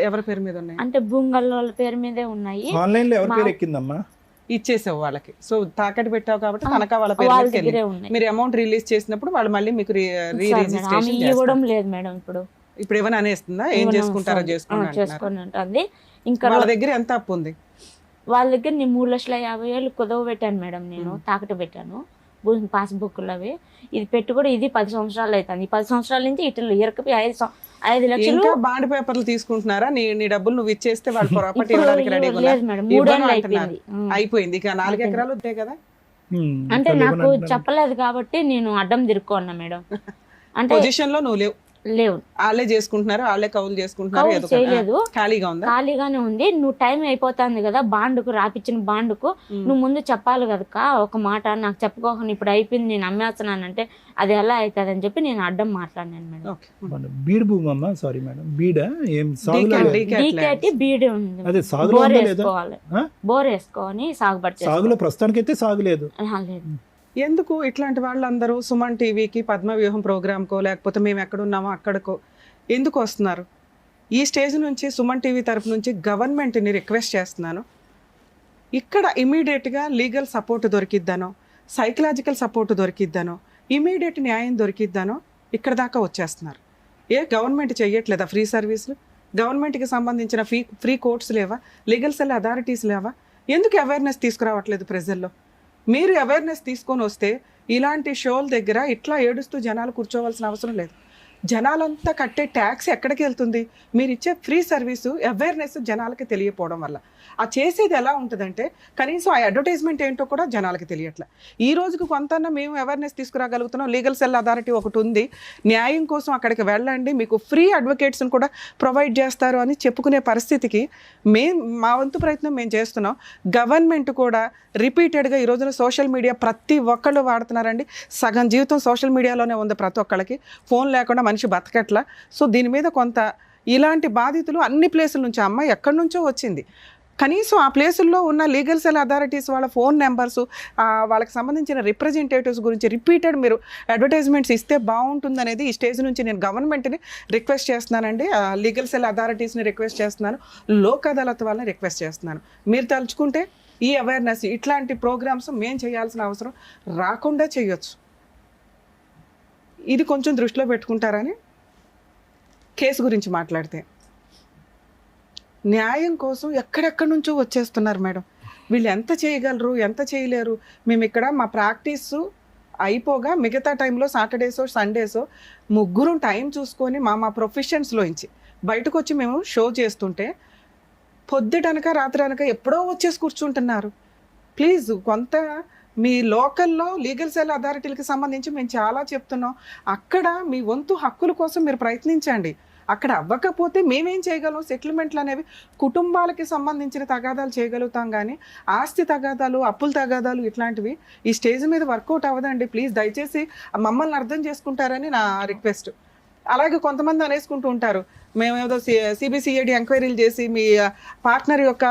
ఎవరి పేరు మీద ఉన్నాయి? అంటే భూంగల్ వాళ్ళ పేరు మీదే ఉన్నాయి. ఆన్లైన్ లో ఎవరి పేరు ఎక్కిందమ్మా? ఇచ్చేసావు వాళ్ళకి. సో తాకట్టు పెట్టావు కాబట్టి తనకా వాళ్ళ పేరు మీదకి వెళ్ళింది. మీరు అమౌంట్ రిలీజ్ చేసినప్పుడు వాళ్ళు మళ్ళీ మీకు రిజిస్ట్రేషన్ ఇవ్వడం లేదు మేడం. ఇప్పుడు ఏమైనా అనేస్తుందా? ఏం చేసుకుంటారో చేసుకోండి. ఇంకా వాళ్ళ దగ్గర ఎంత అప్పు ఉంది? వాళ్ళ దగ్గర నేను 3,50,000 కుదవ పెట్టాను మేడం. నేను తాకట్టు పెట్టాను పాస్బుక్లు అవి. ఇది పెట్టి కూడా ఇది 10 సంవత్సరాలు అవుతుంది. 10 సంవత్సరాల నుంచి ఇటు ఇరకపి 5 లక్షలు బాండ్ పేపర్లు తీసుకుంటున్నారా? నీ డబ్బులు నువ్వు ఇచ్చేస్తే వాళ్ళ ప్రాపర్టీ ఇవ్వడానికి రెడీగా లేదు మేడం. 3 ఏళ్ళు అయిపోయింది. అయిపోయింది. ఇక 4 ఎకరాలు ఉంటాయి కదా. అంటే నాకు చెప్పలేదు కాబట్టి నేను అడ్డం తిరుక్కున్నా మేడం. అంటే పొజిషన్ లో నువ్వు లేవు. వాళ్ళే చేసుకుంటున్నారు, వాళ్ళే కౌలు చేసుకుంటున్నారు. చేయలేదు, ఖాళీగా ఉందా? ఖాళీగానే ఉంది. నువ్వు టైం అయిపోతుంది కదా, బాండుకు రాపిచ్చిన బాండుకు నువ్వు ముందు చెప్పాలి కదా ఒక మాట. నాకు చెప్పుకోకుండా ఇప్పుడు అయిపోయింది నేను అమ్మేస్తున్నానంటే అది ఎలా అవుతుంది అని చెప్పి నేను అడ్డం మాట్లాడినాను మేడం. బీడ్ భూమి అమ్మా, సారీ మేడం. బీడా ఏం డీకేటి బీడ్ ఉంది. అదే బోర్ వేసుకోవాలి, బోర్ వేసుకొని సాగుబడి. సాగులో ప్రస్తుతానికైతే సాగులేదు. లేదు. ఎందుకు ఇట్లాంటి వాళ్ళందరూ సుమన్ టీవీకి, పద్మవ్యూహం ప్రోగ్రామ్కో లేకపోతే మేము ఎక్కడున్నామో అక్కడికో ఎందుకు వస్తున్నారు? ఈ స్టేజ్ నుంచి సుమన్ టీవీ తరపు నుంచి గవర్నమెంట్ని రిక్వెస్ట్ చేస్తున్నాను. ఇక్కడ ఇమీడియట్గా లీగల్ సపోర్ట్ దొరికిద్దానో, సైకలాజికల్ సపోర్ట్ దొరికిద్దానో, ఇమీడియట్ న్యాయం దొరికిద్దానో ఇక్కడ దాకా వచ్చేస్తున్నారు. గవర్నమెంట్ చెయ్యట్లేదా ఫ్రీ సర్వీసులు? గవర్నమెంట్కి సంబంధించిన ఫ్రీ కోర్ట్స్ లేవా? లీగల్ సెల్ అథారిటీస్ లేవా? ఎందుకు అవేర్నెస్ తీసుకురావట్లేదు ప్రజల్లో? మీరు అవేర్నెస్ తీసుకొని వస్తే ఇలాంటి షోల దగ్గర ఇట్లా ఏడుస్తూ జనాలు కూర్చోవలసిన అవసరం లేదు. జనాలంతా కట్టే ట్యాక్స్ ఎక్కడికి వెళ్తుంది? మీరు ఇచ్చే ఫ్రీ సర్వీసు అవేర్నెస్ జనాలకి తెలియకపోవడం వల్ల. ఆ చేసేది ఎలా ఉంటుందంటే కనీసం ఆ అడ్వర్టైజ్మెంట్ ఏంటో కూడా జనాలకి తెలియట్లే. ఈ రోజుకు కొంత మేము అవేర్నెస్ తీసుకురాగలుగుతున్నాం. లీగల్ సెల్ అథారిటీ ఒకటి ఉంది, న్యాయం కోసం అక్కడికి వెళ్ళండి, మీకు ఫ్రీ అడ్వకేట్స్ని కూడా ప్రొవైడ్ చేస్తారు అని చెప్పుకునే పరిస్థితికి మా వంతు ప్రయత్నం మేము చేస్తున్నాం. గవర్నమెంట్ కూడా రిపీటెడ్గా ఈ రోజున సోషల్ మీడియా ప్రతి ఒక్కళ్ళు వాడుతున్నారండి. సగం జీవితం సోషల్ మీడియాలోనే ఉంది ప్రతి ఒక్కళ్ళకి. ఫోన్ లేకుండా మనిషి బతకట్లా. సో దీని మీద కొంత ఇలాంటి బాధితులు అన్ని ప్లేసుల నుంచి, అమ్మాయి ఎక్కడి నుంచో వచ్చింది, కనీసం ఆ ప్లేసుల్లో ఉన్న లీగల్ సెల్ అథారిటీస్ వాళ్ళ ఫోన్ నెంబర్స్, వాళ్ళకి సంబంధించిన రిప్రజెంటేటివ్స్ గురించి రిపీటెడ్ మీరు అడ్వర్టైజ్మెంట్స్ ఇస్తే బాగుంటుందనేది ఈ స్టేజ్ నుంచి నేను గవర్నమెంట్ని రిక్వెస్ట్ చేస్తున్నానండి. లీగల్ సెల్ అథారిటీస్ని రిక్వెస్ట్ చేస్తున్నాను, లోక్ అదాలత్ వాళ్ళని రిక్వెస్ట్ చేస్తున్నాను. మీరు తలుచుకుంటే ఈ అవేర్నెస్ ఇట్లాంటి ప్రోగ్రామ్స్ మేము చేయాల్సిన అవసరం రాకుండా చేయొచ్చు. ఇది కొంచెం దృష్టిలో పెట్టుకుంటారని. కేసు గురించి మాట్లాడితే న్యాయం కోసం ఎక్కడెక్కడి నుంచో వచ్చేస్తున్నారు మేడం. వీళ్ళు ఎంత చేయగలరు, ఎంత చేయలేరు? మేము ఇక్కడ మా ప్రాక్టీసు అయిపోగా మిగతా టైంలో సాటర్డేసో సండేసో ముగ్గురు టైం చూసుకొని మా ప్రొఫెషన్స్లోంచి బయటకు వచ్చి మేము షో చేస్తుంటే పొద్దుటనక రాత్రి అనక ఎప్పుడో వచ్చేసి కూర్చుంటున్నారు. ప్లీజ్ కొంత మీ లోకల్లో లీగల్ సెల్ అథారిటీలకు సంబంధించి మేము చాలా చెప్తున్నాం. అక్కడ మీ వంతు హక్కుల కోసం మీరు ప్రయత్నించండి. అక్కడ అవ్వకపోతే మేమేం చేయగలం? సెటిల్మెంట్లు అనేవి కుటుంబాలకి సంబంధించిన తగాదాలు చేయగలుగుతాం, కానీ ఆస్తి తగాదాలు, అప్పుల తగాదాలు ఇట్లాంటివి ఈ స్టేజ్ మీద వర్కౌట్ అవ్వదండి. ప్లీజ్ దయచేసి మమ్మల్ని అర్థం చేసుకుంటారని నా రిక్వెస్ట్. అలాగే కొంతమంది అనేసుకుంటూ ఉంటారు, మేమేదో సిబిసిఐడి ఎంక్వైరీలు చేసి మీ పార్ట్నర్ యొక్క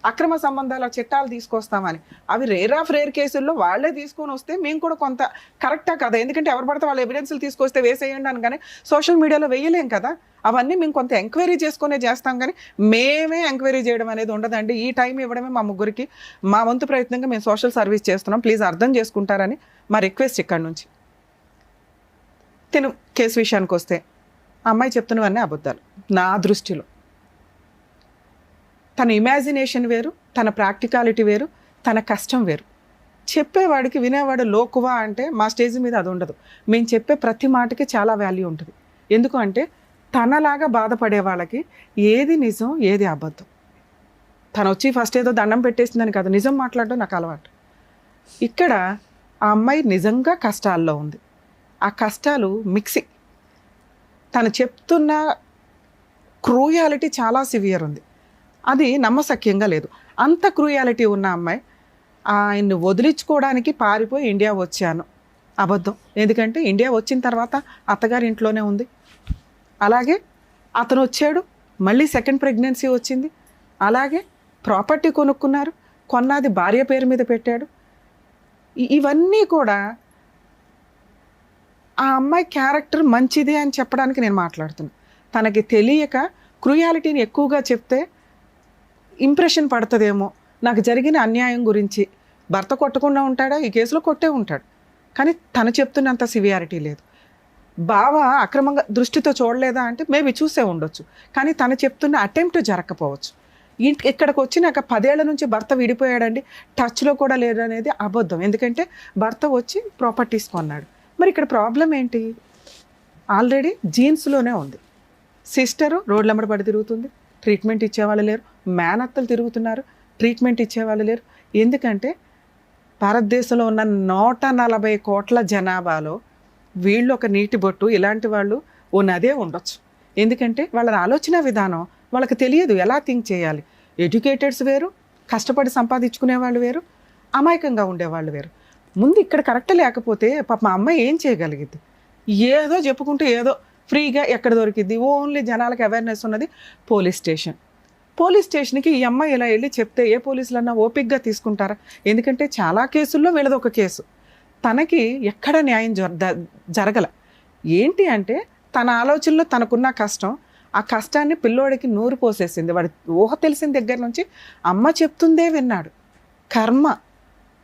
అక్రమ సంబంధాల చట్టాలు తీసుకొస్తామని. అవి రేర్ ఆఫ్ రేర్ కేసుల్లో వాళ్ళే తీసుకొని వస్తే మేము కూడా కొంత కరెక్టా కదా? ఎందుకంటే ఎవరు పడితే వాళ్ళు ఎవిడెన్స్లు తీసుకొస్తే వేసేయండి అని కానీ సోషల్ మీడియాలో వేయలేం కదా. అవన్నీ మేము కొంత ఎంక్వైరీ చేసుకునే చేస్తాం, కానీ మేమే ఎంక్వైరీ చేయడం అనేది ఉండదండి. ఈ టైం ఇవ్వడమే మా ముగ్గురికి మా వంతు ప్రయత్నంగా మేము సోషల్ సర్వీస్ చేస్తున్నాం. ప్లీజ్ అర్థం చేసుకుంటారని మా రిక్వెస్ట్ ఇక్కడ నుంచి. తిను కేసు విషయానికి వస్తే అమ్మాయి చెప్తున్నవన్నీ అబద్ధాలు నా దృష్టిలో. తన ఇమాజినేషన్ వేరు, తన ప్రాక్టికాలిటీ వేరు, తన కష్టం వేరు. చెప్పేవాడికి వినేవాడు లోకువా అంటే మా స్టేజ్ మీద అది ఉండదు. మేము చెప్పే ప్రతి మాటకి చాలా వాల్యూ ఉంటుంది. ఎందుకు అంటే తనలాగా బాధపడే వాళ్ళకి ఏది నిజం ఏది అబద్ధం. తను వచ్చి ఫస్ట్ ఏదో దండం పెట్టేసిందని కాదు, నిజం మాట్లాడడం నాకు అలవాటు. ఇక్కడ ఆ అమ్మాయి నిజంగా కష్టాల్లో ఉంది. ఆ కష్టాలు మిక్సింగ్. తను చెప్తున్న క్రూయాలిటీ చాలా సివియర్ ఉంది, అది నమ్మశక్యంగా లేదు. అంత క్రూయాలిటీ ఉన్న అమ్మాయి ఆయన్ని వదిలించుకోవడానికి పారిపోయి ఇండియా వచ్చాను, అబద్ధం. ఎందుకంటే ఇండియా వచ్చిన తర్వాత అత్తగారి ఇంట్లోనే ఉంది. అలాగే అతను వచ్చాడు, మళ్ళీ సెకండ్ ప్రెగ్నెన్సీ వచ్చింది. అలాగే ప్రాపర్టీ కొనుక్కున్నారు, కొన్నది భార్య పేరు మీద పెట్టాడు. ఇవన్నీ కూడా ఆ అమ్మాయి క్యారెక్టర్ మంచిది అని చెప్పడానికి నేను మాట్లాడుతున్నాను. తనకి తెలియక క్రూయాలిటీని ఎక్కువగా చెప్తే ఇంప్రెషన్ పడుతుందేమో. నాకు జరిగిన అన్యాయం గురించి భర్త కొట్టకుండా ఉంటాడా? ఈ కేసులో కొట్టే ఉంటాడు, కానీ తను చెప్తున్నంత సివియారిటీ లేదు. బావ అక్రమంగా దృష్టితో చూడలేదా అంటే మేబీ చూసే ఉండొచ్చు, కానీ తను చెప్తున్న అటెంప్ట్ జరగకపోవచ్చు. ఇక్కడికి వచ్చినాక 10 ఏళ్ల నుంచి భర్త విడిపోయాడండి, టచ్లో కూడా లేడు అనేది అబద్ధం. ఎందుకంటే భర్త వచ్చి ప్రాపర్టీస్ కొన్నాడు. మరి ఇక్కడ ప్రాబ్లం ఏంటి? ఆల్రెడీ జీన్స్లోనే ఉంది. సిస్టరు రోడ్లమ్మడి పడి తిరుగుతుంది, ట్రీట్మెంట్ ఇచ్చేవాళ్ళు లేరు. మేనత్తలు తిరుగుతున్నారు, ట్రీట్మెంట్ ఇచ్చేవాళ్ళు లేరు. ఎందుకంటే భారతదేశంలో ఉన్న 140 కోట్ల జనాభాలో వీళ్ళు ఒక నీటి బొట్టు, ఇలాంటి వాళ్ళు ఉన్నదే ఉండొచ్చు. ఎందుకంటే వాళ్ళ ఆలోచన విధానం వాళ్ళకి తెలియదు, ఎలా థింక్ చేయాలి. ఎడ్యుకేటెడ్స్ వేరు, కష్టపడి సంపాదించుకునే వాళ్ళు వేరు, అమాయకంగా ఉండేవాళ్ళు వేరు. ముందు ఇక్కడ కరెక్ట్ లేకపోతే పాప మా అమ్మాయి ఏం చేయగలిగింది? ఏదో చెప్పుకుంటూ ఏదో ఫ్రీగా ఎక్కడ దొరికిద్ది. ఓన్లీ జనాలకు అవేర్నెస్ ఉన్నది పోలీస్ స్టేషన్. పోలీస్ స్టేషన్కి ఈ అమ్మాయి ఇలా వెళ్ళి చెప్తే ఏ పోలీసులన్నా ఓపిక్గా తీసుకుంటారా? ఎందుకంటే చాలా కేసుల్లో వీళ్ళది ఒక కేసు. తనకి ఎక్కడ న్యాయం జరగల. ఏంటి అంటే తన ఆలోచనలో తనకున్న కష్టం, ఆ కష్టాన్ని పిల్లోడికి నూరు పోసేసింది. వాడి ఊహ తెలిసిన దగ్గర నుంచి అమ్మ చెప్తుందే విన్నాడు. కర్మ.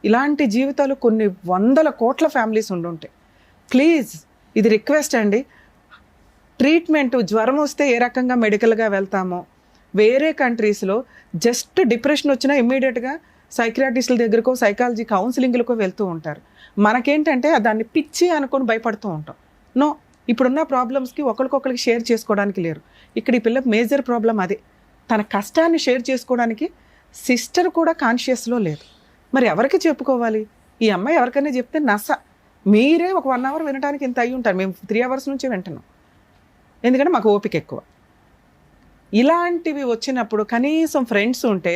ఇలాంటి జీవితాలు కొన్ని 100 కోట్ల ఫ్యామిలీస్ ఉండుంటాయి. ప్లీజ్ ఇది రిక్వెస్ట్ అండి. ట్రీట్మెంట్ జ్వరం వస్తే ఏ రకంగా మెడికల్గా వెళ్తామో, వేరే కంట్రీస్లో జస్ట్ డిప్రెషన్ వచ్చినా ఇమ్మీడియట్గా సైకియాట్రిస్టుల దగ్గరకో సైకాలజీ కౌన్సిలింగ్లకో వెళ్తూ ఉంటారు. మనకేంటంటే దాన్ని పిచ్చి అనుకొని భయపడుతూ ఉంటాం. నో, ఇప్పుడున్న ప్రాబ్లమ్స్కి ఒకరికొకరికి షేర్ చేసుకోవడానికి లేరు. ఇక్కడ ఈ పిల్ల మేజర్ ప్రాబ్లం అదే. తన కష్టాన్ని షేర్ చేసుకోవడానికి సిస్టర్ కూడా కాన్షియస్లో లేదు. మరి ఎవరికి చెప్పుకోవాలి? ఈ అమ్మాయి ఎవరికైనా చెప్తే నస. మీరే ఒక 1 అవర్ వినడానికి ఇంత అయ్యి ఉంటారు, మేము 3 అవర్స్ నుంచి వింటున్నాం. ఎందుకంటే మాకు ఓపిక ఎక్కువ. ఇలాంటివి వచ్చినప్పుడు కనీసం ఫ్రెండ్స్ ఉంటే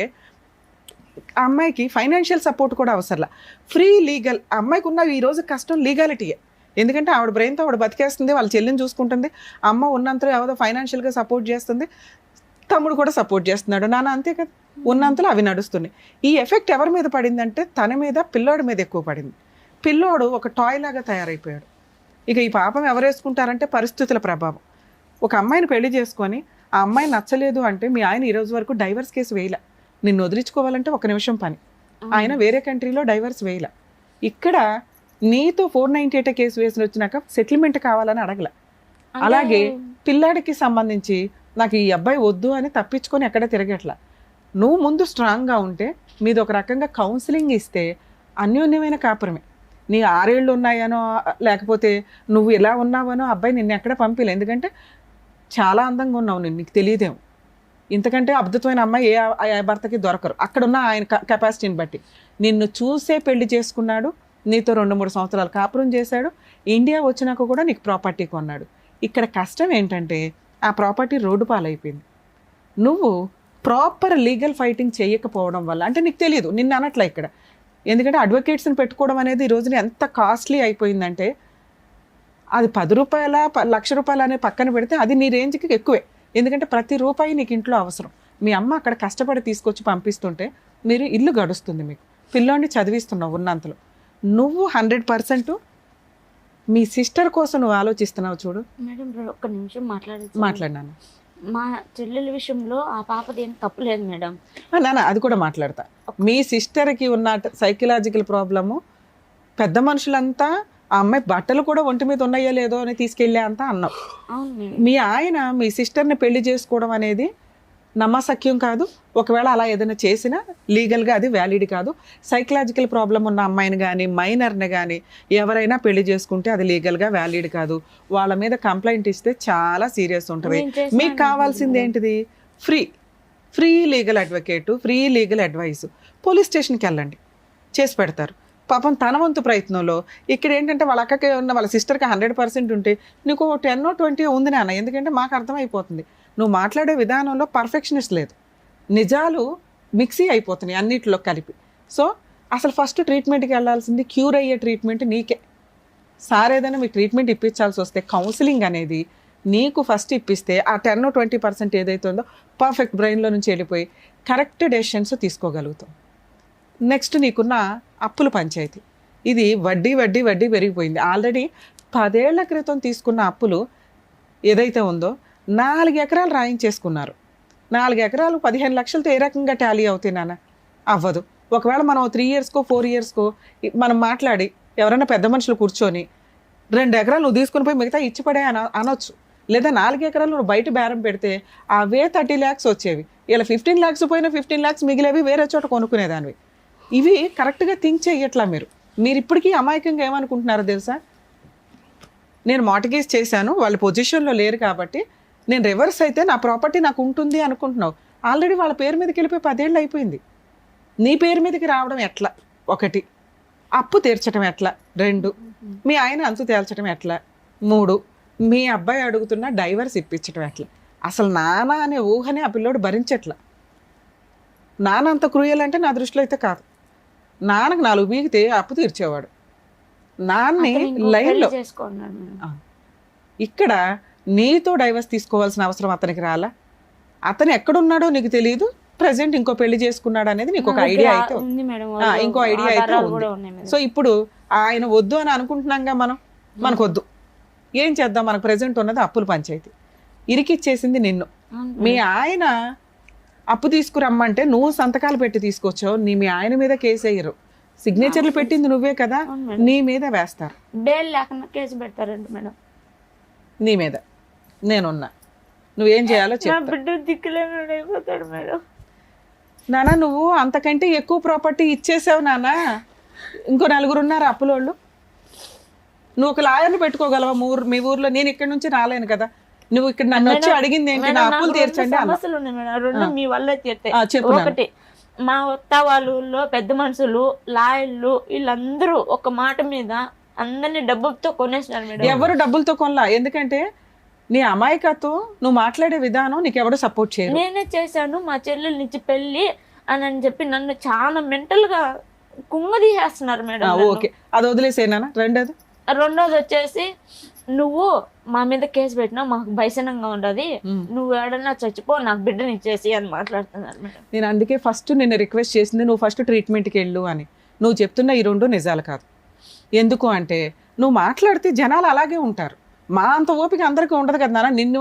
ఆ అమ్మాయికి ఫైనాన్షియల్ సపోర్ట్ కూడా అవసరంలా, ఫ్రీ లీగల్. ఆ అమ్మాయికి ఉన్న ఈరోజు కష్టం లీగాలిటీయే. ఎందుకంటే ఆవిడ బ్రెయిన్తో ఆవిడ బతికేస్తుంది, వాళ్ళ చెల్లిని చూసుకుంటుంది, అమ్మ ఉన్నంతలో ఏదో ఫైనాన్షియల్గా సపోర్ట్ చేస్తుంది, తమ్ముడు కూడా సపోర్ట్ చేస్తున్నాడు, నాన్న అంతే కదా, ఉన్నంతలో అవి నడుస్తున్నాయి. ఈ ఎఫెక్ట్ ఎవరి మీద పడిందంటే తన మీద, పిల్లోడి మీద ఎక్కువ పడింది. పిల్లోడు ఒక టాయ్ లాగా తయారైపోయాడు. ఇక ఈ పాపం ఎవరు వేసుకుంటారంటే పరిస్థితుల ప్రభావం. ఒక అమ్మాయిని పెళ్లి చేసుకొని ఆ అమ్మాయి నచ్చలేదు అంటే మీ ఆయన ఈ రోజు వరకు డైవర్స్ కేసు వేయలే. నిన్ను వదిలించుకోవాలంటే 1 నిమిషం పని. ఆయన వేరే కంట్రీలో డైవర్స్ వేయలే. ఇక్కడ నీతో 498 కేసు వేసి వచ్చినాక సెటిల్మెంట్ కావాలని అడగల. అలాగే పిల్లాడికి సంబంధించి నాకు ఈ అబ్బాయి వద్దు అని తప్పించుకొని ఎక్కడ తిరగట్లా. నువ్వు ముందు స్ట్రాంగ్గా ఉంటే మీది ఒక రకంగా కౌన్సిలింగ్ ఇస్తే అన్యోన్యమైన కాపురమే. నీ 6 ఏళ్ళు ఉన్నాయనో లేకపోతే నువ్వు ఎలా ఉన్నావనో అబ్బాయి నిన్ను ఎక్కడ పంపిలే. ఎందుకంటే చాలా అందంగా ఉన్నావు, నీకు తెలియదేమో. ఇంతకంటే అద్భుతమైన అమ్మాయి ఏ భర్తకి దొరకరు. అక్కడున్న ఆయన కెపాసిటీని బట్టి నిన్ను చూసే పెళ్లి చేసుకున్నాడు, నీతో 2-3 సంవత్సరాలు కాపురం చేశాడు, ఇండియా వచ్చినాక కూడా నీకు ప్రాపర్టీ కొన్నాడు. ఇక్కడ కష్టం ఏంటంటే ఆ ప్రాపర్టీ రోడ్డు పాలైపోయింది. నువ్వు ప్రాపర్ లీగల్ ఫైటింగ్ చేయకపోవడం వల్ల, అంటే నీకు తెలియదు, నిన్ను అనట్లే ఇక్కడ, ఎందుకంటే అడ్వకేట్స్ని పెట్టుకోవడం అనేది ఈ రోజున ఎంత కాస్ట్లీ అయిపోయిందంటే అది 10 రూపాయల 1,00,000 రూపాయలు అనే పక్కన పెడితే అది నీ రేంజ్కి ఎక్కువే. ఎందుకంటే ప్రతి రూపాయి నీకు ఇంట్లో అవసరం. మీ అమ్మ అక్కడ కష్టపడి తీసుకొచ్చి పంపిస్తుంటే మీరు ఇల్లు గడుస్తుంది, మీకు పిల్లోడిని చదివిస్తున్నావు ఉన్నంతలో. నువ్వు 100% మీ సిస్టర్ కోసం నువ్వు ఆలోచిస్తున్నావు చూడు. మేడం ఒక్క నిమిషం మాట్లాడినాను. మా చెల్లెల విషయంలో ఆ పాపది ఏం తప్పులేదు మేడం. నాన్న అది కూడా మాట్లాడతా. మీ సిస్టర్కి ఉన్న సైకలాజికల్ ప్రాబ్లము పెద్ద మనుషులంతా ఆ అమ్మాయి బట్టలు కూడా ఒంటి మీద ఉన్నాయో లేదో అని తీసుకెళ్ళే అంతా అన్నావు. మీ ఆయన మీ సిస్టర్ని పెళ్లి చేసుకోవడం అనేది నమ్మసక్యం కాదు. ఒకవేళ అలా ఏదైనా చేసినా లీగల్గా అది వ్యాలిడ్ కాదు. సైకలాజికల్ ప్రాబ్లం ఉన్న అమ్మాయిని కానీ మైనర్ని కానీ ఎవరైనా పెళ్లి చేసుకుంటే అది లీగల్గా వ్యాలిడ్ కాదు. వాళ్ళ మీద కంప్లైంట్ ఇస్తే చాలా సీరియస్ ఉంటుంది. మీకు కావాల్సింది ఏంటిది? Free legal advocate, free legal advice. Police స్టేషన్కి వెళ్ళండి, చేసి పెడతారు. పాపం తన వంతు ప్రయత్నంలో ఇక్కడ ఏంటంటే వాళ్ళ అక్కకి ఉన్న వాళ్ళ సిస్టర్కి 100% ఉంటే నీకు 10 or 20 ఉంది నాన్న. ఎందుకంటే మాకు అర్థమైపోతుంది నువ్వు మాట్లాడే విధానంలో పర్ఫెక్షనిస్ట్ లేదు, నిజాలు మిక్సీ అయిపోతున్నాయి అన్నిటిలో కలిపి. సో అసలు ఫస్ట్ ట్రీట్మెంట్కి వెళ్ళాల్సింది క్యూర్ అయ్యే ట్రీట్మెంట్ నీకే. సార్ ఏదైనా మీకు ట్రీట్మెంట్ ఇప్పించాల్సి వస్తే కౌన్సిలింగ్ అనేది నీకు ఫస్ట్ ఇప్పిస్తే ఆ 10 or 20% ఏదైతే ఉందో పర్ఫెక్ట్ బ్రెయిన్లో నుంచి వెళ్ళిపోయి కరెక్ట్ డెసిషన్స్ తీసుకోగలుగుతాం. నెక్స్ట్ నీకున్న అప్పుల పంచాయతీ, ఇది వడ్డీ వడ్డీ వడ్డీ పెరిగిపోయింది. ఆల్రెడీ 10 ఏళ్ల క్రితం తీసుకున్న అప్పులు ఏదైతే ఉందో 4 ఎకరాలు రాయించేసుకున్నారు. 4 ఎకరాలు 15 లక్షలతో ఏ రకంగా టాలీ అవుతాయి నాన్న? అవ్వదు. ఒకవేళ మనం 3 yearsకో 4 yearsకో మనం మాట్లాడి ఎవరైనా పెద్ద మనుషులు కూర్చొని 2 ఎకరాలు నువ్వు తీసుకుని పోయి మిగతా ఇచ్చిపడే అనొచ్చు. లేదా 4 ఎకరాలు నువ్వు బయట బేరం పెడితే అవే 30 lakhs వచ్చేవి. ఇలా 15 lakhs పోయినా 15 lakhs మిగిలేవి వేరే చోట కొనుక్కునేదానివి. ఇవి కరెక్ట్గా థింక్ చేయట్లా మీరు ఇప్పటికీ అమాయకంగా ఏమనుకుంటున్నారో తెలుసా? నేను మార్టిగేజ్ చేశాను, వాళ్ళ పొజిషన్లో లేరు కాబట్టి నేను రివర్స్ అయితే నా ప్రాపర్టీ నాకు ఉంటుంది అనుకుంటున్నావు. ఆల్రెడీ వాళ్ళ పేరు మీదకి వెళ్ళిపోయి 10 ఏళ్ళు అయిపోయింది. నీ పేరు మీదకి రావడం ఎట్లా? 1, అప్పు తీర్చడం ఎట్లా? 2, మీ ఆయన అంతు తేల్చడం ఎట్లా? 3, మీ అబ్బాయి అడుగుతున్న డైవర్స్ ఇప్పించడం ఎట్లా? అసలు నాన్న అనే ఊహనే ఆ పిల్లోడు భరించట్లా. నాన్న అంత క్రూయల్ అంటే నా దృష్టిలో అయితే కాదు. నాన్నకు 4 బీగితే అప్పు తీర్చేవాడు. నాన్ని లైన్లో ఇక్కడ నీతో డైవర్స్ తీసుకోవాల్సిన అవసరం అతనికి రాలా? అతను ఎక్కడున్నాడో నీకు తెలియదు, ప్రజెంట్ ఇంకో పెళ్లి చేసుకున్నాడు అనేది నీకు ఒక ఐడియా అయితే ఇంకో ఐడియా అయితే ఉంది. సో ఇప్పుడు ఆయన వద్దు అని అనుకుంటున్నాంగా మనకు వద్దు. ఏం చేద్దాం? మనకు ప్రజెంట్ ఉన్నది అప్పుల పంచాయతీ. ఇరికిచ్చేసింది నిన్ను. మీ ఆయన అప్పు తీసుకురమ్మంటే నువ్వు సంతకాలు పెట్టి తీసుకొచ్చావు. మీ ఆయన మీద కేసు వేయరు, సిగ్నేచర్లు పెట్టింది నువ్వే కదా, నీ మీద వేస్తారు. బెయిల్ లేకుండా కేసు పెడతారండి మేడం. నీ మీద నేనున్నా, నువ్వేం చేయాలో చెప్పు. బిడ్డ దిక్కులేకపోతాడు మేడం. నాన్న నువ్వు అంతకంటే ఎక్కువ ప్రాపర్టీ ఇచ్చేసావు నాన్న. ఇంకో 4 ఉన్నారు అప్పులోళ్ళు. నువ్వు ఒక లాయర్ని పెట్టుకోగలవా మీ ఊర్లో? నేను ఇక్కడ నుంచి రాలేను కదా. నువ్వు ఇక్కడ నన్ను వచ్చి అడిగింది ఏంటి? నా అప్పులు తీర్చండి. సమస్యలు ఉన్నాయి మేడం, 2 మీ వల్ల తీర్తాయి. ఒకటి, మా అత్త వాళ్ళ పెద్ద మనుషులు లాయర్లు వీళ్ళందరూ ఒక మాట మీద అందరినీ డబ్బులతో కొనేసినారు మేడం. ఎవరు డబ్బులతో కొనలా, ఎందుకంటే నీ అమాయకత్వం, నువ్వు మాట్లాడే విధానం నీకు ఎవరు సపోర్ట్ చేయరు. నేనే చేశాను మా చెల్లెల నుంచి పెళ్లి అని చెప్పి నన్ను చాలా మెంటల్ గా కుంగదీసేస్తున్నారు మేడం. ఓకే, అది వదిలేసేనా? రెండోది వచ్చేసి నువ్వు మా మీద కేసు పెట్టినా మాకు భయసనంగా ఉండదు, నువ్వు ఏడన్నా చచ్చిపో, నాకు బిడ్డని ఇచ్చేసి అని మాట్లాడుతున్నారు మేడం. నేను అందుకే ఫస్ట్ నిన్ను రిక్వెస్ట్ చేసింది నువ్వు ఫస్ట్ ట్రీట్మెంట్కి వెళ్ళు అని. నువ్వు చెప్తున్న ఈ 2 నిజాలు కాదు. ఎందుకు అంటే నువ్వు మాట్లాడితే జనాలు అలాగే ఉంటారు. మా అంత ఓపిక అందరికీ ఉండదు కదా నాన్న. నిన్ను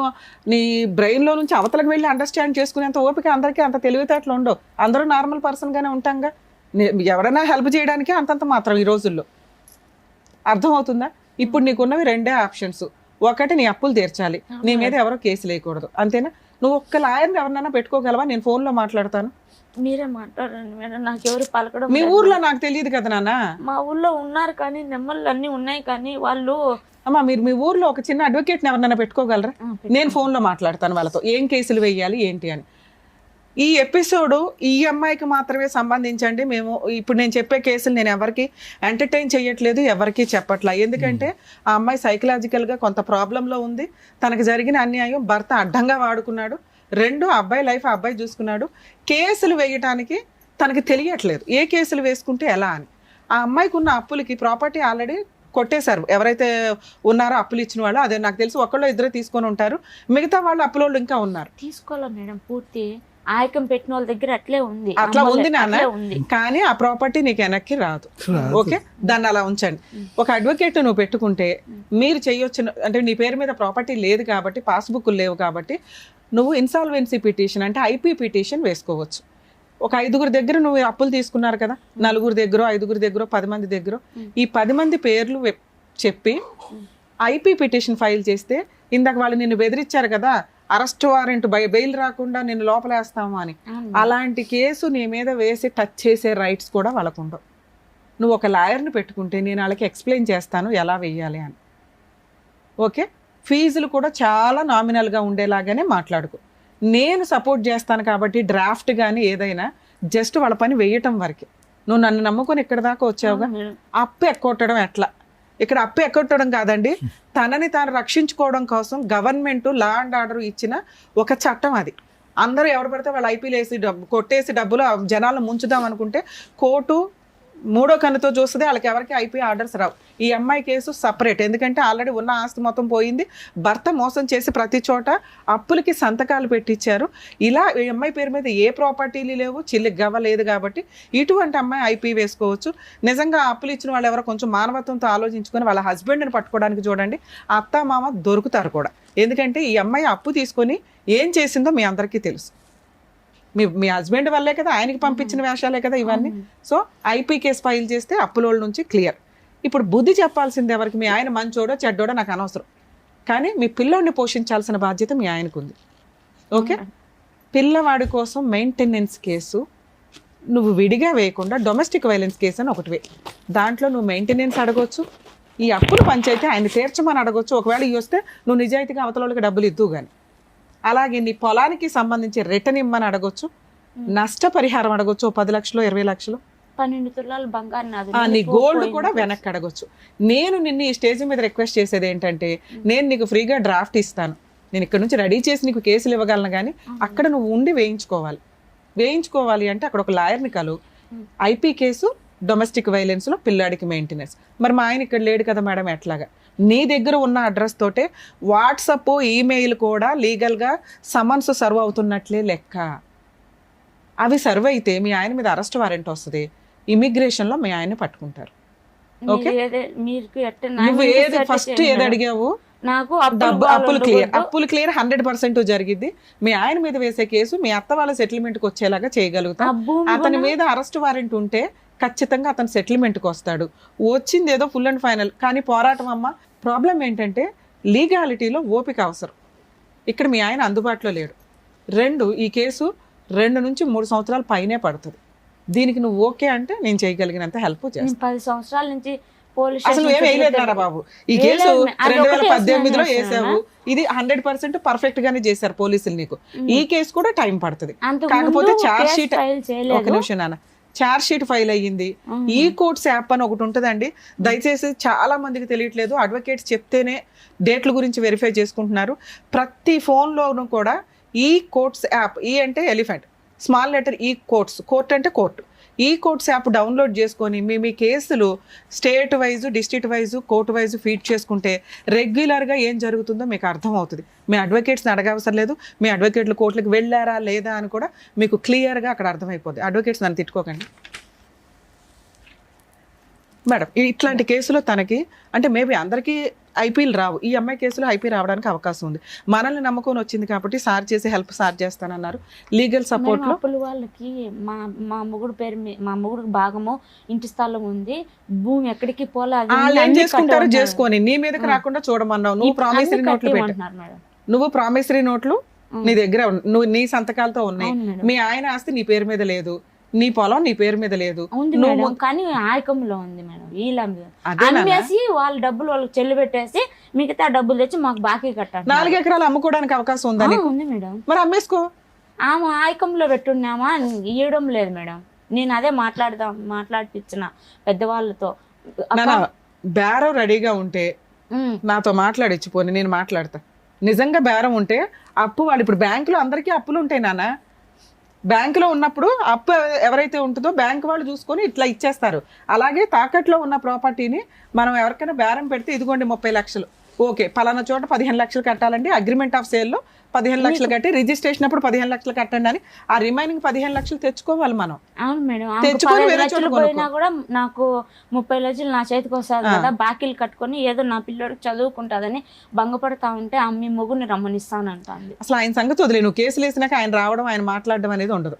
నీ బ్రెయిన్లో నుంచి అవతలకు వెళ్ళి అండర్స్టాండ్ చేసుకునేంత ఓపిక అందరికీ, అంత తెలివితేటలు ఉండవు. అందరూ నార్మల్ పర్సన్గానే ఉంటాంగా. ఎవరైనా హెల్ప్ చేయడానికి అంతంత మాత్రం ఈ రోజుల్లో. అర్థమవుతుందా? ఇప్పుడు నీకున్నవి 2 ఆప్షన్స్. ఒకటి, నీ అప్పులు తీర్చాలి, నీ మీద ఎవరో కేసు లేకూడదు, అంతేనా? నువ్వు ఒక్క లాయర్ని ఎవరినైనా పెట్టుకోగలవా? నేను ఫోన్లో మాట్లాడతాను. మీరే మాట్లాడండి మేడం, నాకు ఎవరు పలకడం. మీ ఊర్లో నాకు తెలియదు కదా నాన్న. మా ఊర్లో ఉన్నారు కానీ నెమ్మలు అన్ని ఉన్నాయి కానీ వాళ్ళు. అమ్మా మీరు మీ ఊర్లో ఒక చిన్న అడ్వకేట్ని ఎవరినైనా పెట్టుకోగలరా? నేను ఫోన్లో మాట్లాడతాను వాళ్ళతో, ఏం కేసులు వేయాలి ఏంటి అని. ఈ ఎపిసోడ్ ఈ అమ్మాయికి మాత్రమే సంబంధించండి. మేము ఇప్పుడు నేను చెప్పే కేసులు నేను ఎవరికి ఎంటర్టైన్ చేయట్లేదు, ఎవరికి చెప్పట్లా. ఎందుకంటే ఆ అమ్మాయి సైకలాజికల్గా కొంత ప్రాబ్లంలో ఉంది. తనకు జరిగిన అన్యాయం భర్త అడ్డంగా వాడుకున్నాడు. 2 అబ్బాయి లైఫ్ ఆ అబ్బాయి చూసుకున్నాడు. కేసులు వేయటానికి తనకి తెలియట్లేదు ఏ కేసులు వేసుకుంటే ఎలా అని. ఆ అమ్మాయికి ఉన్న అప్పులకి ప్రాపర్టీ ఆల్రెడీ కొట్టేశారు. ఎవరైతే ఉన్నారో అప్పులు ఇచ్చిన వాళ్ళు, అదే నాకు తెలిసి ఒకళ్ళు ఇద్దరు తీసుకొని ఉంటారు, మిగతా వాళ్ళు అప్పులోళ్ళు ఇంకా ఉన్నారు. తీసుకోవాలా మేడం పూర్తి ఆయకం పెట్టిన వాళ్ళ దగ్గర అట్లే ఉంది. అట్లా ఉంది నాన్న, అట్లే ఉంది. కానీ ఆ ప్రాపర్టీ నీకు వెనక్కి రాదు. ఓకే, దాన్ని అలా ఉంచండి. ఒక అడ్వకేట్ నువ్వు పెట్టుకుంటే మీరు చేయొచ్చు. అంటే నీ పేరు మీద ప్రాపర్టీ లేదు కాబట్టి, పాస్బుక్లు లేవు కాబట్టి నువ్వు ఇన్సాల్వెన్సీ పిటిషన్ అంటే ఐపీ పిటిషన్ వేసుకోవచ్చు. ఒక 5గురి దగ్గర నువ్వు అప్పులు తీసుకున్నారు కదా, 4గురి దగ్గర 5గురి దగ్గర 10 మంది దగ్గర ఈ 10 మంది పేర్లు చెప్పి ఐపీ పిటిషన్ ఫైల్ చేస్తే, ఇందాక వాళ్ళు నిన్ను బెదిరించారు కదా అరెస్ట్ వారెంట్ బెయిల్ రాకుండా నిన్ను లోపలేస్తాము అని, అలాంటి కేసు నీ మీద వేసి టచ్ చేసే రైట్స్ కూడా వాళ్ళకు ఉండవు. నువ్వు ఒక లాయర్ని పెట్టుకుంటే నేను వాళ్ళకి ఎక్స్ప్లెయిన్ చేస్తాను ఎలా వెయ్యాలి అని. ఓకే, ఫీజులు కూడా చాలా నామినల్గా ఉండేలాగానే మాట్లాడుకో. నేను సపోర్ట్ చేస్తాను కాబట్టి డ్రాఫ్ట్ కానీ ఏదైనా జస్ట్ వాళ్ళ పని వేయటం వరకే. నువ్వు నన్ను నమ్ముకొని ఇక్కడ దాకా వచ్చావుగా, అప్పు ఎక్కొట్టడం ఎట్లా? ఇక్కడ అప్పు ఎక్కొట్టడం కాదండి, తనని తాను రక్షించుకోవడం కోసం గవర్నమెంట్ లా అండ్ ఆర్డర్ ఇచ్చిన ఒక చట్టం అది. అందరూ ఎవరు పడితే వాళ్ళు ఐపీలు వేసి కొట్టేసి డబ్బులు జనాలను ముంచుదాం అనుకుంటే కోర్టు 3వ కన్నుతో చూస్తుంది, వాళ్ళకి ఎవరికి ఐపీ ఆర్డర్స్ రావు. ఈ అమ్మాయి కేసు సపరేట్, ఎందుకంటే ఆల్రెడీ ఉన్న ఆస్తి మొత్తం పోయింది. భర్త మోసం చేసి ప్రతి చోట అప్పులకి సంతకాలు పెట్టించారు. ఇలా ఈ అమ్మాయి పేరు మీద ఏ ప్రాపర్టీలు లేవు, చిల్లికి గవ్వలేదు కాబట్టి ఇటువంటి అమ్మాయి ఐపీ వేసుకోవచ్చు. నిజంగా అప్పులు ఇచ్చిన వాళ్ళు ఎవరో కొంచెం మానవత్వంతో ఆలోచించుకొని వాళ్ళ హస్బెండ్ని పట్టుకోవడానికి చూడండి, అత్త మామ దొరుకుతారు కూడా. ఎందుకంటే ఈ అమ్మాయి అప్పు తీసుకొని ఏం చేసిందో మీ అందరికీ తెలుసు. మీ హస్బెండ్ వల్లే కదా, ఆయనకి పంపించిన వేషాలే కదా ఇవన్నీ. సో ఐపీ కేసు ఫైల్ చేస్తే అప్పులోళ్ళ నుంచి క్లియర్. ఇప్పుడు బుద్ధి చెప్పాల్సింది ఎవరికి? మీ ఆయన మంచోడో చెడ్డోడో నాకు అనవసరం, కానీ మీ పిల్లోడిని పోషించాల్సిన బాధ్యత మీ ఆయనకు ఉంది. ఓకే, పిల్లవాడి కోసం మెయింటెనెన్స్ కేసు నువ్వు విడిగా వేయకుండా డొమెస్టిక్ వైలెన్స్ కేసు అని ఒకటి వే. దాంట్లో నువ్వు మెయింటెనెన్స్ అడగొచ్చు, ఈ అప్పులు పంచైతే ఆయన తీర్చమని అడగొచ్చు. ఒకవేళ ఇవి వస్తే నువ్వు నిజాయితీగా అవతల వాళ్ళకి డబ్బులు ఇద్దు కానీ. అలాగే నీ పొలానికి సంబంధించి రిటర్న్ ఇమ్మని అడగొచ్చు, నష్టపరిహారం అడగొచ్చు, 10 లక్షలు 20 లక్షలు, 12 తులాలు బంగారు నాది. నీ గోల్డ్ కూడా వెనక్కి అడగొచ్చు. నేను నిన్ను ఈ స్టేజ్ మీద రిక్వెస్ట్ చేసేది ఏంటంటే, నేను నీకు ఫ్రీగా డ్రాఫ్ట్ ఇస్తాను, నేను ఇక్కడ నుంచి రెడీ చేసి నీకు కేసులు ఇవ్వగలను, కానీ అక్కడ నువ్వు ఉండి వేయించుకోవాలి అంటే అక్కడ ఒక లాయర్ని కలు. ఐపీ కేసు డొమెస్టిక్ వైలెన్స్లో పిల్లాడికి మెయింటెనెన్స్. మరి మా ఆయన ఇక్కడ లేడు కదా మేడం, ఎట్లాగా? నీ దగ్గర ఉన్న అడ్రస్ తోటే వాట్సప్ ఈమెయిల్ కూడా లీగల్గా సమన్స్ సర్వ్ అవుతున్నట్లే లెక్క. అవి సర్వ్ అయితే మీ ఆయన మీద అరెస్ట్ వారెంట్ వస్తుంది, ఇమిగ్రేషన్లో మీ ఆయన్ని పట్టుకుంటారు. ఓకే, నువ్వు ఏది ఫస్ట్ ఏది అడిగావు? నాకు అప్పులు క్లియర్ 100% జరిగిద్ది. మీ ఆయన మీద వేసే కేసు మీ అత్త వాళ్ళ సెటిల్మెంట్కి వచ్చేలాగా చేయగలుగుతాం. అతని మీద అరెస్ట్ వారెంట్ ఉంటే ఖచ్చితంగా అతను సెటిల్మెంట్కి వస్తాడు. వచ్చింది ఏదో ఫుల్ అండ్ ఫైనల్, కానీ పోరాటం అమ్మ. ప్రాబ్లం ఏంటంటే లీగాలిటీలో ఓపిక అవసరం. ఇక్కడ మీ ఆయన అందుబాటులో లేడు. 2 ఈ కేసు 2 నుంచి 3 సంవత్సరాల పైనే పడుతుంది. దీనికి నువ్వు ఓకే అంటే నేను చేయగలిగినంత హెల్ప్ చేస్తాను. 10 సంవత్సరాల నుంచి అసలు ఏం వేయలేదురా బాబు. ఈ కేసు 2018లో వేసావు, ఇది 100% పర్ఫెక్ట్ గానే చేశారు పోలీసులు నీకు. ఈ కేసు కూడా టైం పడుతుంది. కాకపోతే చార్జ్ షీట్, ఒక నిమిషం నాన్న, చార్జ్ షీట్ ఫైల్ అయ్యింది. ఈ కోర్ట్స్ యాప్ అని ఒకటి ఉంటుందండి, దయచేసి చాలా మందికి తెలియట్లేదు. అడ్వకేట్స్ చెప్తేనే డేట్ల గురించి వెరిఫై చేసుకుంటున్నారు. ప్రతి ఫోన్లోనూ కూడా ఈ కోర్ట్స్ యాప్, ఈ అంటే ఎలిఫెంట్, స్మాల్ లెటర్ ఈ కోర్ట్స్, కోర్ట్ అంటే కోర్టు, ఈ కోర్ట్స్ యాప్ డౌన్లోడ్ చేసుకొని మీ కేసులు state wise, district wise, court wise feed చేసుకుంటే రెగ్యులర్గా ఏం జరుగుతుందో మీకు అర్థమవుతుంది. మీ అడ్వకేట్స్ని అడగవసరం లేదు. మీ అడ్వకేట్లు కోర్టులకు వెళ్ళారా లేదా అని కూడా మీకు క్లియర్గా అక్కడ అర్థమైపోతుంది. అడ్వకేట్స్ నన్ను తిట్టుకోకండి మేడం. ఇట్లాంటి కేసులో తనకి అంటే మేబీ అందరికీ ఐపీలు రావు, ఈ అమ్మాయి కేసులో ఐపీ రావడానికి అవకాశం ఉంది. మనల్ని నమ్ముకొని వచ్చింది కాబట్టి సార్ చేసే హెల్ప్ సార్ చేస్తానన్నారు. లీగల్ సపోర్ట్ లో అప్పుల వాళ్ళకి మా మొగుడు పేరు మా మొగుడికి భాగము ఇంటి స్థలం ఉంది, భూమి ఎక్కడికి పోలేదు. ఏం చేసుకుంటారో చేసుకొని నీ మీదకి రాకుండా చూడమన్నావు. నువ్వు ప్రామిసరీ నోట్లు పెట్టు, నువ్వు ప్రామిసరీ నోట్లు నీ దగ్గర నువ్వు నీ సంతకాలతో ఉన్నాయి. మీ ఆయన ఆస్తి నీ పేరు మీద లేదు, నీ పొలం నీ పేరు మీద లేదు, కానీ ఆయకంలో ఉంది మేడం. వీళ్ళ అమ్మేసి వాళ్ళ డబ్బులు వాళ్ళకి చెల్లి పెట్టేసి మిగతా డబ్బులు తెచ్చి మాకు బాకీ కట్టాలి. 4 ఎకరాలు అమ్ముకోవడానికి అవకాశం ఉందా? ఉంది మేడం. మరి అమ్మేసుకో. ఆమె ఆయకంలో పెట్టున్నామా ఇవ్వడం లేదు మేడం. నేను అదే మాట్లాడిపించిన పెద్దవాళ్ళతో. నాన్న బేరం రెడీగా ఉంటే నాతో మాట్లాడిచ్చిపోని, నేను మాట్లాడతా. నిజంగా బేరం ఉంటే అప్పు వాడు ఇప్పుడు బ్యాంకులో అందరికీ అప్పులు ఉంటాయి నాన్న. బ్యాంకులో ఉన్నప్పుడు అప్పు ఎవరైతే ఉంటుందో బ్యాంక్ వాళ్ళు చూసుకొని ఇట్లా ఇచ్చేస్తారు. అలాగే తాకట్లో ఉన్న ప్రాపర్టీని మనం ఎవరికైనా బేరం పెడితే ఇదిగోండి 30 లక్షలు, ఓకే పలానా చోట 15 లక్షలు కట్టాలండి, అగ్రిమెంట్ ఆఫ్ సేల్లో 15 లక్షలు కట్టి రిజిస్ట్రేషన్ అప్పుడు 15 లక్షలు కట్టండి అని ఆ రిమైనింగ్ 15 లక్షలు తెచ్చుకోవాలి మనం. అవును మేడం, తెచ్చుకొని 15 వేరే లక్షలు చోట పోయినా కూడా నాకు 30 లక్షలు నా చేతికి వస్తుంది కదా, బాకీలు కట్టుకొని ఏదో నా పిల్లోడికి చదువుకుంటుందని భంగపడతా ఉంటే అమ్మి మొగుని రమ్మనిస్తానంటుంది. అసలు ఆయన సంగతి వదిలే, నువ్వు కేసులు వేసినాక ఆయన రావడం ఆయన మాట్లాడడం అనేది ఉండదు.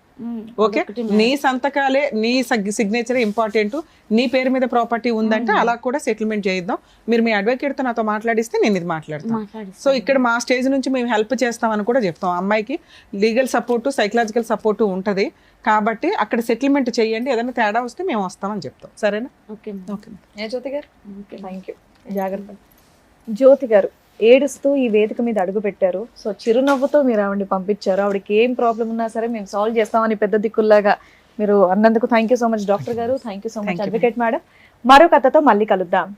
ఓకే, నీ సంతకాలే నీ సిగ్నేచర్ ఇంపార్టెంట్. నీ పేరు మీద ప్రాపర్టీ ఉందంటే అలా కూడా సెటిల్మెంట్ చేయిద్దాం. మీరు మీ అడ్వకేట్ తో నాతో మాట్లాడిస్తే నేను ఇది మాట్లాడతాను. సో ఇక్కడ మా స్టేజ్ నుంచి మేము హెల్ప్ చేస్తామని కూడా చెప్తాం. అమ్మాయికి లీగల్ సపోర్టు, సైకలాజికల్ సపోర్టు ఉంటుంది కాబట్టి అక్కడ సెటిల్మెంట్ చేయండి, ఏదైనా తేడా వస్తే మేము వస్తామని చెప్తాం. సరేనా? Okay okay. జ్యోతి గారు థ్యాంక్ యూ. జాగ్రత్త. జ్యోతి గారు ఏడుస్తూ ఈ వేదిక మీద అడుగు పెట్టారు. సో చిరునవ్వుతో మీరు ఆవిడని పంపించారు. ఆవిడకి ఏం ప్రాబ్లం ఉన్నా సరే మేము సాల్వ్ చేస్తామని పెద్ద దిక్కుల్లాగా మీరు అన్నందుకు thank you so much doctor garu. Thank you so much advocate madam. మరో కథతో మళ్ళీ కలుద్దాం.